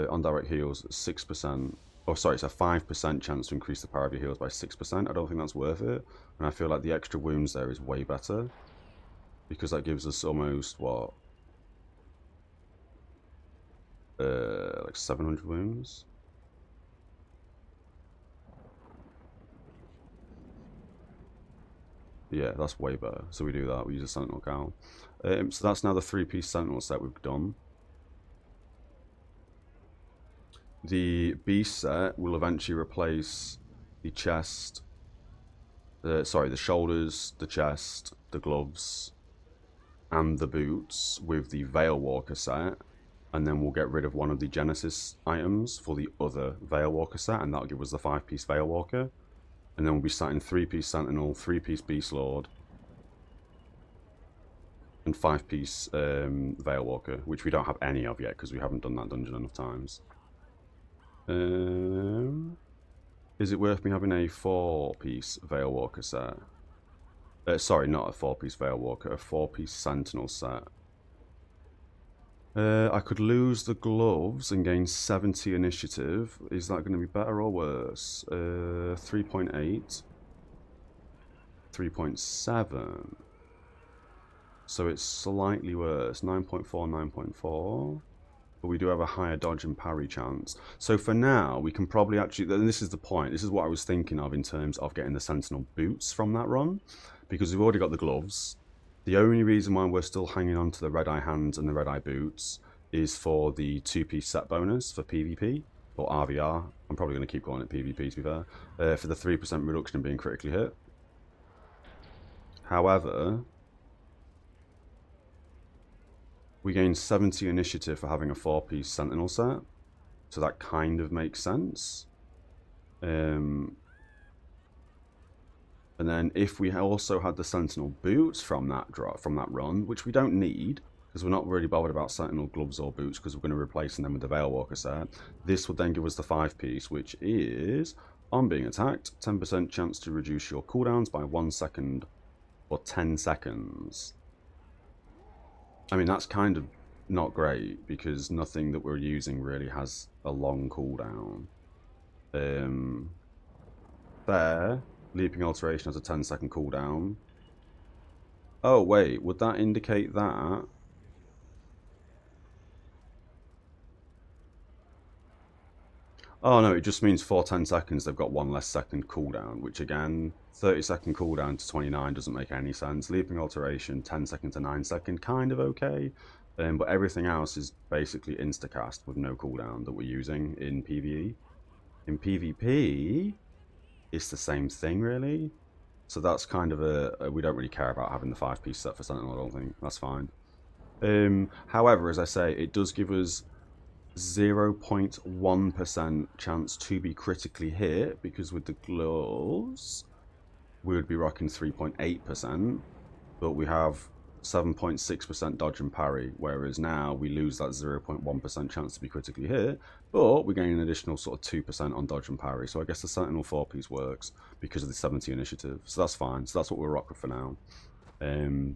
On direct heals, 6%. Oh, sorry, it's a 5% chance to increase the power of your heals by 6%. I don't think that's worth it. And I feel like the extra wounds there is way better. Because that gives us almost, what? Like 700 wounds? Yeah, that's way better. So we do that. We use a Sentinel Cowl. So that's now the 3-piece Sentinel set we've done. The beast set will eventually replace the chest, sorry, the shoulders, the chest, the gloves, and the boots with the Veil Walker set, and then we'll get rid of one of the Genesis items for the other Veil Walker set, and that'll give us the 5-piece Veil Walker, and then we'll be sat in 3-piece Sentinel, 3-piece Beast Lord, and 5-piece Veil Walker, which we don't have any of yet because we haven't done that dungeon enough times. Is it worth me having a 4-piece Veil Walker set? Sorry, not a 4-piece Veil Walker, a 4-piece Sentinel set. I could lose the gloves and gain 70 initiative. Is that going to be better or worse? 3.8. 3.7. So it's slightly worse. 9.4, 9.4. But we do have a higher dodge and parry chance. So for now, we can probably actually, and this is the point, this is what I was thinking of in terms of getting the Sentinel boots from that run, because we've already got the gloves. The only reason why we're still hanging on to the red eye hands and the red eye boots is for the 2-piece set bonus for PvP, or RVR. I'm probably going to keep calling it PvP to be fair, for the 3% reduction in being critically hit. However, We gain 70 initiative for having a 4-piece Sentinel set. So that kind of makes sense. And then if we also had the Sentinel boots from that run, which we don't need, because we're not really bothered about Sentinel gloves or boots, because we're going to be replacing them with the Vale Walker set. This would then give us the 5-piece, which is, on being attacked, 10% chance to reduce your cooldowns by 1 second for 10 seconds. I mean, that's kind of not great, because nothing that we're using really has a long cooldown. There, Leaping Alteration has a 10-second cooldown. Oh, wait, would that indicate that? Oh no, it just means for 10 seconds they've got 1 less second cooldown, which again, 30-second cooldown to 29 doesn't make any sense. Leaping Alteration, 10 second to 9 second, kind of okay. But everything else is basically instacast with no cooldown that we're using in PvE. In PvP, it's the same thing really. So that's kind of we don't really care about having the 5-piece set for Sentinel, I don't think. That's fine. However, as I say, it does give us 0.1% chance to be critically hit, because with the gloves we would be rocking 3.8%, but we have 7.6% dodge and parry, whereas now we lose that 0.1% chance to be critically hit, but we gain an additional sort of 2% on dodge and parry. So I guess the Sentinel 4-piece works because of the 70 initiative, so that's fine. So that's what we'll rock with for now.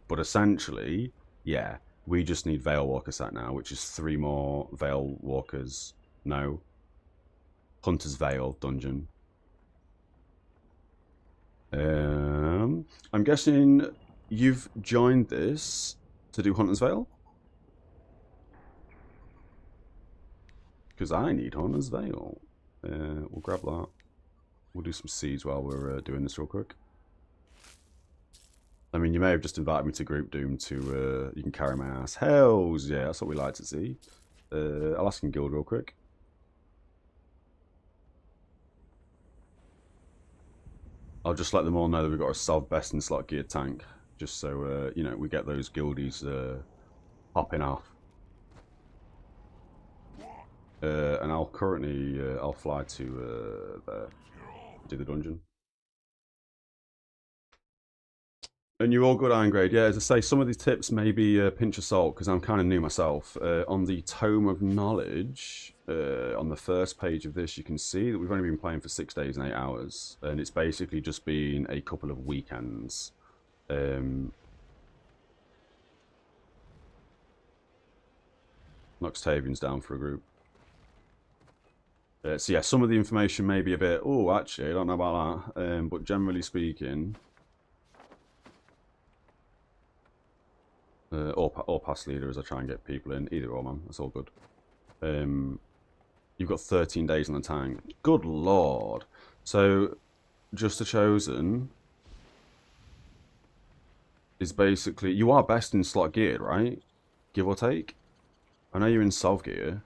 But essentially, yeah, we just need Vale Walker set now, which is 3 more Vale Walkers. No. Hunter's Vale dungeon. I'm guessing you've joined this to do Hunter's Vale? Because I need Hunter's Vale. We'll grab that. We'll do some seeds while we're doing this real quick. I mean, you may have just invited me to Group Doom to, you can carry my ass. Hells yeah, that's what we like to see. I'll ask in guild real quick. I'll just let them all know that we've got a Sov best in slot geared tank. Just so, you know, we get those guildies popping off. And I'll currently, I'll fly to there, do the dungeon. And you're all good, Iron Grade. Yeah, as I say, some of these tips may be a pinch of salt, because I'm kind of new myself. On the Tome of Knowledge, on the first page of this, you can see that we've only been playing for 6 days and 8 hours. And it's basically just been a couple of weekends. Noxtavian's down for a group. So yeah, some of the information may be a bit, oh, actually, I don't know about that. But generally speaking... or pass leader as I try and get people in. Either or, man. That's all good. You've got 13 days on the tank. Good lord. So, Just a Chosen is basically... You are best in slot geared, right? Give or take? I know you're in Sov gear.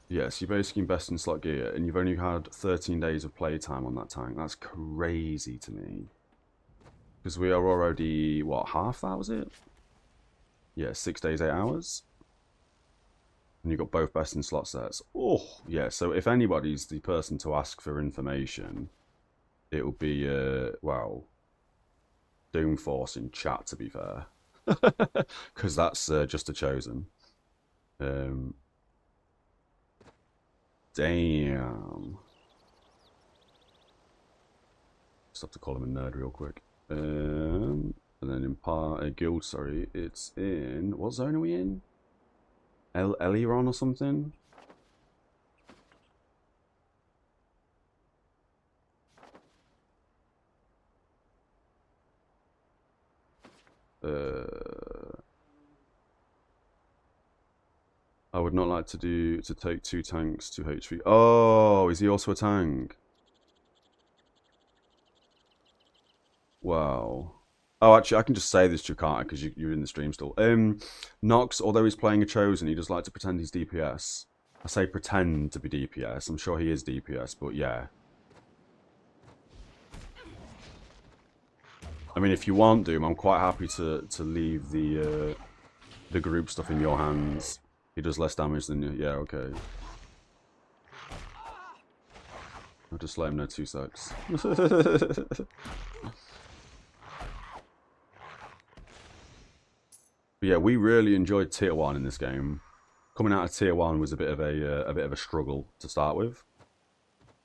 Yes, you're basically best in slot gear, and you've only had 13 days of playtime on that tank. That's crazy to me. Because we are already, what, half that, was it? Yeah, 6 days, 8 hours. And you've got both best in slot sets. Oh, yeah, so if anybody's the person to ask for information, it will be, well, Doomforce in chat, to be fair. Because that's Just a Chosen. Damn. Just have to call him a nerd real quick. And then in guild, sorry, it's in... What zone are we in? Eliron or something? I would not like to take 2 tanks to HV. Oh, is he also a tank? Wow. Oh, actually, I can just say this to you, can't I? Because you're in the stream still. Nox, although he's playing a Chosen, he does like to pretend he's DPS. I say pretend to be DPS. I'm sure he is DPS, but yeah. I mean, if you want Doom, I'm quite happy to leave the group stuff in your hands. He does less damage than you. Yeah, okay. I'll just let him know 2 secs. But yeah, we really enjoyed Tier 1 in this game. Coming out of Tier 1 was a bit of a struggle to start with,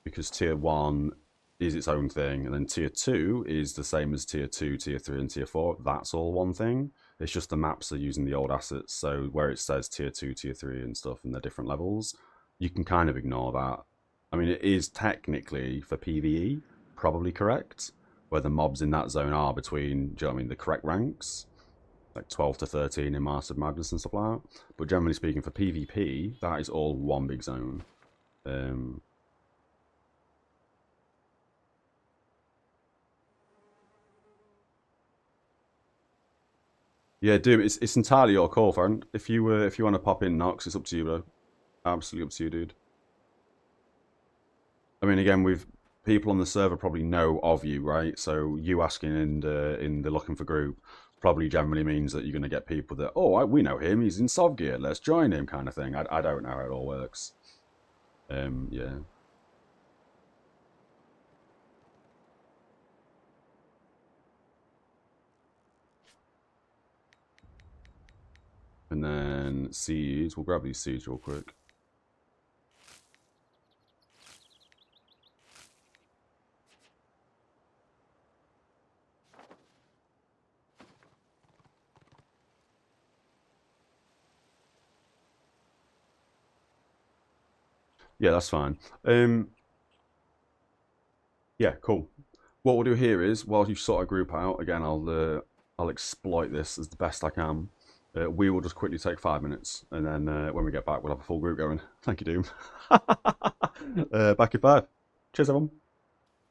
because Tier 1 is its own thing, and then Tier 2 is the same as Tier 2, Tier 3, and Tier 4. That's all one thing. It's just the maps are using the old assets, so where it says Tier 2, Tier 3 and stuff, and the different levels, you can kind of ignore that. I mean, it is technically, for PvE, probably correct, where the mobs in that zone are between, do you know what I mean, the correct ranks, like 12 to 13 in Master of Madness and stuff like that. But generally speaking, for PvP, that is all one big zone. Yeah, Doom, it's entirely your call, friend. If you want to pop in Nox, it's up to you, bro. Absolutely up to you, dude. I mean, again, with people on the server probably know of you, right? So you asking in the looking for group probably generally means that you're going to get people that, oh, we know him, he's in Sovgear, let's join him, kind of thing. I don't know how it all works. Yeah. And then seeds, we'll grab these seeds real quick. Yeah, that's fine. Yeah, cool. What we'll do here is, while you sort a group out, again, I'll exploit this as the best I can. We will just quickly take 5 minutes, and then when we get back, we'll have a full group going. Thank you, Doom. Back in 5. Cheers, everyone.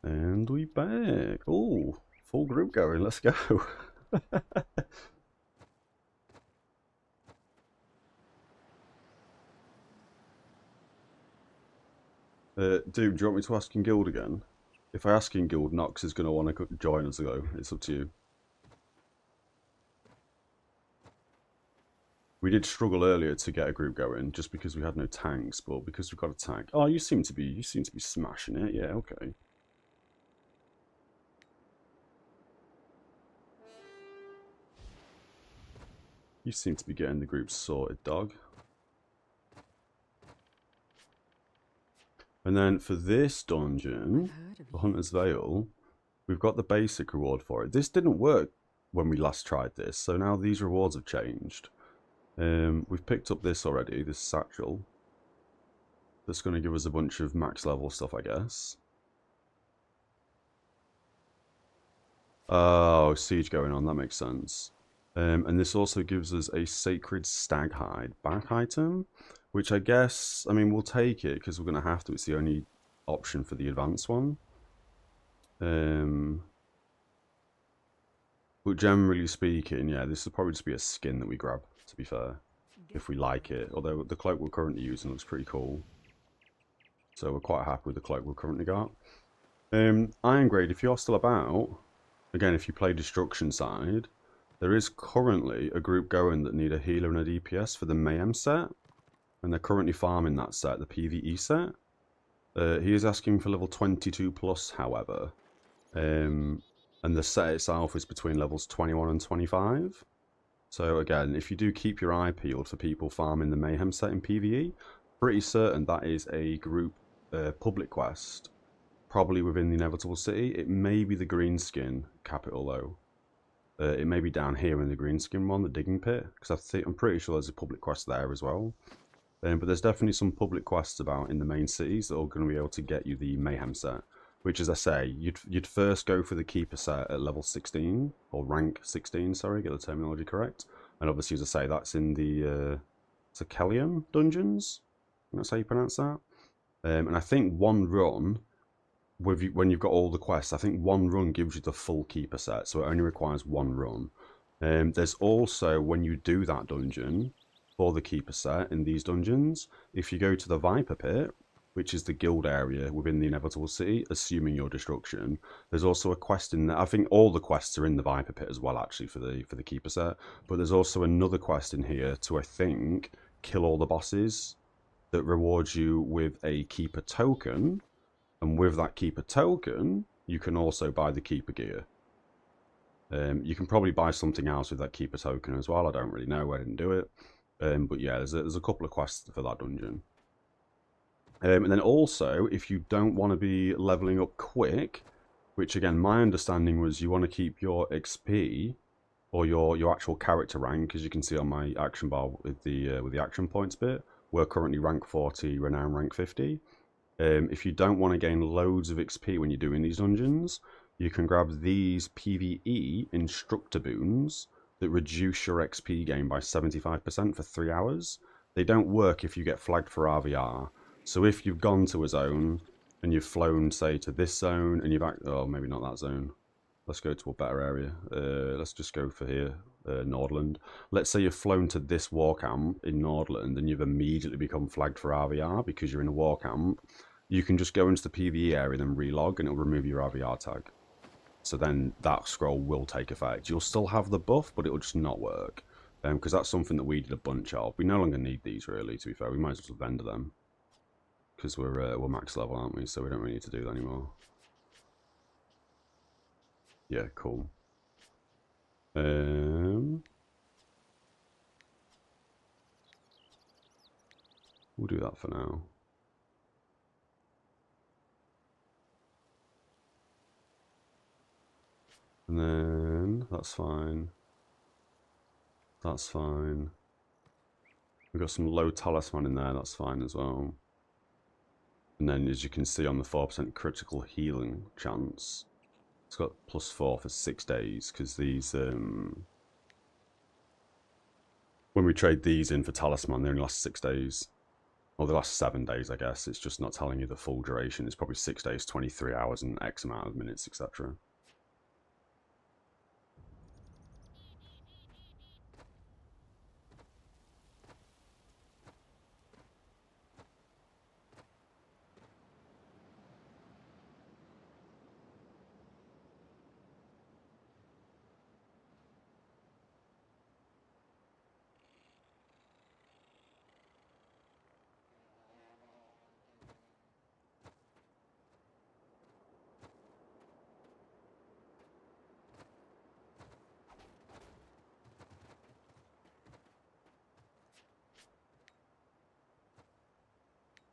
And we back. Oh, full group going. Let's go. Dude, do you want me to ask in guild again? If I ask in guild, Nox is going to want to join us, though. It's up to you. We did struggle earlier to get a group going, just because we had no tanks, but because we've got a tank. Oh, you seem to be smashing it. Yeah, okay. You seem to be getting the group sorted, dog. And then for this dungeon, the Hunter's Vale, we've got the basic reward for it. This didn't work when we last tried this, so now these rewards have changed. We've picked up this already, this satchel. That's going to give us a bunch of max level stuff, I guess. Oh, siege going on, that makes sense. And this also gives us a Sacred Stag Hide back item, which I guess, I mean, we'll take it because we're going to have to. It's the only option for the advanced one. But generally speaking, yeah, this will probably just be a skin that we grab, to be fair, if we like it. Although the cloak we're currently using looks pretty cool. So we're quite happy with the cloak we've currently got. Iron Grade, if you're still about, again, if you play Destruction side, there is currently a group going that need a healer and a DPS for the Mayhem set. And they're currently farming that set, the PvE set. He is asking for level 22 plus, however. And the set itself is between levels 21 and 25. So again, if you do keep your eye peeled for people farming the Mayhem set in PvE, pretty certain that is a group public quest. Probably within the Inevitable City. It may be the Greenskin capital, though. It may be down here in the Greenskin one, the Digging Pit. Because I'm pretty sure there's a public quest there as well. But there's definitely some public quests about in the main cities that are going to be able to get you the Mayhem set. Which, as I say, you'd first go for the Keeper set at level 16, or rank 16, sorry, get the terminology correct. And obviously, as I say, that's in the Zekelium dungeons. That's how you pronounce that. And I think one run, when you've got all the quests, I think one run gives you the full Keeper set, so it only requires one run. There's also, when you do that dungeon, for the Keeper set in these dungeons, if you go to the Viper Pit, which is the guild area within the Inevitable City, assuming your destruction. There's also a quest in there. I think all the quests are in the Viper Pit as well, actually, for the Keeper set. But there's also another quest in here to, I think, kill all the bosses that rewards you with a Keeper token. And with that Keeper token, you can also buy the Keeper gear. You can probably buy something else with that Keeper token as well. I don't really know. I didn't do it. But yeah, there's a couple of quests for that dungeon. And then also, if you don't want to be leveling up quick, which again, my understanding was you want to keep your XP or your actual character rank, as you can see on my action bar with the action points bit. We're currently rank 40, renown rank 50. If you don't want to gain loads of XP when you're doing these dungeons, you can grab these PvE instructor boons that reduce your XP gain by 75% for 3 hours. They don't work if you get flagged for RVR. So if you've gone to a zone and you've flown, say, to this zone and you've... Oh, maybe not that zone. Let's go to a better area. Let's just go for here, Nordland. Let's say you've flown to this war camp in Nordland and you've immediately become flagged for RVR because you're in a war camp. You can just go into the PvE area and then relog and it'll remove your RVR tag. So then that scroll will take effect. You'll still have the buff, but it'll just not work. Because that's something that we did a bunch of. We no longer need these, really, to be fair. We might as well vendor them. Because we're max level, aren't we? So we don't really need to do that anymore. Yeah, cool. We'll do that for now. And then that's fine. That's fine. We've got some low talisman in there, that's fine as well. And then as you can see on the 4% critical healing chance, it's got +4 for 6 days, because these, when we trade these in for talisman, they only last 6 days. Or they last 7 days, I guess. It's just not telling you the full duration. It's probably 6 days, 23 hours, and X amount of minutes, etc.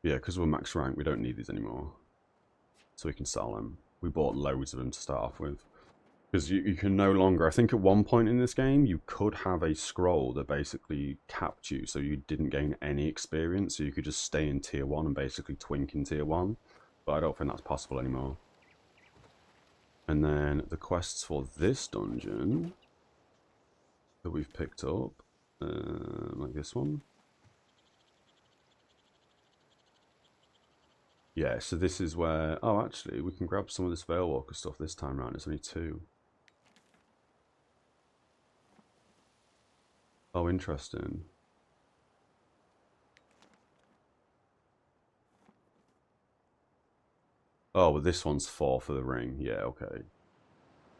Yeah, because we're max rank, we don't need these anymore. So we can sell them. We bought loads of them to start off with. Because you can no longer... I think at one point in this game, you could have a scroll that basically capped you, so you didn't gain any experience, so you could just stay in tier 1 and basically twink in tier 1. But I don't think that's possible anymore. And then the quests for this dungeon that we've picked up, like this one. Yeah, so this is where... Oh, actually, we can grab some of this Vale Walker stuff this time around. It's only 2. Oh, interesting. Oh, but this one's 4 for the ring. Yeah, okay.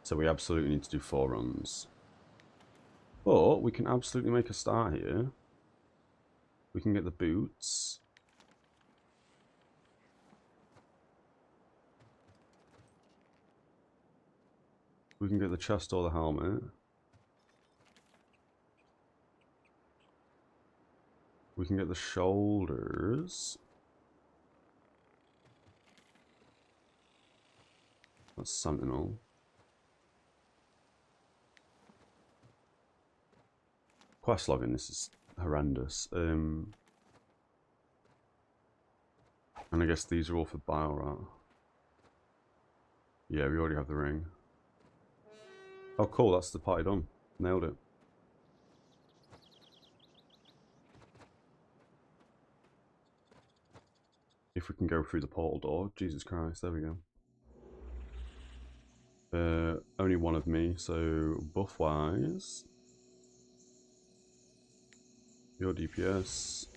So we absolutely need to do 4 runs. But we can absolutely make a start here. We can get the boots. We can get the chest or the helmet. We can get the shoulders. That's Sentinel. Quest logging, this is horrendous. And I guess these are all for Bilerot. Yeah, we already have the ring. Oh cool, that's the party done. Nailed it. If we can go through the portal door. Jesus Christ, there we go. Only one of me, so buff-wise. Your DPS.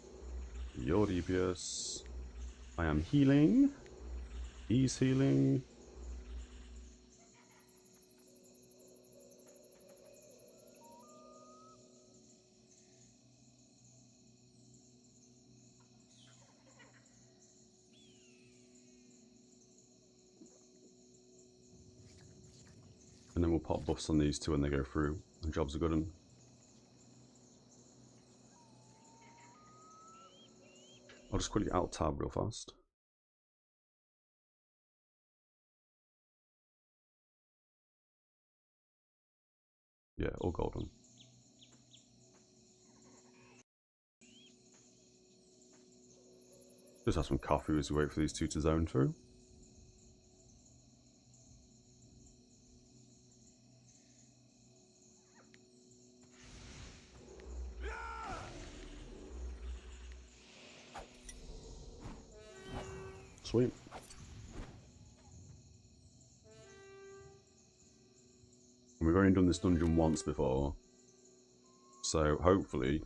Your DPS. I am healing. He's healing. And then we'll pop buffs on these two when they go through. And jobs are good. And I'll just quickly alt tab real fast. Yeah, all golden. Just have some coffee as we wait for these two to zone through. Sweet. And we've only done this dungeon once before, so hopefully,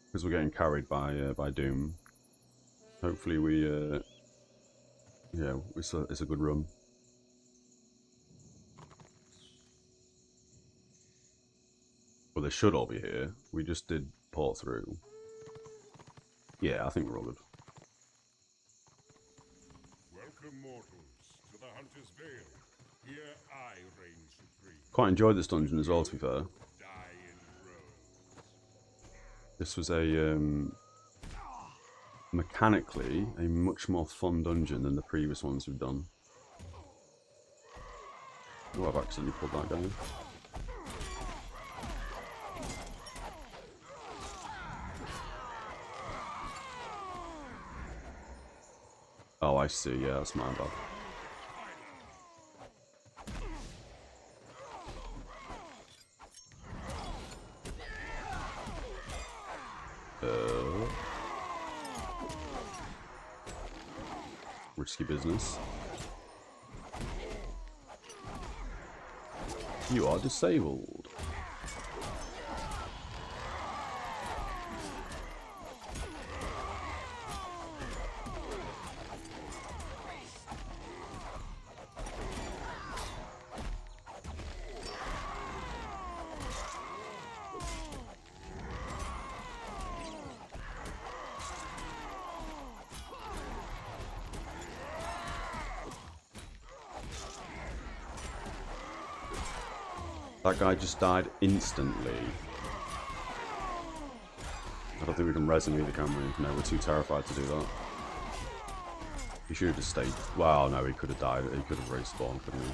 because we're getting carried by Doom, hopefully we yeah, it's a good run. Well, they should all be here. We just did port through. Yeah, I think we're all good. Welcome, mortals, to the Hunter's Vale. Here I reign supreme. Quite enjoyed this dungeon as well, to be fair. Die in rows. This was a mechanically a much more fun dungeon than the previous ones we've done. Oh, I've accidentally pulled that down. Oh, I see. Yeah, that's my bad. Risky business. You are disabled. That guy just died instantly. I don't think we can res him either, can we? No, we're too terrified to do that. He should have just stayed. Wow, no, he could have died. He could have respawned, couldn't he?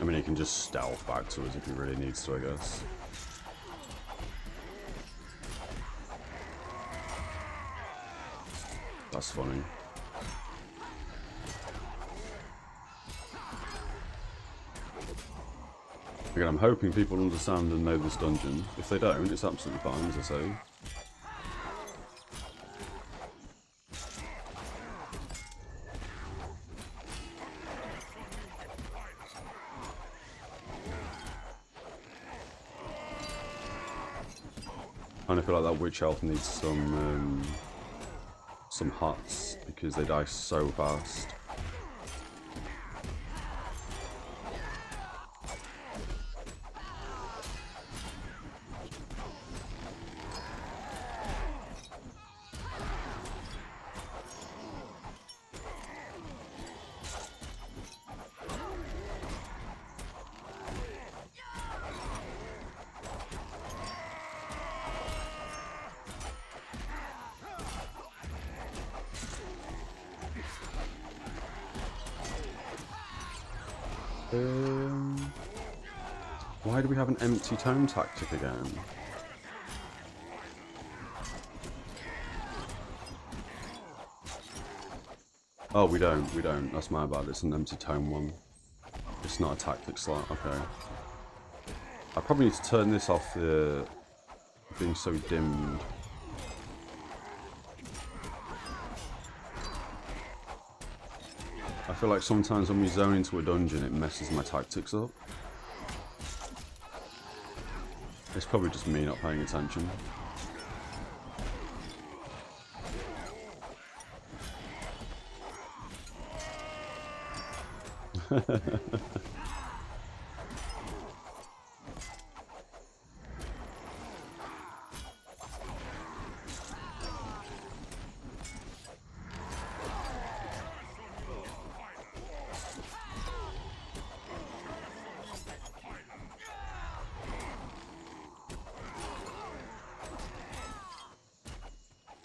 I mean, he can just stealth back to us if he really needs to, I guess. That's funny. Again, I'm hoping people understand and know this dungeon. If they don't, it's absolutely fine, as I say. And I feel like that witch health needs some huts because they die so fast. Why do we have an empty tome tactic again? Oh, we don't. That's my bad. It's an empty tome one. It's not a tactic slot. Okay. I probably need to turn this off being so dimmed. I feel like sometimes when we zone into a dungeon, it messes my tactics up. It's probably just me not paying attention.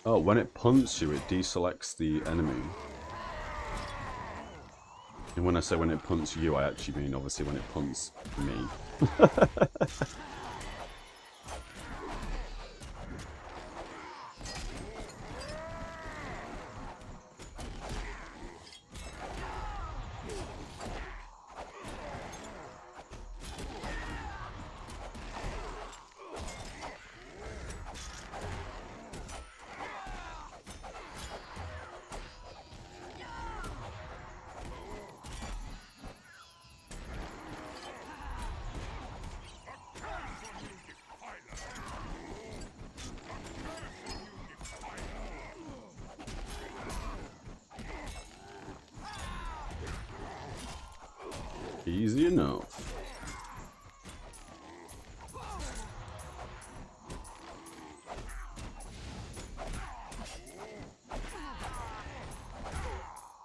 Oh, when it punts you, it deselects the enemy. And when I say when it punts you, I actually mean obviously when it punts me. Easy enough.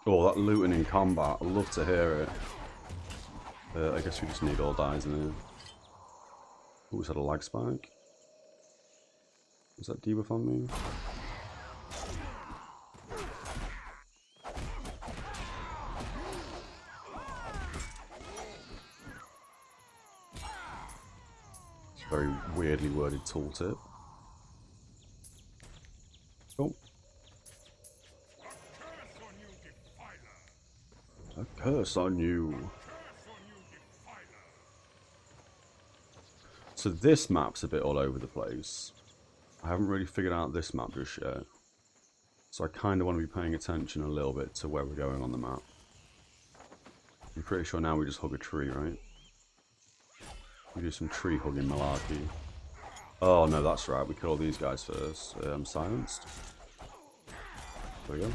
Oh, that looting in combat, I'd love to hear it. I guess we just need all dies in here. Oh, is that a lag spike? Is that debuff on me? It's a very weirdly worded tooltip. Oh. A curse on you. So this map's a bit all over the place. I haven't really figured out this map just yet. So I kind of want to be paying attention a little bit to where we're going on the map. I'm pretty sure now we just hug a tree, right? We do some tree hugging malarkey. Oh no, that's right, we kill these guys first. I'm silenced. There we go.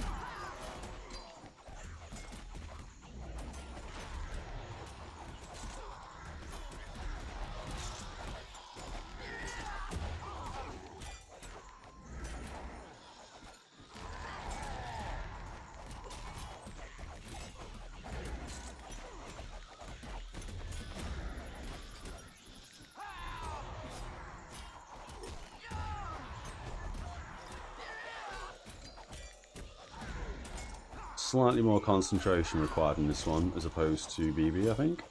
Slightly more concentration required in this one as opposed to BB, I think.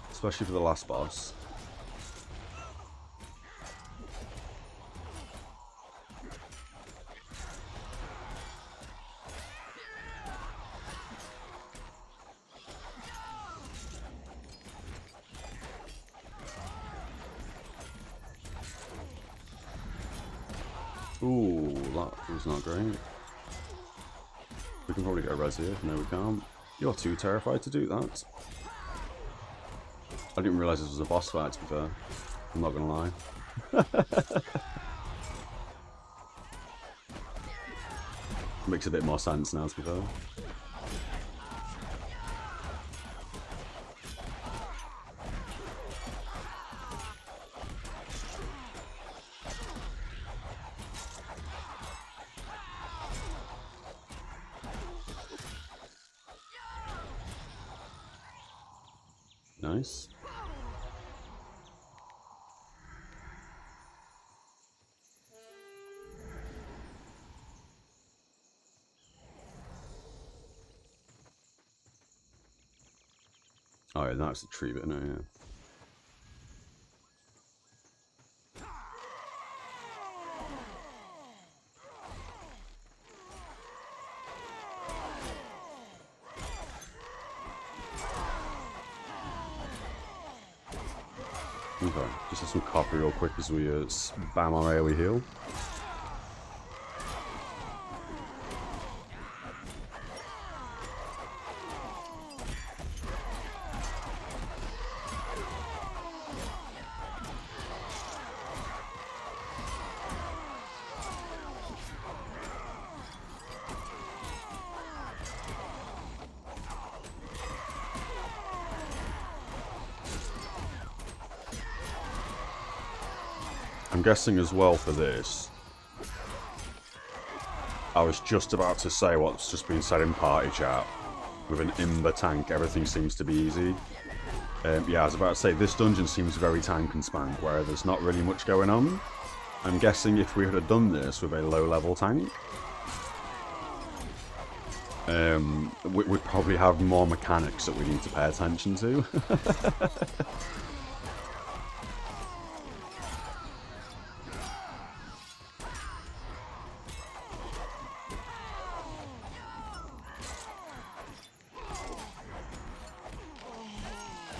Especially for the last boss. Ooh, that was not great. We can probably get a res here. No, we can't. You're too terrified to do that. I didn't realise this was a boss fight, to be fair. I'm not gonna lie. Makes a bit more sense now, to be fair. Nice. Oh yeah, that's the tree bit now, yeah. Okay, just have some coffee real quick as we spam our AoE heal. I'm guessing as well for this, I was just about to say what's just been said in party chat. With an Imber tank, everything seems to be easy. Yeah, I was about to say, this dungeon seems very tank and spank, where there's not really much going on. I'm guessing if we had have done this with a low-level tank, we'd probably have more mechanics that we need to pay attention to.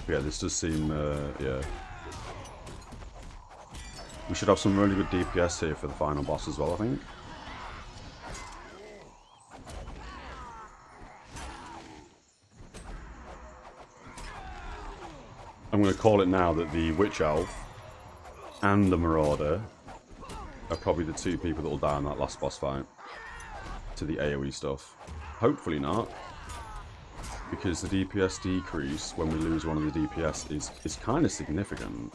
Yeah, this does seem, yeah. We should have some really good DPS here for the final boss as well, I think. I'm going to call it now that the Witch Elf and the Marauder are probably the two people that will die in that last boss fight. To the AoE stuff. Hopefully not. Because the DPS decrease when we lose one of the DPS is kind of significant.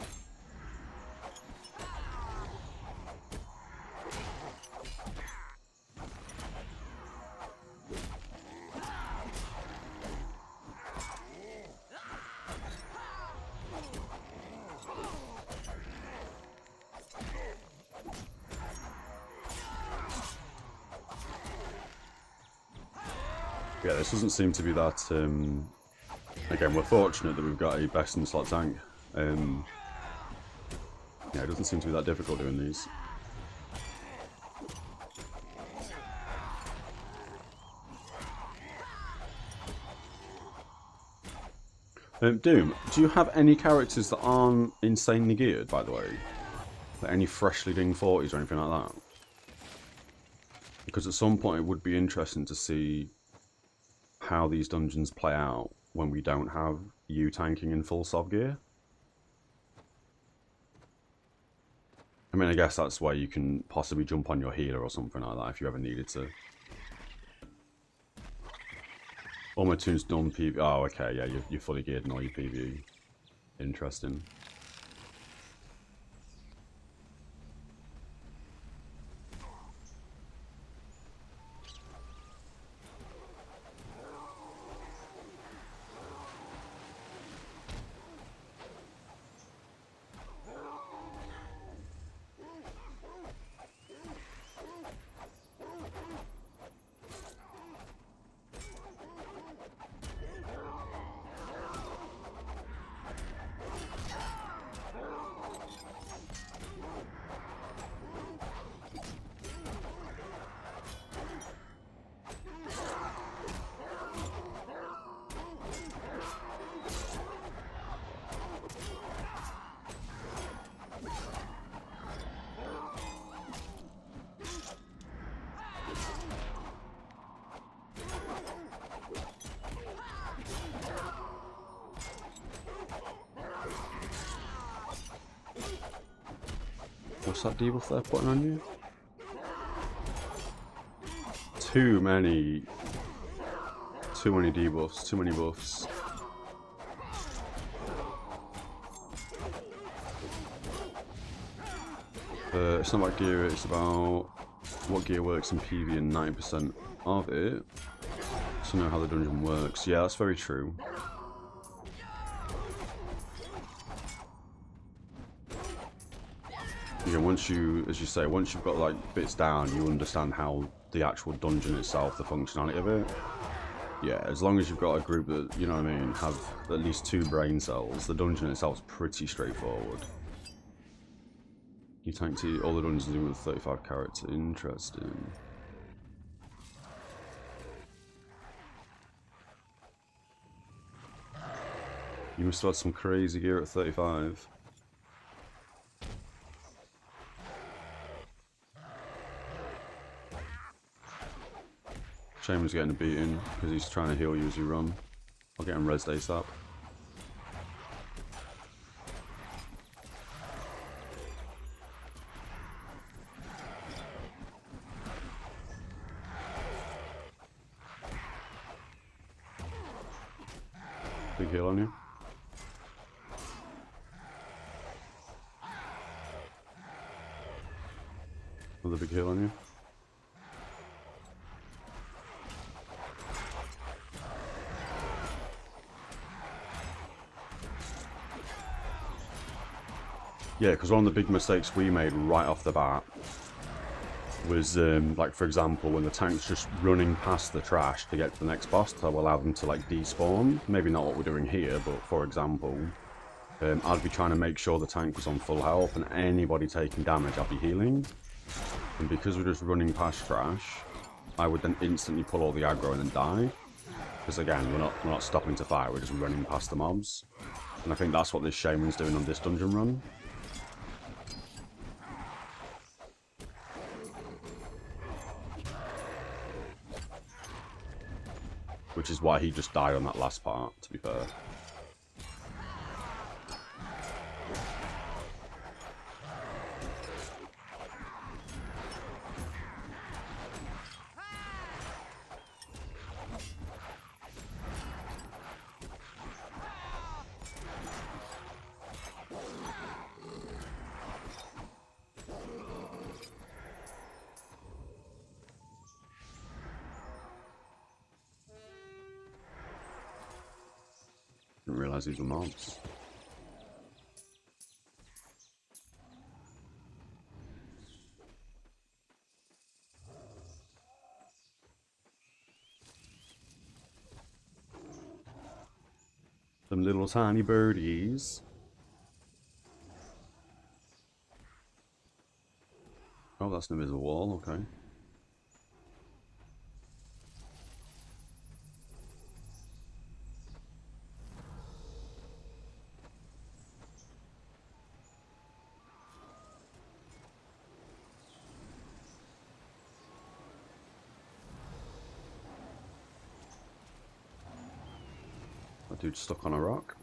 Yeah, this doesn't seem to be that, again, we're fortunate that we've got a best in slot tank. Yeah, it doesn't seem to be that difficult doing these. Doom, do you have any characters that aren't insanely geared, by the way? Like any freshly dinged 40s or anything like that? Because at some point it would be interesting to see how these dungeons play out when we don't have you tanking in full sov gear. I mean, I guess that's where you can possibly jump on your healer or something like that if you ever needed to. All my tunes done PV. Oh, okay, yeah, you're fully geared in all your PV. Interesting. What's that debuff they're putting on you? Too many debuffs, too many buffs. It's not about gear, it's about what gear works in PV and 90% of it. To know how the dungeon works. Yeah, that's very true. Yeah, once you, as you say, once you've got like bits down, you understand how the actual dungeon itself, the functionality of it. Yeah, as long as you've got a group that, you know what I mean, have at least 2 brain cells, the dungeon itself is pretty straightforward. You tank to all the dungeons do with 35 character. Interesting. You must have had some crazy gear at 35. Shaman's getting a beating because he's trying to heal you as you run. I'll get him res ASAP. Big heal on you. Another big heal on you. Yeah, because one of the big mistakes we made right off the bat was, like, for example, when the tank's just running past the trash to get to the next boss to allow them to, like, despawn. Maybe not what we're doing here, but for example, I'd be trying to make sure the tank was on full health, and anybody taking damage, I'd be healing. And because we're just running past trash, I would then instantly pull all the aggro and then die. Because again, we're not stopping to fight, we're just running past the mobs. And I think that's what this shaman's doing on this dungeon run. Which is why he just died on that last part, to be fair. Didn't realise these were mobs. Them little tiny birdies. Oh, that's an invisible wall, okay. That dude's stuck on a rock.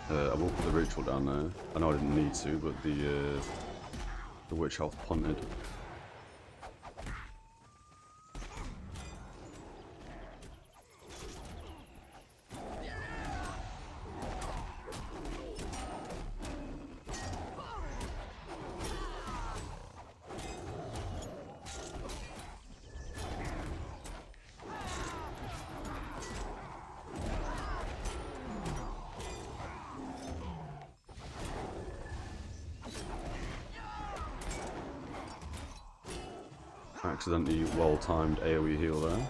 I will put the ritual down there. I know I didn't need to, but the witch health punted. Accidentally well-timed AoE heal there.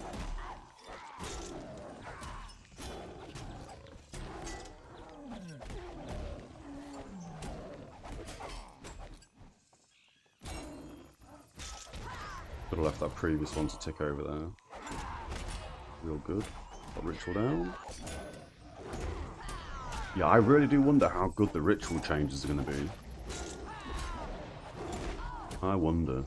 Could have left that previous one to tick over there. Real good. Got ritual down. Yeah, I really do wonder how good the ritual changes are going to be. I wonder.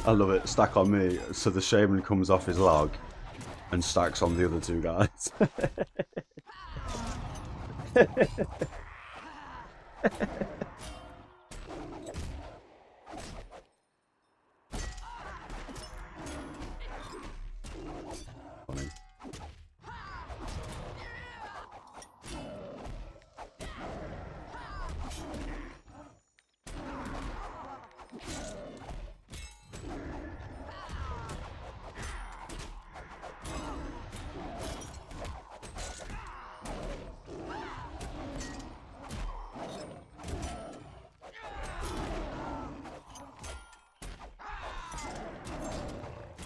I love it. Stack on me. So the shaman comes off his log and stacks on the other two guys. Funny.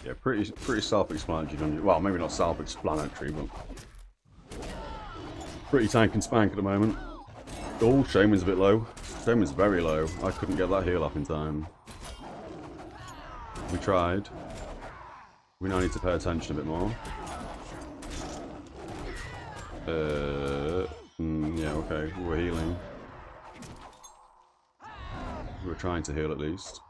Yeah, pretty self-explanatory dungeon. Well, maybe not self-explanatory, but pretty tank and spank at the moment. Oh, Shaman's a bit low. Shaman's very low. I couldn't get that heal up in time. We tried. We now need to pay attention a bit more. Yeah, okay. We were healing. We were trying to heal at least.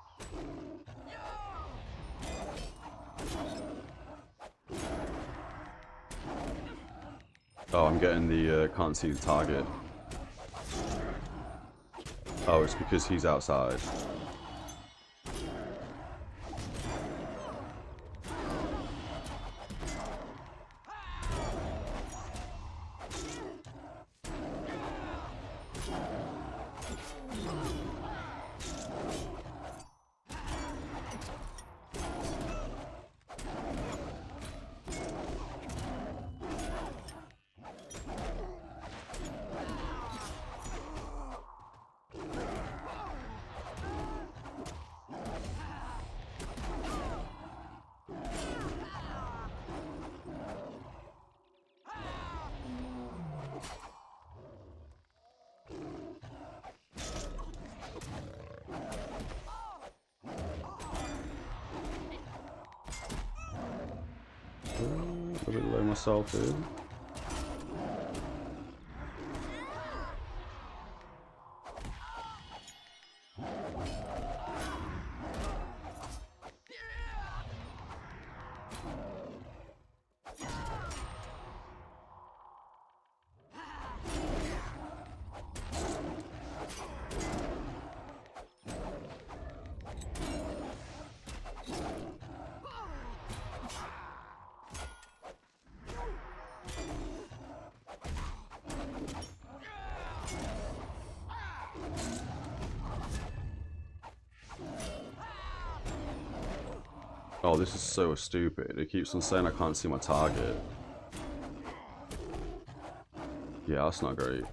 Oh, I'm getting the, can't see the target. Oh, it's because he's outside. A bit low myself here. Oh, this is so stupid. It keeps on saying I can't see my target. Yeah, that's not great.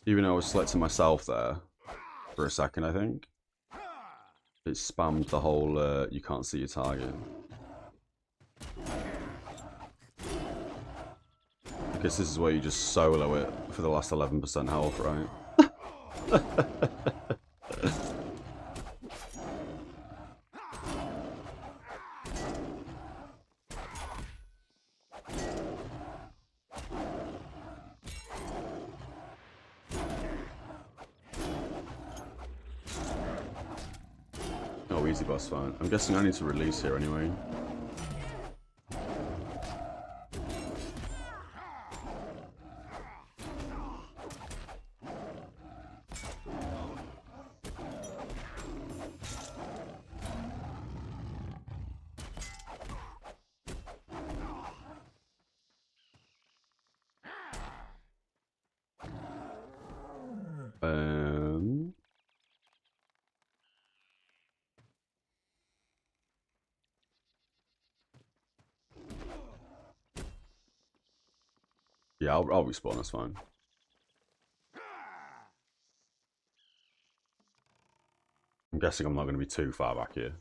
Even though I was selecting myself there for a second, I think. It spammed the whole, you can't see your target. Because this is where you just solo it for the last 11% health, right? Oh, easy boss fight. I'm guessing I need to release here anyway. Yeah, I'll respawn, that's fine. I'm guessing I'm not going to be too far back here.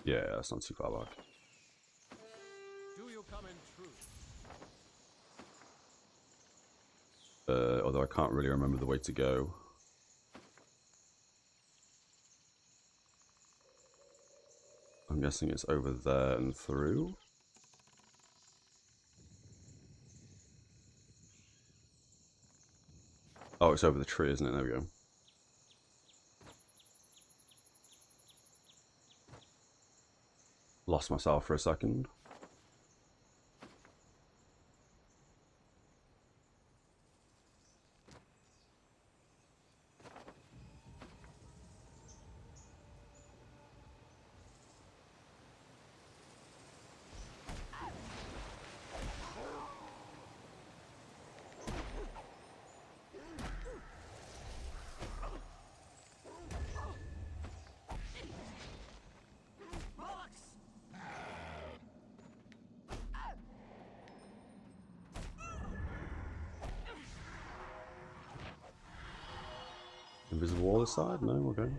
Yeah, that's not too far back. Do you come in truth? Although I can't really remember the way to go. I'm guessing it's over there and through. Oh, it's over the tree, isn't it? There we go. Lost myself for a second. the wall this side? No? Okay.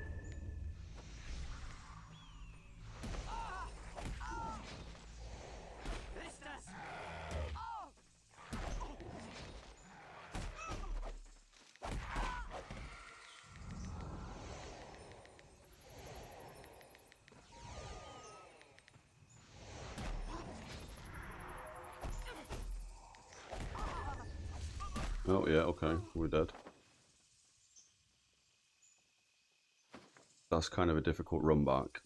Oh yeah, okay, we're dead. That's kind of a difficult run back.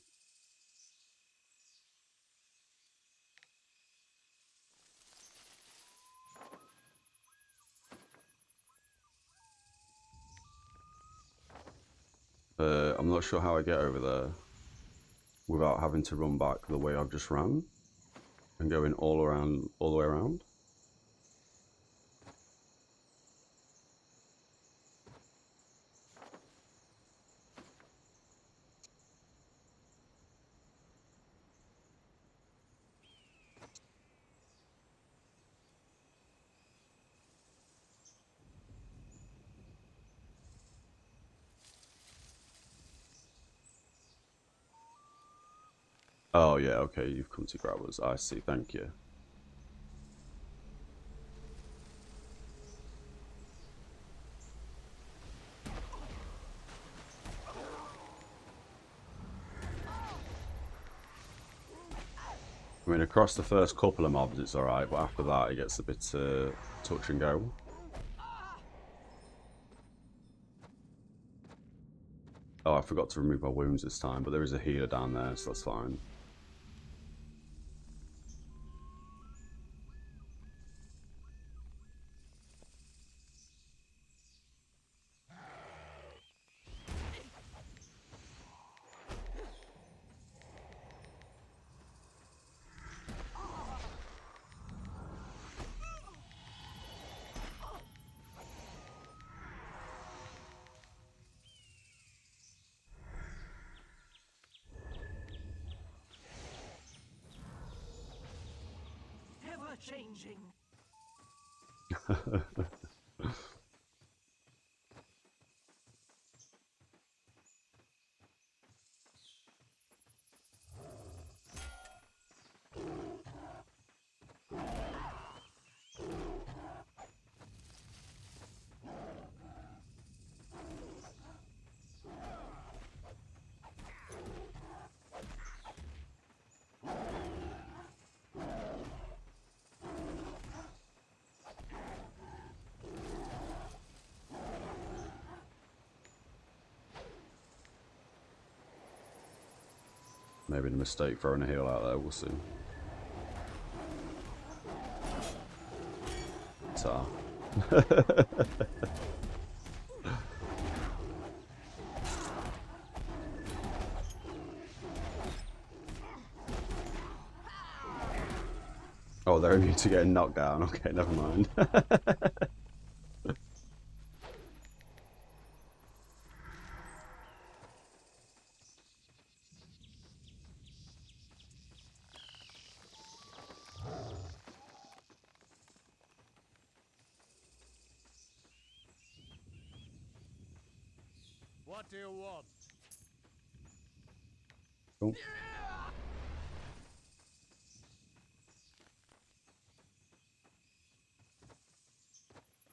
I'm not sure how I get over there without having to run back the way I've just ran and going all the way around. Oh yeah, okay, you've come to grab us. I see, thank you. I mean, across the first couple of mobs it's alright, but after that it gets a bit touch and go. Oh, I forgot to remove my wounds this time, but there is a healer down there, so that's fine. Changing. Maybe a mistake throwing a heal out there, we'll see. Ta. Oh, they're immune to getting knocked down. Okay, never mind. What do you want? Cool.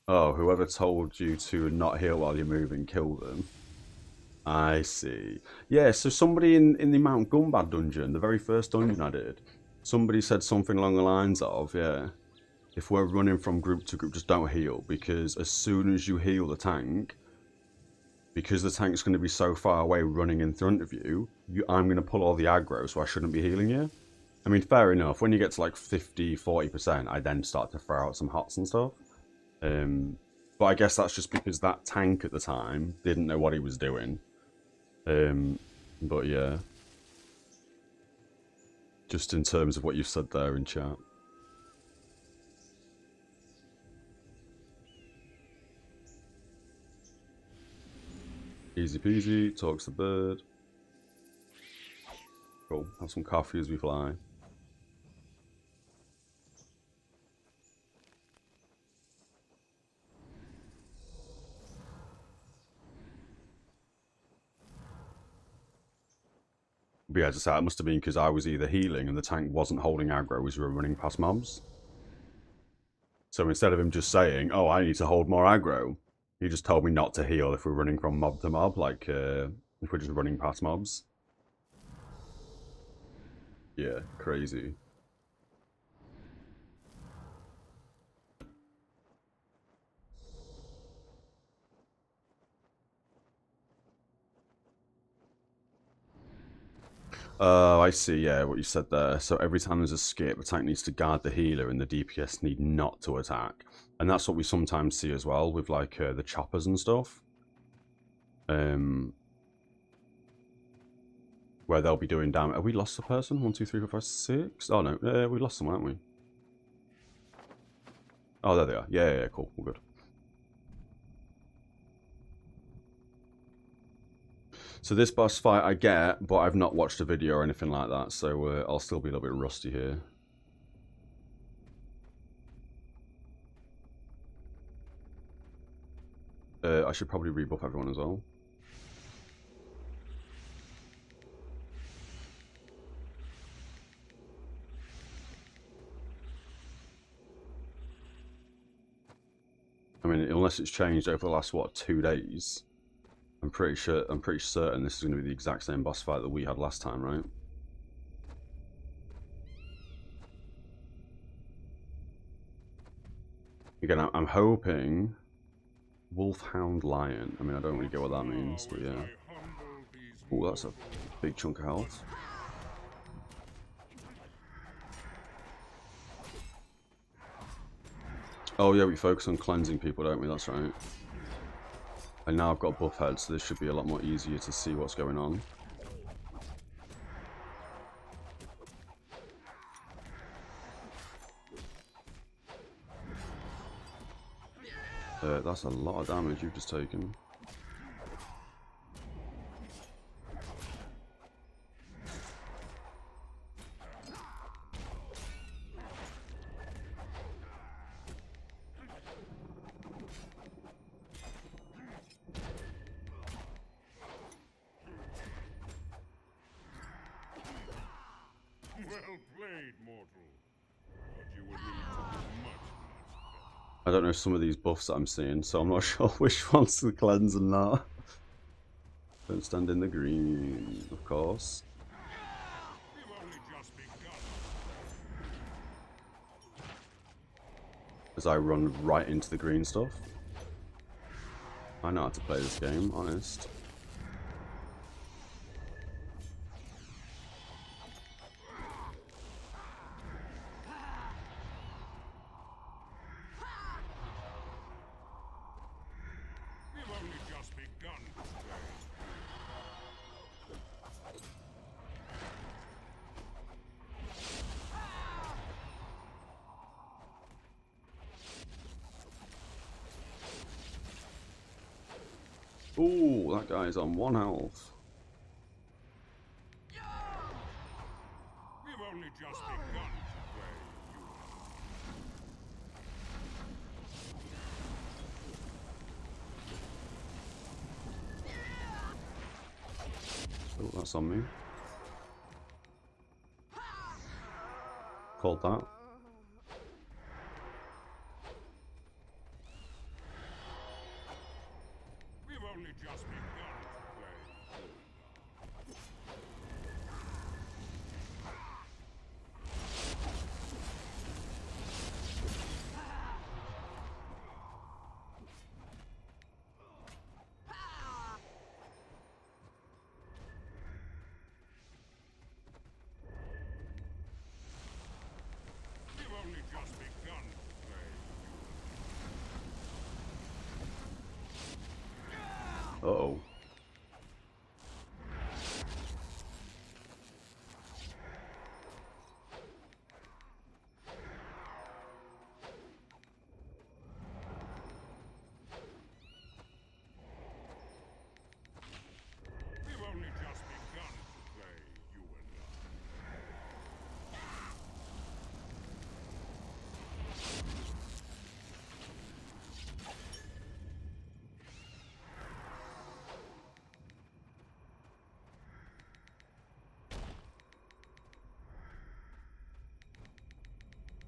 Oh, whoever told you to not heal while you're moving, kill them. I see. Yeah, so somebody in the Mount Gumbad dungeon, the very first dungeon I did, somebody said something along the lines of, yeah, if we're running from group to group, just don't heal, because as soon as you heal the tank, because the tank's going to be so far away running in front of you, I'm going to pull all the aggro, so I shouldn't be healing you. I mean, fair enough. When you get to like 50, 40%, I then start to throw out some hots and stuff. But I guess that's just because that tank at the time didn't know what he was doing. But yeah. Just in terms of what you said there in chat. Easy peasy, talks the bird. Cool, have some coffee as we fly. But yeah, as I say, it must have been because I was either healing and the tank wasn't holding aggro as we were running past mobs. So instead of him just saying, oh, I need to hold more aggro, he just told me not to heal if we're running from mob to mob, like if we're just running past mobs. Yeah, crazy. Oh, I see, yeah, what you said there. So every time there's a skip, the tank needs to guard the healer and the DPS need not to attack. And that's what we sometimes see as well with, like, the choppers and stuff. Where they'll be doing damage. Have we lost a person? 1, 2, 3, 4, 5, 6? Oh, no, we lost someone, haven't we? Oh, there they are. Yeah, cool, we're good. So this boss fight I get, but I've not watched a video or anything like that, so I'll still be a little bit rusty here. I should probably rebuff everyone as well. I mean, unless it's changed over the last, what, 2 days, I'm pretty certain this is going to be the exact same boss fight that we had last time, right? Again, I'm hoping Wolfhound Lion. I mean, I don't really get what that means, but yeah. Oh, that's a big chunk of health. Oh yeah, we focus on cleansing people, don't we? That's right. And now I've got a buff head, so this should be a lot more easier to see what's going on. That's a lot of damage you've just taken. Well played, mortal. But you would need to do much I don't know some of these buffs that I'm seeing, so I'm not sure which one's the cleanse and not. Don't stand in the green, of course. We've only just begun. As I run right into the green stuff. I know how to play this game, honest. We've only just begun to play. Ooh, that guy's on 1 health. We've only just begun to play. Oh, that's on me. Called that. We've only just begun to play.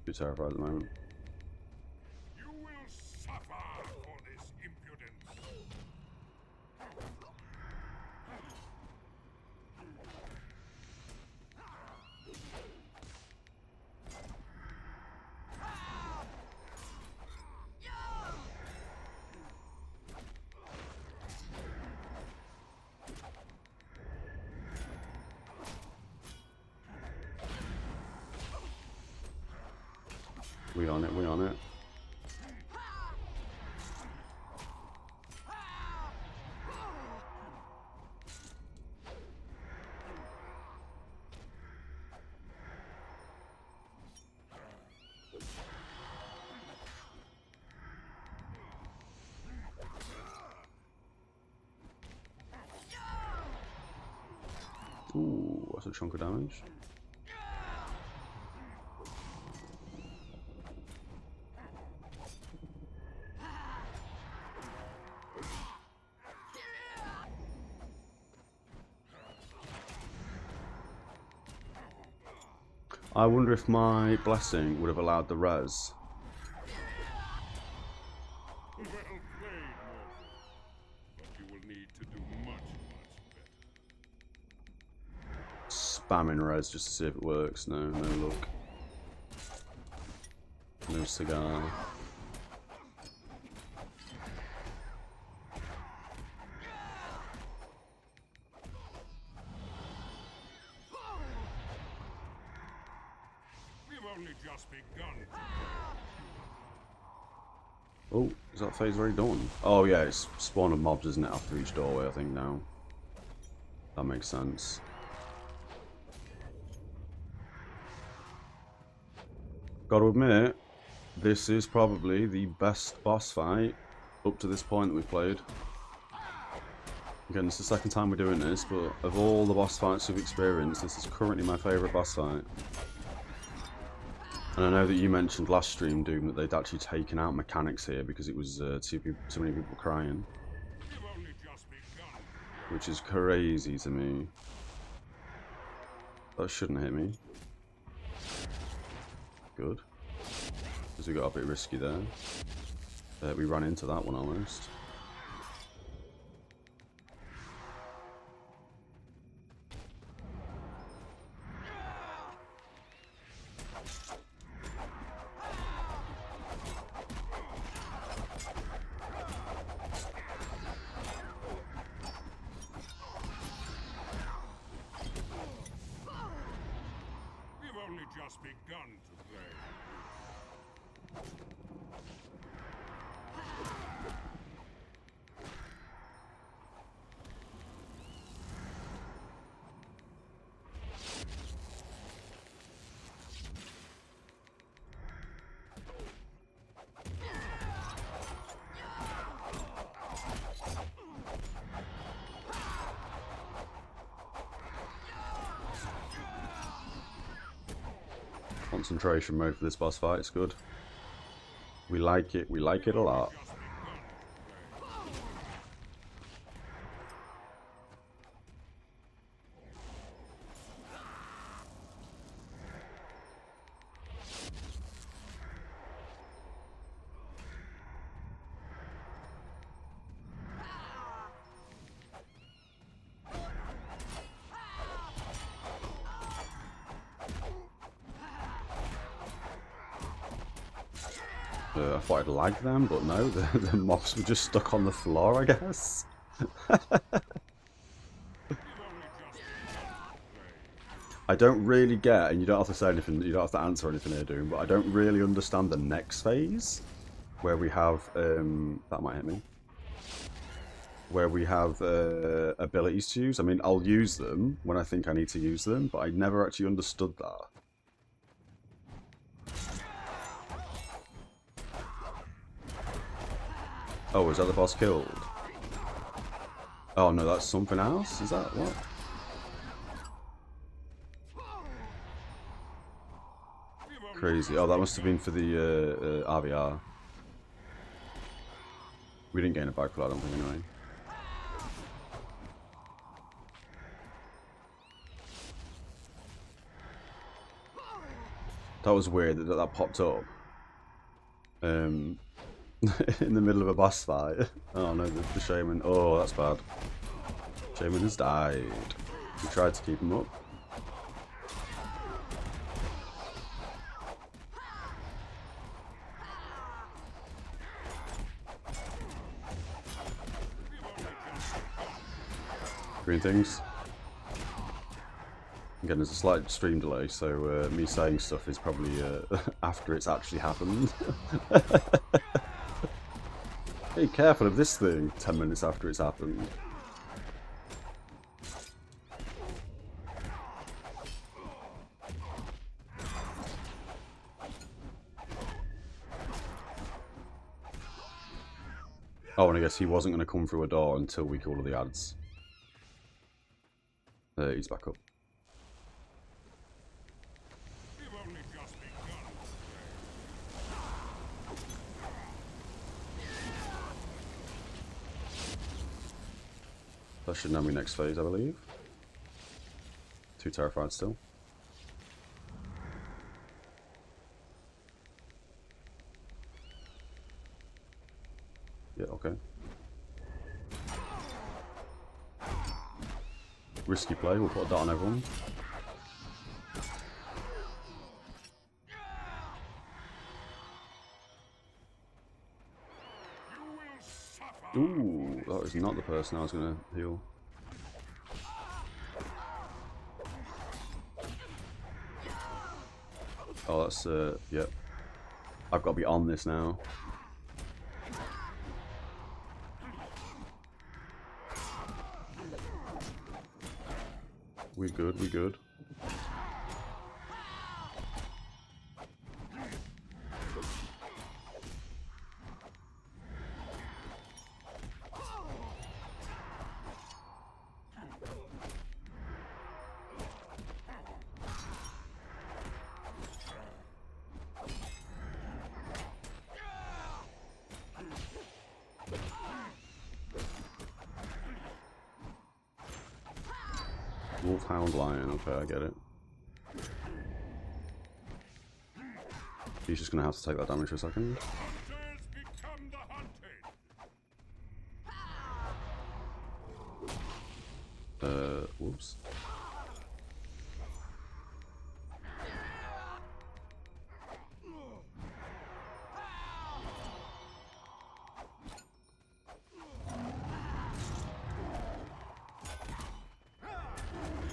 Be terrified at the moment. You will suffer for this impudence. We on it, we on it. Ooh, that's a chunk of damage. I wonder if my blessing would have allowed the res. Well played, mortal. But you will need to do much, much better. Spamming res just to see if it works. No, no luck. No cigar. We've only just begun. Oh, is that phase already done? Oh yeah, it's spawn of mobs, isn't it, after each doorway, I think now. That makes sense. Gotta admit, this is probably the best boss fight up to this point that we've played. Again, it's the second time we're doing this, but of all the boss fights we've experienced, this is currently my favourite boss fight. And I know that you mentioned last stream, Doom, that they'd actually taken out mechanics here because it was too many people crying. We've only just begun. Which is crazy to me. That shouldn't hit me. Good. Because we got a bit risky there. We ran into that one almost. We've only just begun to play. Concentration mode for this boss fight, it's good. We like it a lot. I thought I'd lag them, but no, the mobs were just stuck on the floor, I guess. I don't really get, and you don't have to say anything, you don't have to answer anything here, Doom, but I don't really understand the next phase, where we have, that might hit me, where we have abilities to use. I mean, I'll use them when I think I need to use them, but I never actually understood that. Oh, is that the boss killed? Oh no, that's something else? Is that what? Crazy. Oh, that must have been for the RVR. We didn't gain it back for that, I don't think, anyway. That was weird that that popped up. In the middle of a boss fight. Oh no, the shaman. Oh, that's bad. Shaman has died. We tried to keep him up. Green things. Again, there's a slight stream delay, so me saying stuff is probably after it's actually happened. Be careful of this thing 10 minutes after it's happened. Oh, and I guess he wasn't going to come through a door until we call all the ads. He's back up. That should now be next phase, I believe. Too terrified still. Yeah, okay. Risky play, we'll put a dot on everyone. Ooh, that was not the person I was going to heal. Oh, that's, yep. I've got to be on this now. We good, we good. Wolfhound Lion, okay, I get it. He's just gonna have to take that damage for a second. Whoops.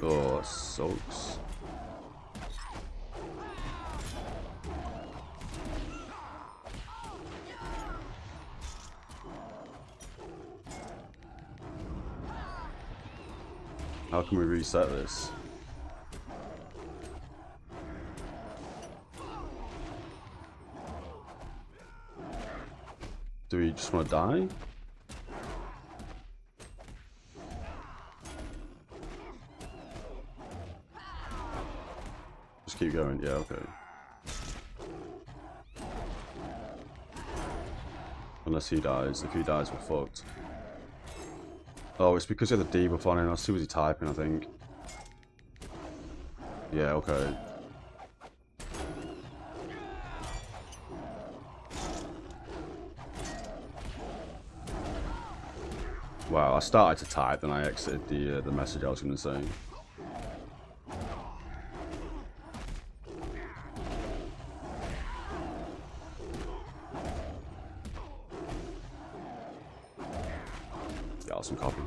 Oh, that sucks. How can we reset this? Do we just want to die? Just keep going, yeah, okay. Unless he dies. If he dies, we're fucked. Oh, it's because he had the debuff on him. I see what he's typing, I think. Yeah, okay. Wow, I started to type, then I exited the message I was going to say. Yeah, awesome copy.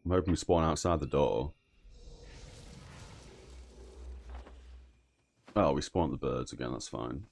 I'm hoping we spawn outside the door. Oh, we spawned the birds again, that's fine.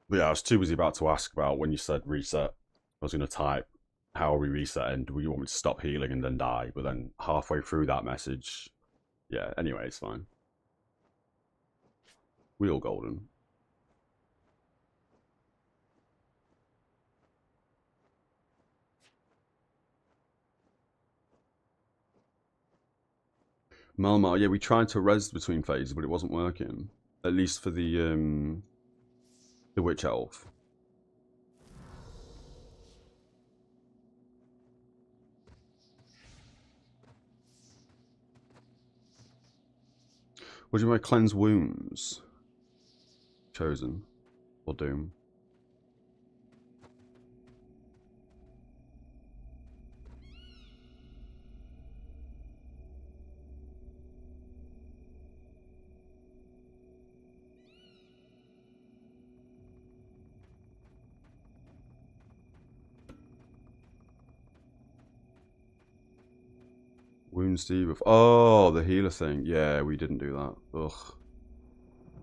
But yeah, I was too busy about to ask about when you said reset. I was going to type, how are we resetting? Do you want me to stop healing and then die? But then halfway through that message, yeah, anyway, it's fine. Wheel golden. Malmar, yeah, we tried to res between phases, but it wasn't working. At least for the Witch Elf. Would you make cleanse wounds? Chosen. Or Doom? Wounds debuff. Oh, the healer thing. Yeah, we didn't do that. Ugh.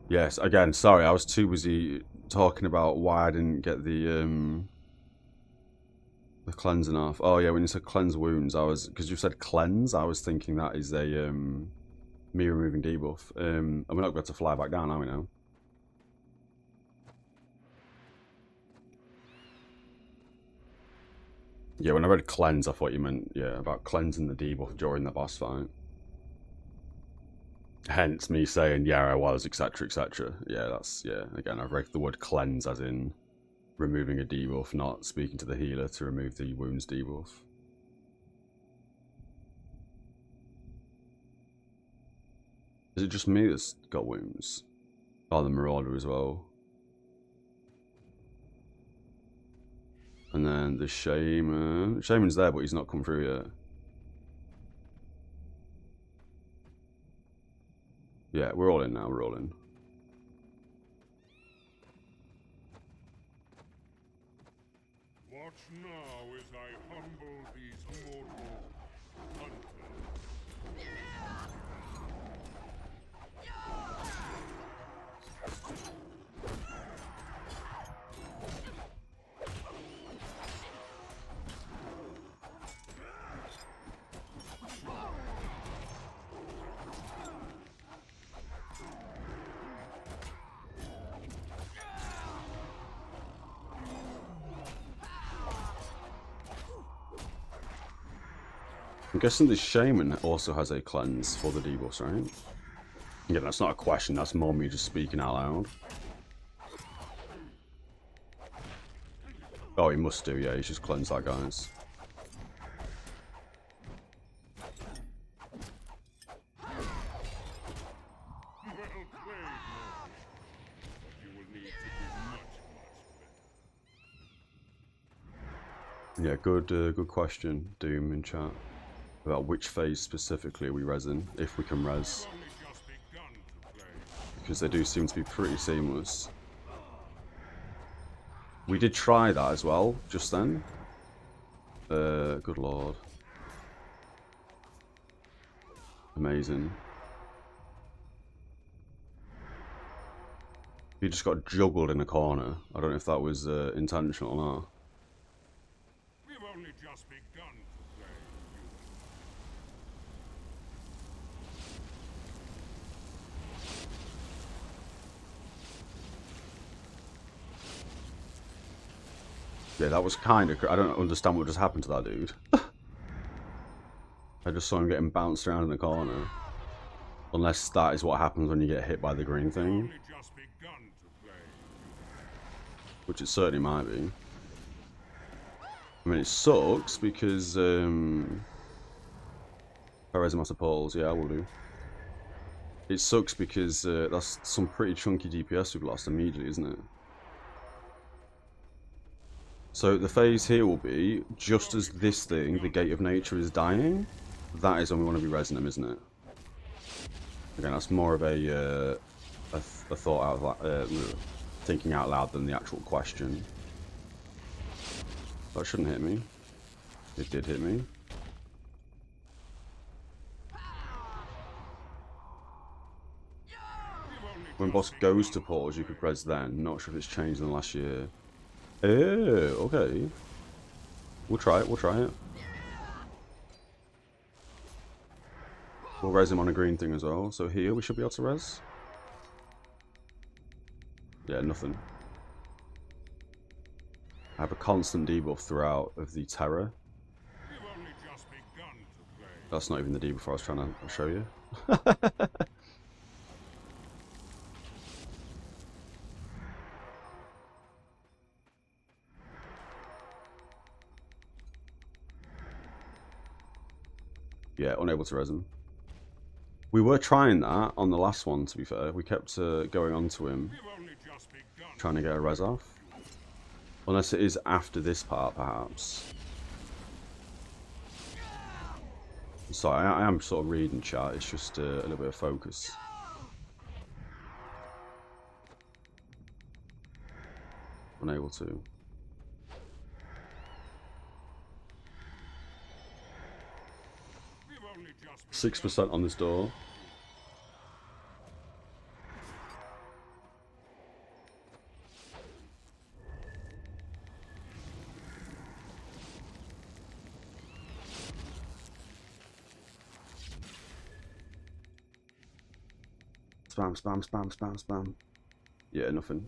Yes, again, sorry, I was too busy talking about why I didn't get the cleansing off. Oh yeah, when you said cleanse wounds, I was, because you said cleanse, I was thinking that is a me removing debuff. And we're not going to fly back down, are we now? Yeah, when I read cleanse, I thought you meant, yeah, about cleansing the debuff during the boss fight. Hence me saying, yeah, I was, etc, etc. Yeah, that's, yeah, again, I've read the word cleanse as in removing a debuff, not speaking to the healer to remove the wounds debuff. Is it just me that's got wounds? Oh, the Marauder as well. And then the Shaman. Shaman's there, but he's not come through yet. Yeah, we're all in now, we're all in. Watch now as I humble these mortal hunters. I'm guessing the Shaman also has a cleanse for the debuffs, right? Yeah, that's not a question, that's more me just speaking out loud. Oh, he must do, yeah, he's just cleansed that, guys. Yeah, good question, Doom in chat. About which phase specifically are we resin, if we can res. Because they do seem to be pretty seamless. We did try that as well, just then. Good lord. Amazing. He just got juggled in a corner. I don't know if that was intentional or not. We've only just begun to play. Yeah, that was kind of... I don't understand what just happened to that dude. I just saw him getting bounced around in the corner. Unless that is what happens when you get hit by the green thing. Which it certainly might be. I mean, it sucks because... Charisma Poles, yeah, I will do. It sucks because that's some pretty chunky DPS we've lost immediately, isn't it? So the phase here will be, just as this thing, the Gate of Nature, is dying, that is when we want to be resing them, isn't it? Again, that's more of a thought out, thinking out loud than the actual question. That shouldn't hit me. It did hit me. When boss goes to pause, you could res then. Not sure if it's changed in the last year. Oh, okay. We'll try it, we'll try it. We'll res him on a green thing as well. So here we should be able to res. Yeah, nothing. I have a constant debuff throughout of the terror. That's not even the debuff I was trying to show you. Yeah, unable to res him. We were trying that on the last one, to be fair. We kept going on to him, trying to get a res off. Unless it is after this part, perhaps. Sorry, I am sort of reading chat, it's just a little bit of focus. Unable to. 6% on this door. Spam, spam, spam, spam, spam. Yeah, nothing.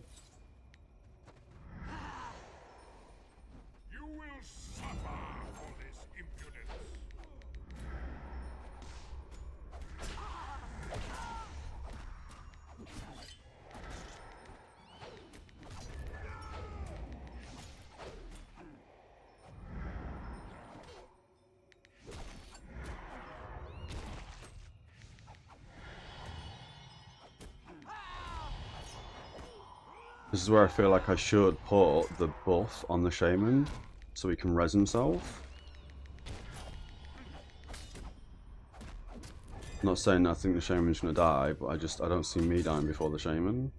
You will suffer for this impudence. This is where I feel like I should put the buff on the shaman so he can res himself. I'm not saying I think the shaman's gonna die, but I don't see me dying before the shaman.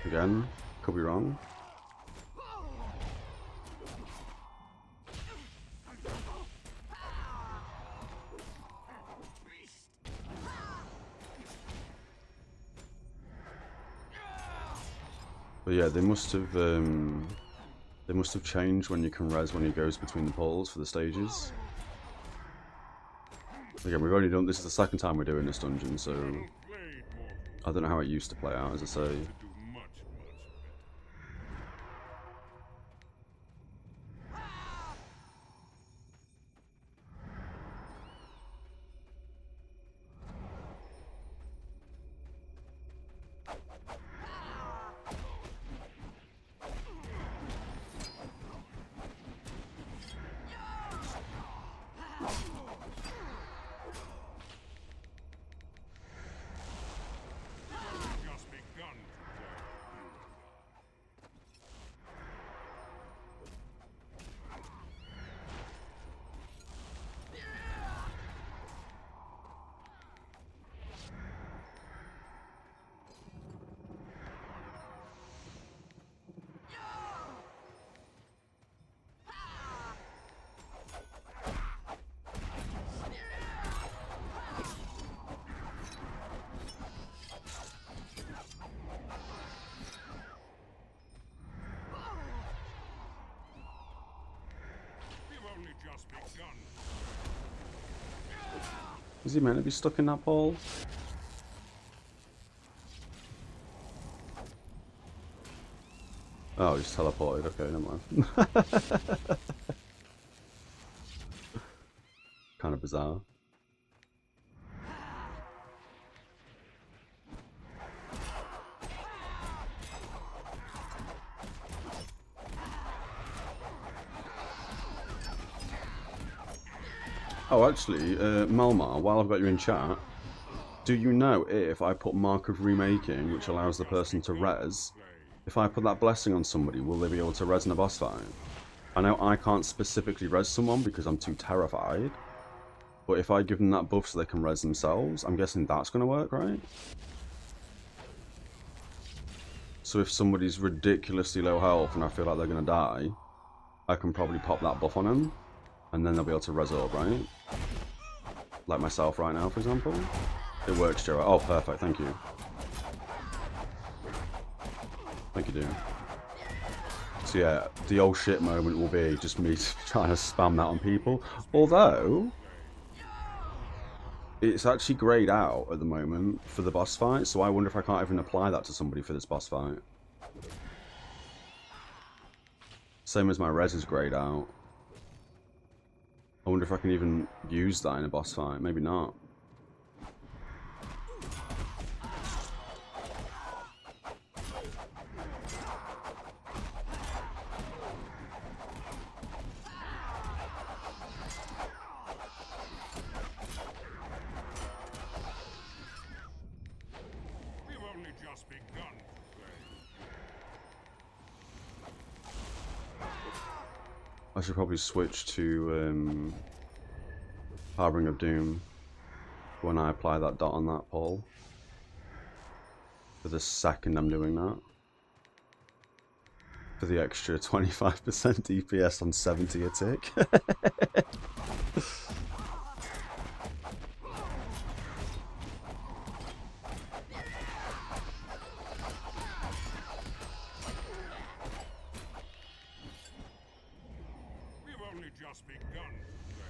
Again, could be wrong. But yeah, they must have changed when you can res when he goes between the poles for the stages. Again, we've only done this is the second time we're doing this dungeon, so I don't know how it used to play out, as I say. Is he meant to be stuck in that pole? Oh, he's teleported. Okay, never mind. Kind of bizarre. Oh, actually, Malmar, while I've got you in chat, do you know if I put Mark of Remaking, which allows the person to res, if I put that blessing on somebody, will they be able to res in a boss fight? I know I can't specifically res someone because I'm too terrified, but if I give them that buff so they can res themselves, I'm guessing that's going to work, right? So if somebody's ridiculously low health and I feel like they're going to die, I can probably pop that buff on them, and then they'll be able to res up, right? Like myself right now, for example. It works, Joe. Oh, perfect, thank you. Thank you, dude. So yeah, the old shit moment will be just me trying to spam that on people. Although, it's actually greyed out at the moment for the boss fight, so I wonder if I can't even apply that to somebody for this boss fight. Same as my res is greyed out. I wonder if I can even use that in a boss fight. Maybe not. We've only just begun to play. I should probably switch to Harbinger of Doom when I apply that dot on that pole. For the second I'm doing that. For the extra 25% DPS on 70 a tick. We've only just begun to play.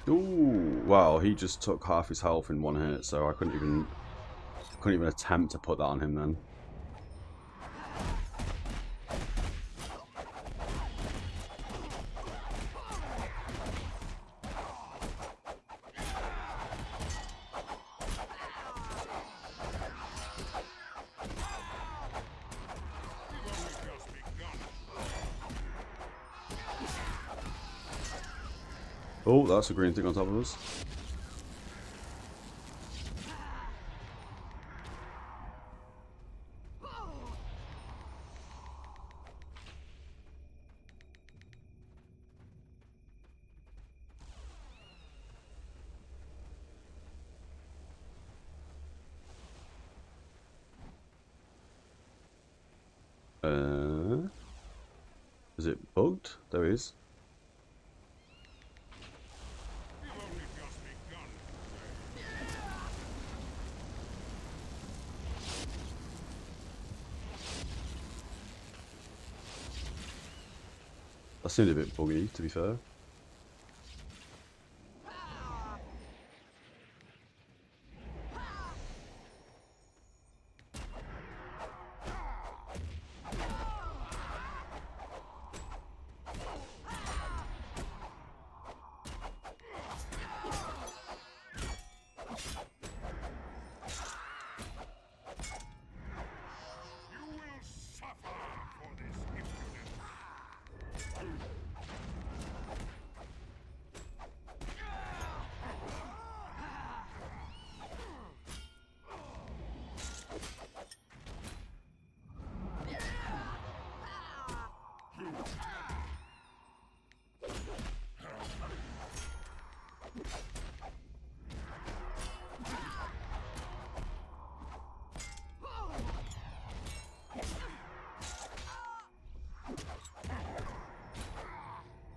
Ooh, wow, he just took half his health in one hit, so I couldn't even attempt to put that on him then. We've only just begun. Oh, that's a green thing on top of us. Is it bugged? There he is. We've only just begun to play. That seemed a bit buggy, to be fair. You will suffer for this impudence.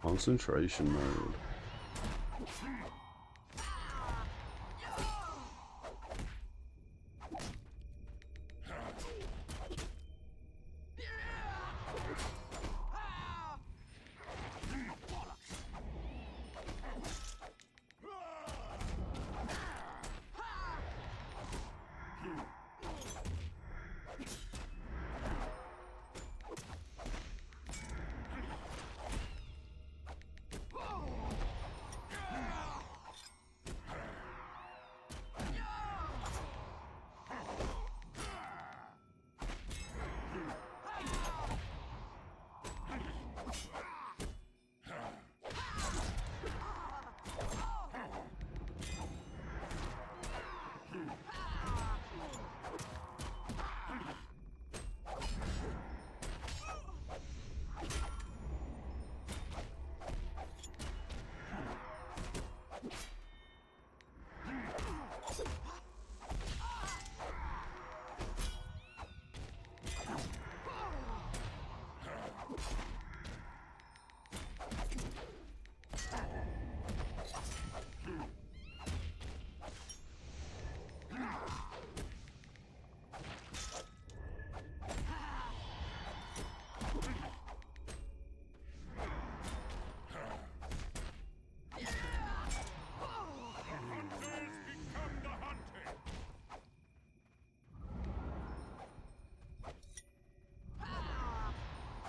Concentration mode.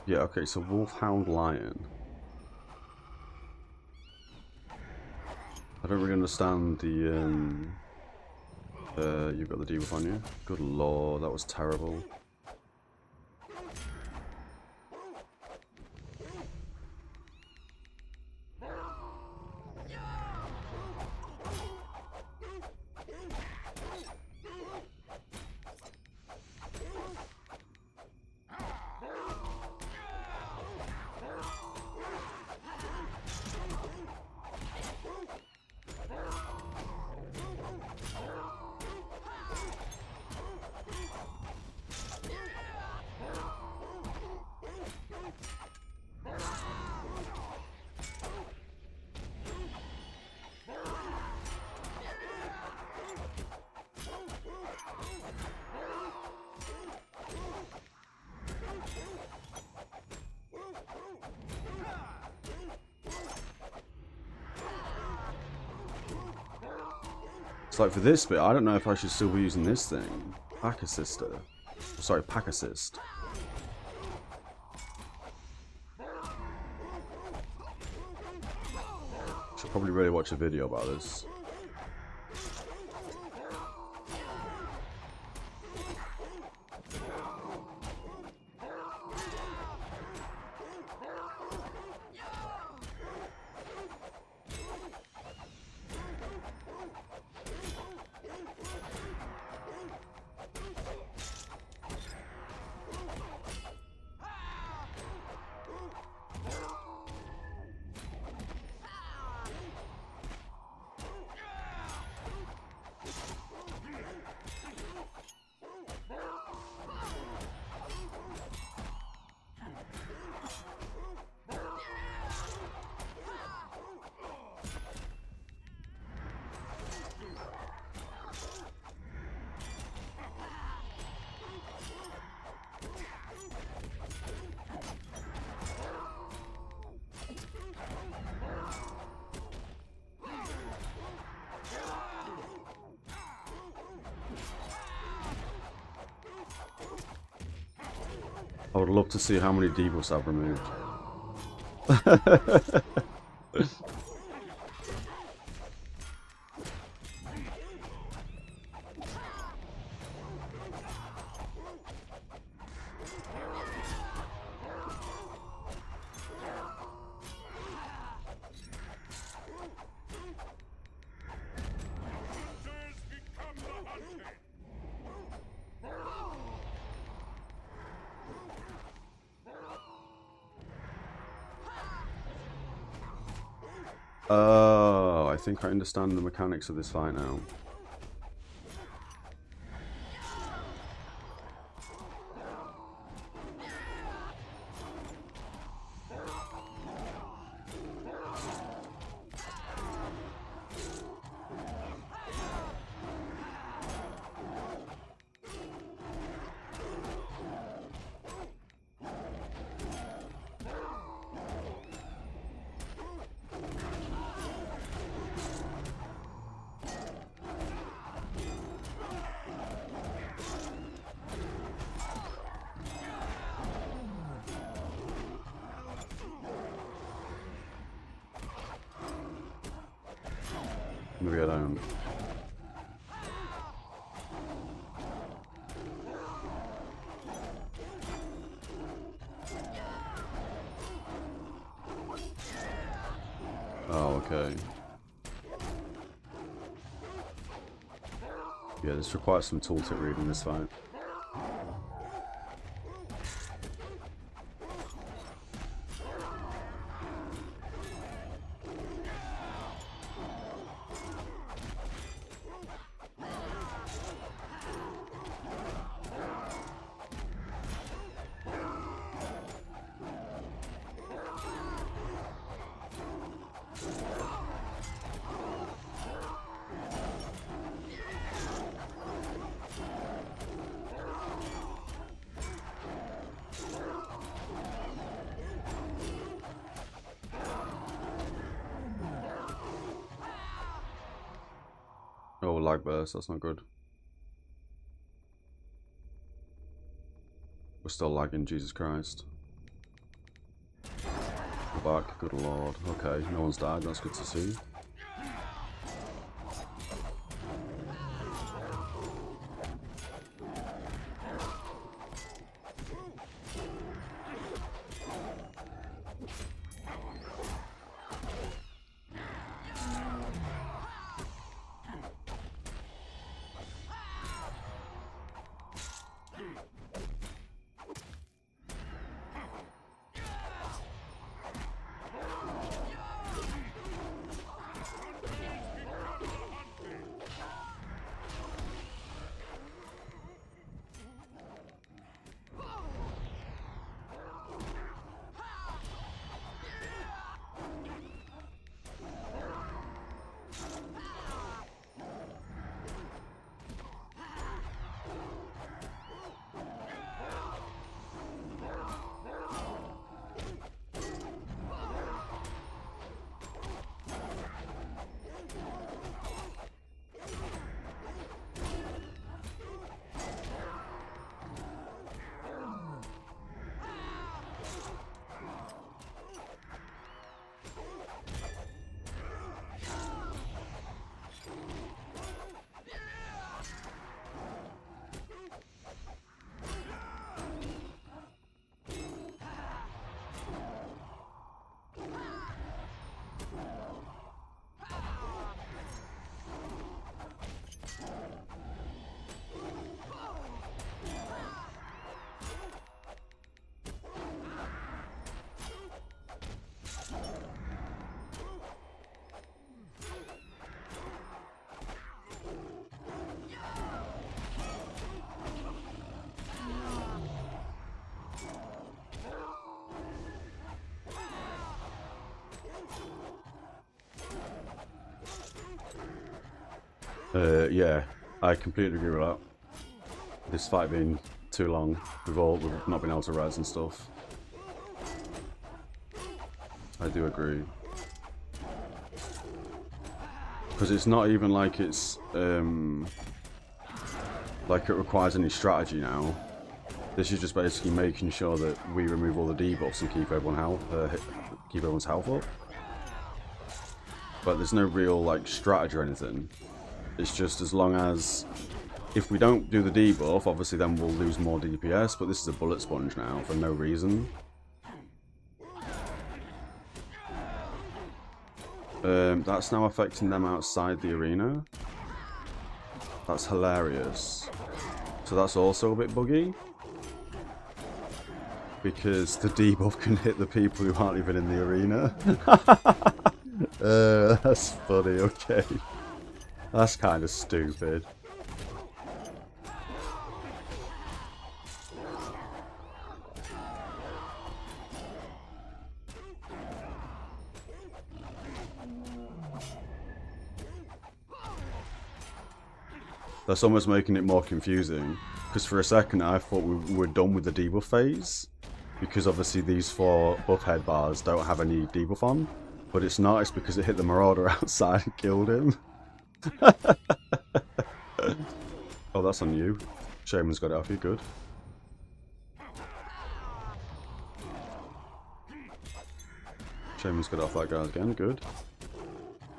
Yeah, okay, so Wolfhound Lion. I don't really understand the, you've got the debuff on you. Good lord, that was terrible. It's like for this bit, I don't know if I should still be using this thing. Pack Assister. Sorry, Pack Assist. Should probably really watch a video about this. I would love to see how many debuffs I've removed. Oh, I think I understand the mechanics of this fight now. Maybe I don't. Oh, okay. Yeah, this requires some tooltip reading this fight. Oh, lag burst, that's not good. We're still lagging, Jesus Christ. We're back, good lord. Okay, no one's died, that's good to see. Yeah, I completely agree with that. This fight being too long, we've not been able to res and stuff. I do agree. Because it's not even like it's like it requires any strategy now. This is just basically making sure that we remove all the debuffs and keep everyone's health up. But there's no real like strategy or anything. It's just as long as if we don't do the debuff, obviously then we'll lose more DPS, but this is a bullet sponge now for no reason. That's now affecting them outside the arena. That's hilarious. So that's also a bit buggy. Because the debuff can hit the people who aren't even in the arena. That's funny, okay. That's kind of stupid. That's almost making it more confusing. Because for a second I thought we were done with the debuff phase. Because obviously these 4 buff head bars don't have any debuff on. But it's not, it's because it hit the Marauder outside and killed him. Oh, that's on you. Shaman's got it off you, good. Shaman's got it off that guy again, good.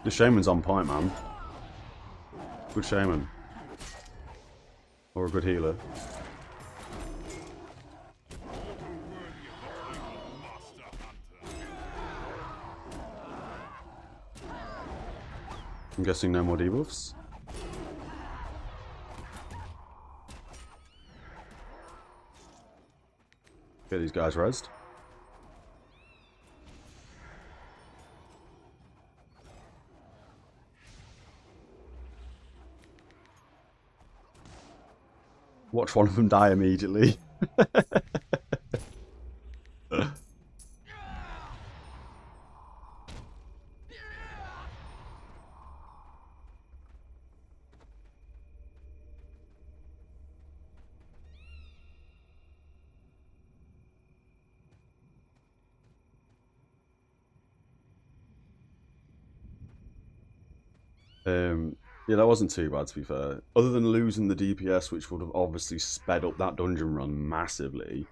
The Shaman's on point, man. Good Shaman. Or a good healer. I'm guessing no more debuffs. Get these guys rezzed. Watch one of them die immediately. Yeah, that wasn't too bad to be fair. Other than losing the DPS, which would have obviously sped up that dungeon run massively.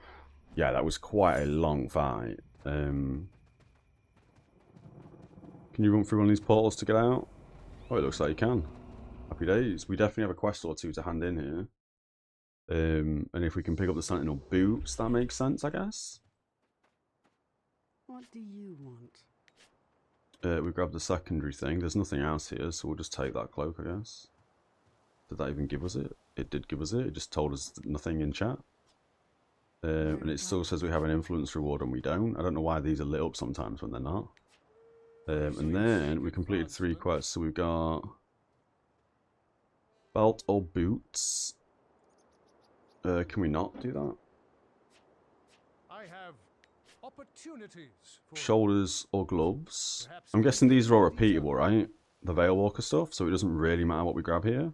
Yeah, that was quite a long fight. Can you run through one of these portals to get out? Oh, it looks like you can. Happy days. We definitely have a quest or two to hand in here. And if we can pick up the Sentinel boots, that makes sense, I guess. What do you want? We grabbed the secondary thing. There's nothing else here, so we'll just take that cloak, I guess. Did that even give us it? It did give us it. It just told us nothing in chat. And it still says we have an influence reward and we don't. I don't know why these are lit up sometimes when they're not. And then we completed 3 quests. So we've got belt or boots. Can we not do that? I have opportunities for Shoulders or gloves. I'm guessing these are all repeatable, right? The Veil Walker stuff, so it doesn't really matter what we grab here.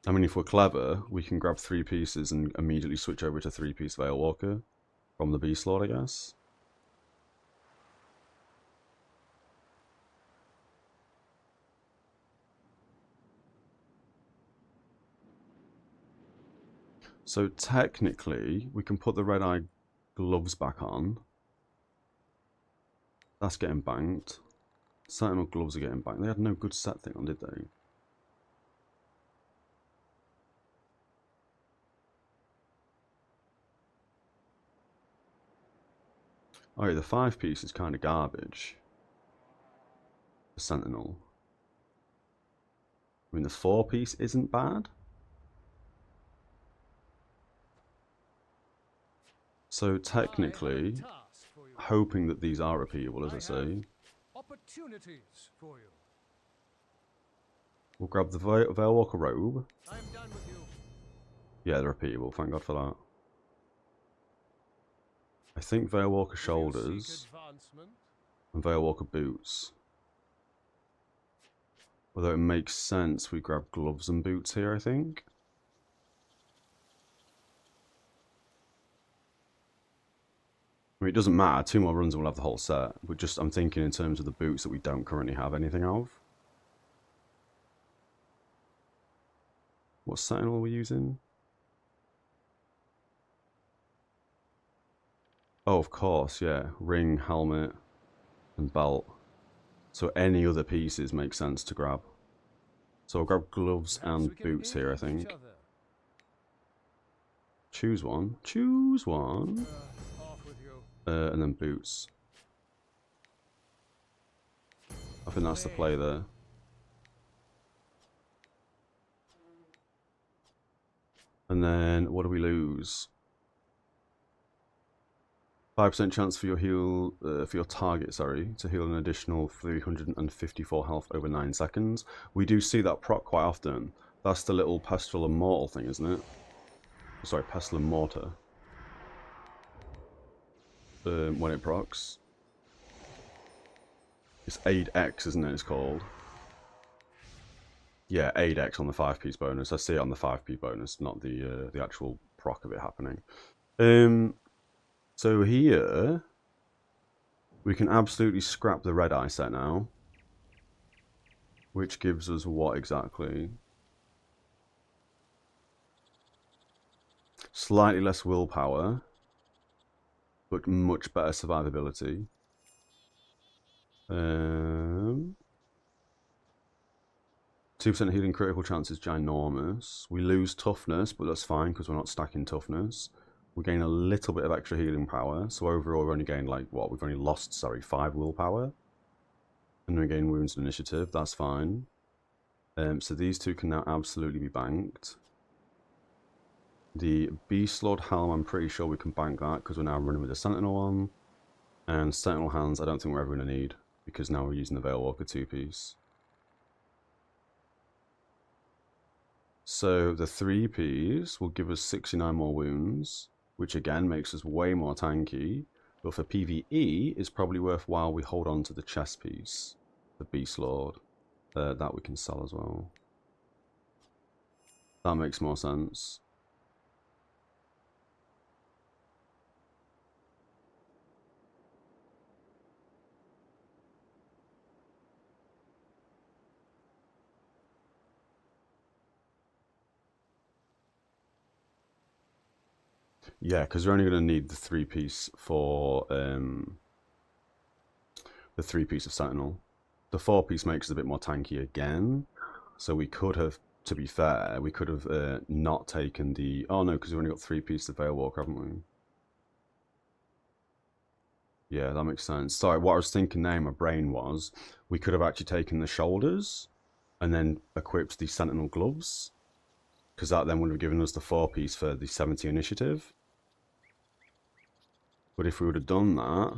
I mean, if we're clever, we can grab 3 pieces and immediately switch over to 3-piece Veil Walker from the Beast Lord, I guess. So technically, we can put the red eye gloves back on. That's getting banked. Sentinel gloves are getting banked. They had no good set thing on, did they? Alright, the 5-piece is kind of garbage. The Sentinel. I mean, the 4-piece isn't bad. So technically, hoping that these are repeatable, as I say. opportunities for you. We'll grab the Veilwalker robe. I'm done with you. Yeah, they're repeatable, thank God for that. I think Veilwalker shoulders and Veilwalker boots. Although it makes sense we grab gloves and boots here, I think. I mean, it doesn't matter, 2 more runs and we'll have the whole set. But just, I'm thinking in terms of the boots that we don't currently have anything of. What Sentinel are we using? Oh, of course, yeah. Ring, helmet, and belt. So any other pieces make sense to grab. So I'll grab gloves and boots here, I think. Choose one. Choose one. Off with you. And then boots. I think that's the play there. And then, what do we lose? 5% chance for your heal, for your target, sorry, to heal an additional 354 health over 9 seconds. We do see that proc quite often. That's the little Pestle and Mortal thing, isn't it? Sorry, Pestle and Mortar. When it procs. It's Aid X, isn't it, it's called? Yeah, Aid X on the 5-piece bonus. I see it on the 5p bonus, not the actual proc of it happening. So here, we can absolutely scrap the red eye set now. Which gives us what exactly? Slightly less willpower, but much better survivability. 2% healing critical chance is ginormous. We lose toughness, but that's fine because we're not stacking toughness. We gain a little bit of extra healing power, so overall we've only gained like, what, we've only lost, sorry, 5 willpower. And we gain wounds and initiative, that's fine. So these 2 can now absolutely be banked. The Beast Lord Helm, I'm pretty sure we can bank that because we're now running with the Sentinel on. And Sentinel Hands, I don't think we're ever going to need because now we're using the Veilwalker 2-piece. So the 3Ps will give us 69 more wounds, which again makes us way more tanky. But for PvE, it's probably worthwhile we hold on to the chest piece, the Beast Lord. That we can sell as well. That makes more sense. Yeah, because we're only going to need the 3-piece for the 3-piece of Sentinel. The 4-piece makes us a bit more tanky again. So we could have, to be fair, we could have not taken the... Oh no, because we've only got 3 pieces of Vale Walker, haven't we? Yeah, that makes sense. Sorry, what I was thinking now in my brain was we could have actually taken the shoulders and then equipped the Sentinel gloves, because that then would have given us the 4-piece for the 70 initiative. But if we would have done that,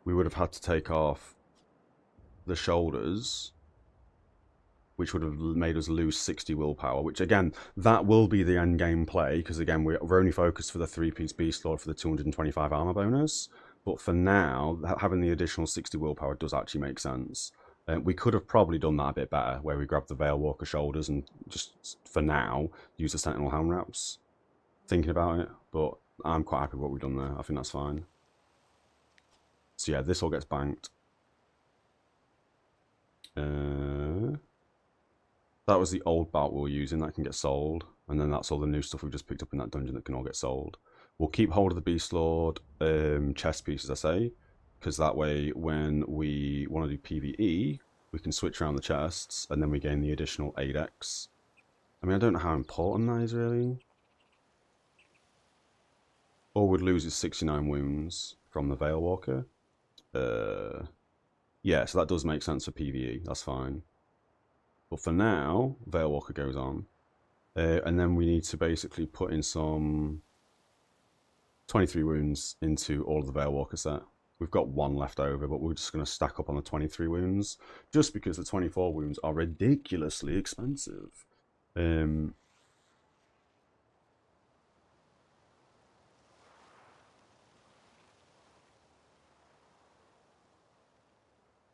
we would have had to take off the shoulders, which would have made us lose 60 willpower, which again, that will be the end game play, because again, we're only focused for the 3-piece Beast Lord for the 225 armor bonus. But for now, having the additional 60 willpower does actually make sense. We could have probably done that a bit better, where we grabbed the Vale Walker shoulders and just, for now, use the Sentinel helm wraps. Thinking about it, but I'm quite happy with what we've done there. I think that's fine. So yeah, this all gets banked. That was the old belt we were using, that can get sold. And then that's all the new stuff we've just picked up in that dungeon that can all get sold. We'll keep hold of the Beast Lord chest pieces, I say. Because that way, when we want to do PvE, we can switch around the chests, and then we gain the additional 8x. I mean, I don't know how important that is, really. All we'd lose is 69 wounds from the Vale Walker. Yeah, so that does make sense for PvE, that's fine. But for now, Vale Walker goes on. And then we need to basically put in some 23 wounds into all of the Vale Walker set. We've got 1 left over, but we're just going to stack up on the 23 wounds, just because the 24 wounds are ridiculously expensive.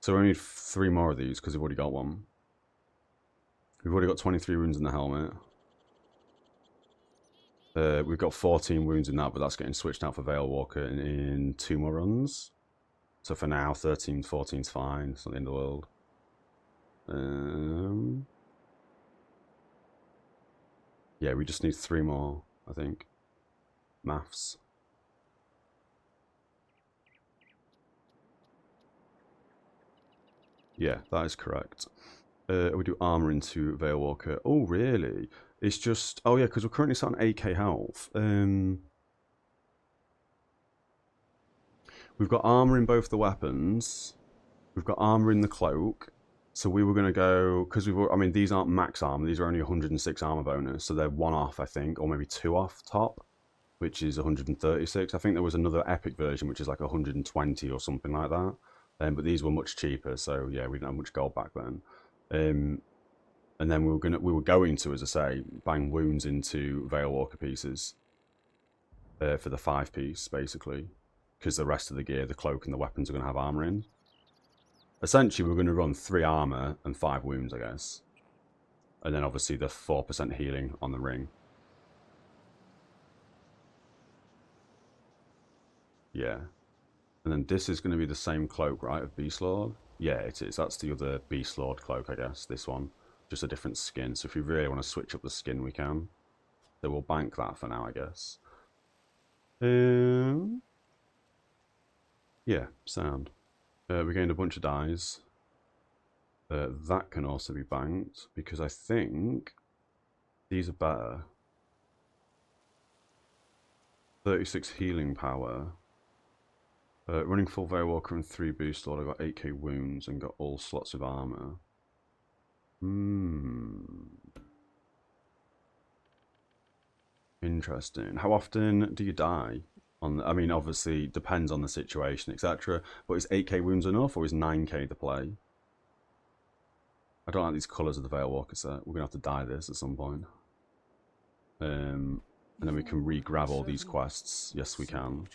So we need 3 more of these, because we've already got 1. We've already got 23 wounds in the helmet. We've got 14 wounds in that, but that's getting switched out for Vale Walker in 2 more runs. So for now, 13, 14's fine. It's not the end of the world. Yeah, we just need 3 more, I think. Maths. Yeah, that is correct. We do armor into Vale Walker. Oh, really? It's just... Oh, yeah, because we're currently sat on 8k health. We've got armor in both the weapons. We've got armor in the cloak. So we were going to go... Because we've... I mean, these aren't max armor. These are only 106 armor bonus. So they're 1 off, I think. Or maybe 2 off top, which is 136. I think there was another epic version, which is like 120 or something like that. But these were much cheaper, so yeah, we didn't have much gold back then. And then we were going to, as I say, bang wounds into Vale Walker pieces for the 5-piece, basically, because the rest of the gear, the cloak and the weapons, are going to have armor in. Essentially, we're going to run 3 armor and 5 wounds, I guess, and then obviously the 4% healing on the ring. Yeah. And then this is going to be the same cloak, right, of Beast Lord? Yeah, it is. That's the other Beast Lord cloak, I guess, this one. Just a different skin. So if we really want to switch up the skin, we can. So we'll bank that for now, I guess. Yeah, sound. We gained a bunch of dies. That can also be banked, because I think these are better. 36 healing power. Running full Vale Walker and 3 Beast Lord, I got 8k wounds and got all slots of armor. Interesting. How often do you die? I mean, obviously, depends on the situation, etc. But is 8k wounds enough, or is 9k the play? I don't like these colours of the Vale Walker set. We're going to have to dye this at some point. And then we can re-grab all these quests. Yes, we can.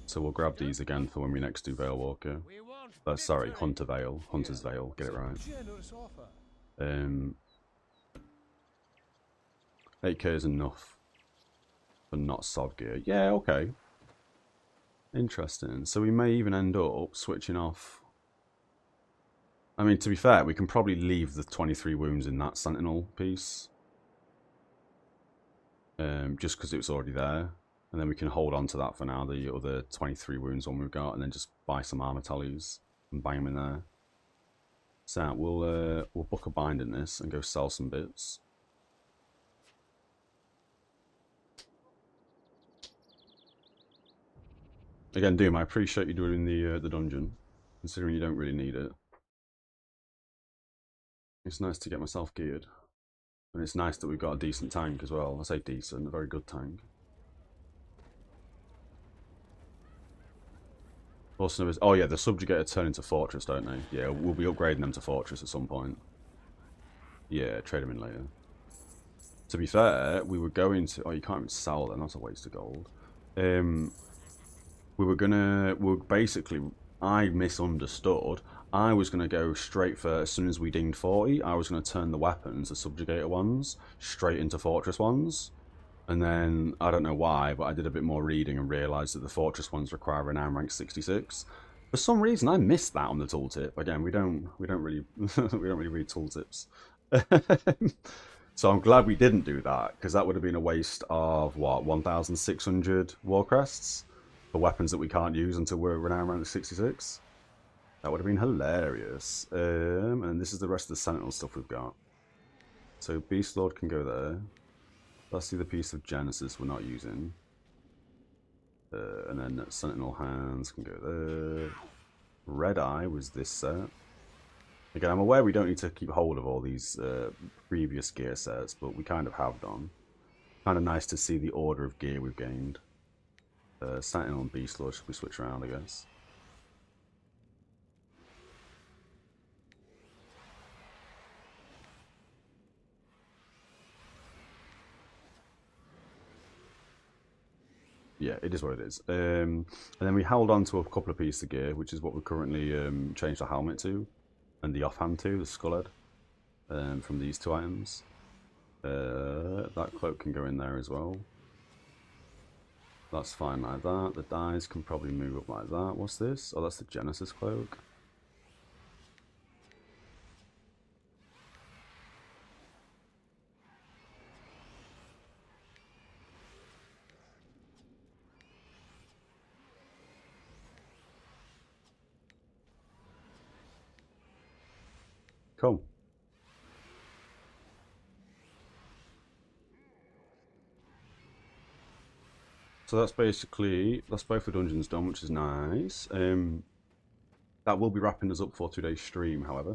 So we'll grab these again for when we next do Vale Walker. Sorry, Hunter Vale. Hunter's Vale, get it right. 8k is enough, but not sod gear. Yeah, okay. Interesting. So we may even end up switching off. I mean, to be fair, we can probably leave the 23 wounds in that Sentinel piece. just because it was already there. And then we can hold on to that for now, the other 23 wounds one we've got, and then just buy some armor tallies and bang them in there. So we'll book a bind in this and go sell some bits. Again, Doom, I appreciate you doing the dungeon, considering you don't really need it. It's nice to get myself geared. And it's nice that we've got a decent tank as well. I say decent, a very good tank. Also, oh yeah, the Subjugator turn into Fortress, don't they? Yeah, we'll be upgrading them to Fortress at some point. Yeah, trade them in later. To be fair, we were going to... Oh, you can't even sell them, that's a waste of gold. Basically, I misunderstood. I was going to go straight for, as soon as we dinged 40, I was going to turn the weapons, the Subjugator ones, straight into Fortress ones. And then, I don't know why, but I did a bit more reading and realised that the Fortress ones require renown rank 66. For some reason, I missed that on the tooltip. Again, we don't really we don't really read tooltips. So I'm glad we didn't do that, because that would have been a waste of what, 1,600 war crests for weapons that we can't use until we're renown rank 66. That would have been hilarious. And this is the rest of the Sentinel stuff we've got. So Beast Lord can go there. Let's see the piece of Genesis we're not using. And then Sentinel Hands can go there. Red Eye was this set. Again, I'm aware we don't need to keep hold of all these previous gear sets, but we kind of have done. Kind of nice to see the order of gear we've gained. Sentinel and Beast Lord should we switch around, I guess. Yeah, it is what it is. And then we held on to a couple of pieces of gear, which is what we're currently changed the helmet to, and the offhand to, the skull head, from these two items. That cloak can go in there as well. That's fine like that. The dies can probably move up like that. What's this? Oh, that's the Genesis cloak. Cool. So that's both the dungeons done, which is nice. That will be wrapping us up for today's stream, however.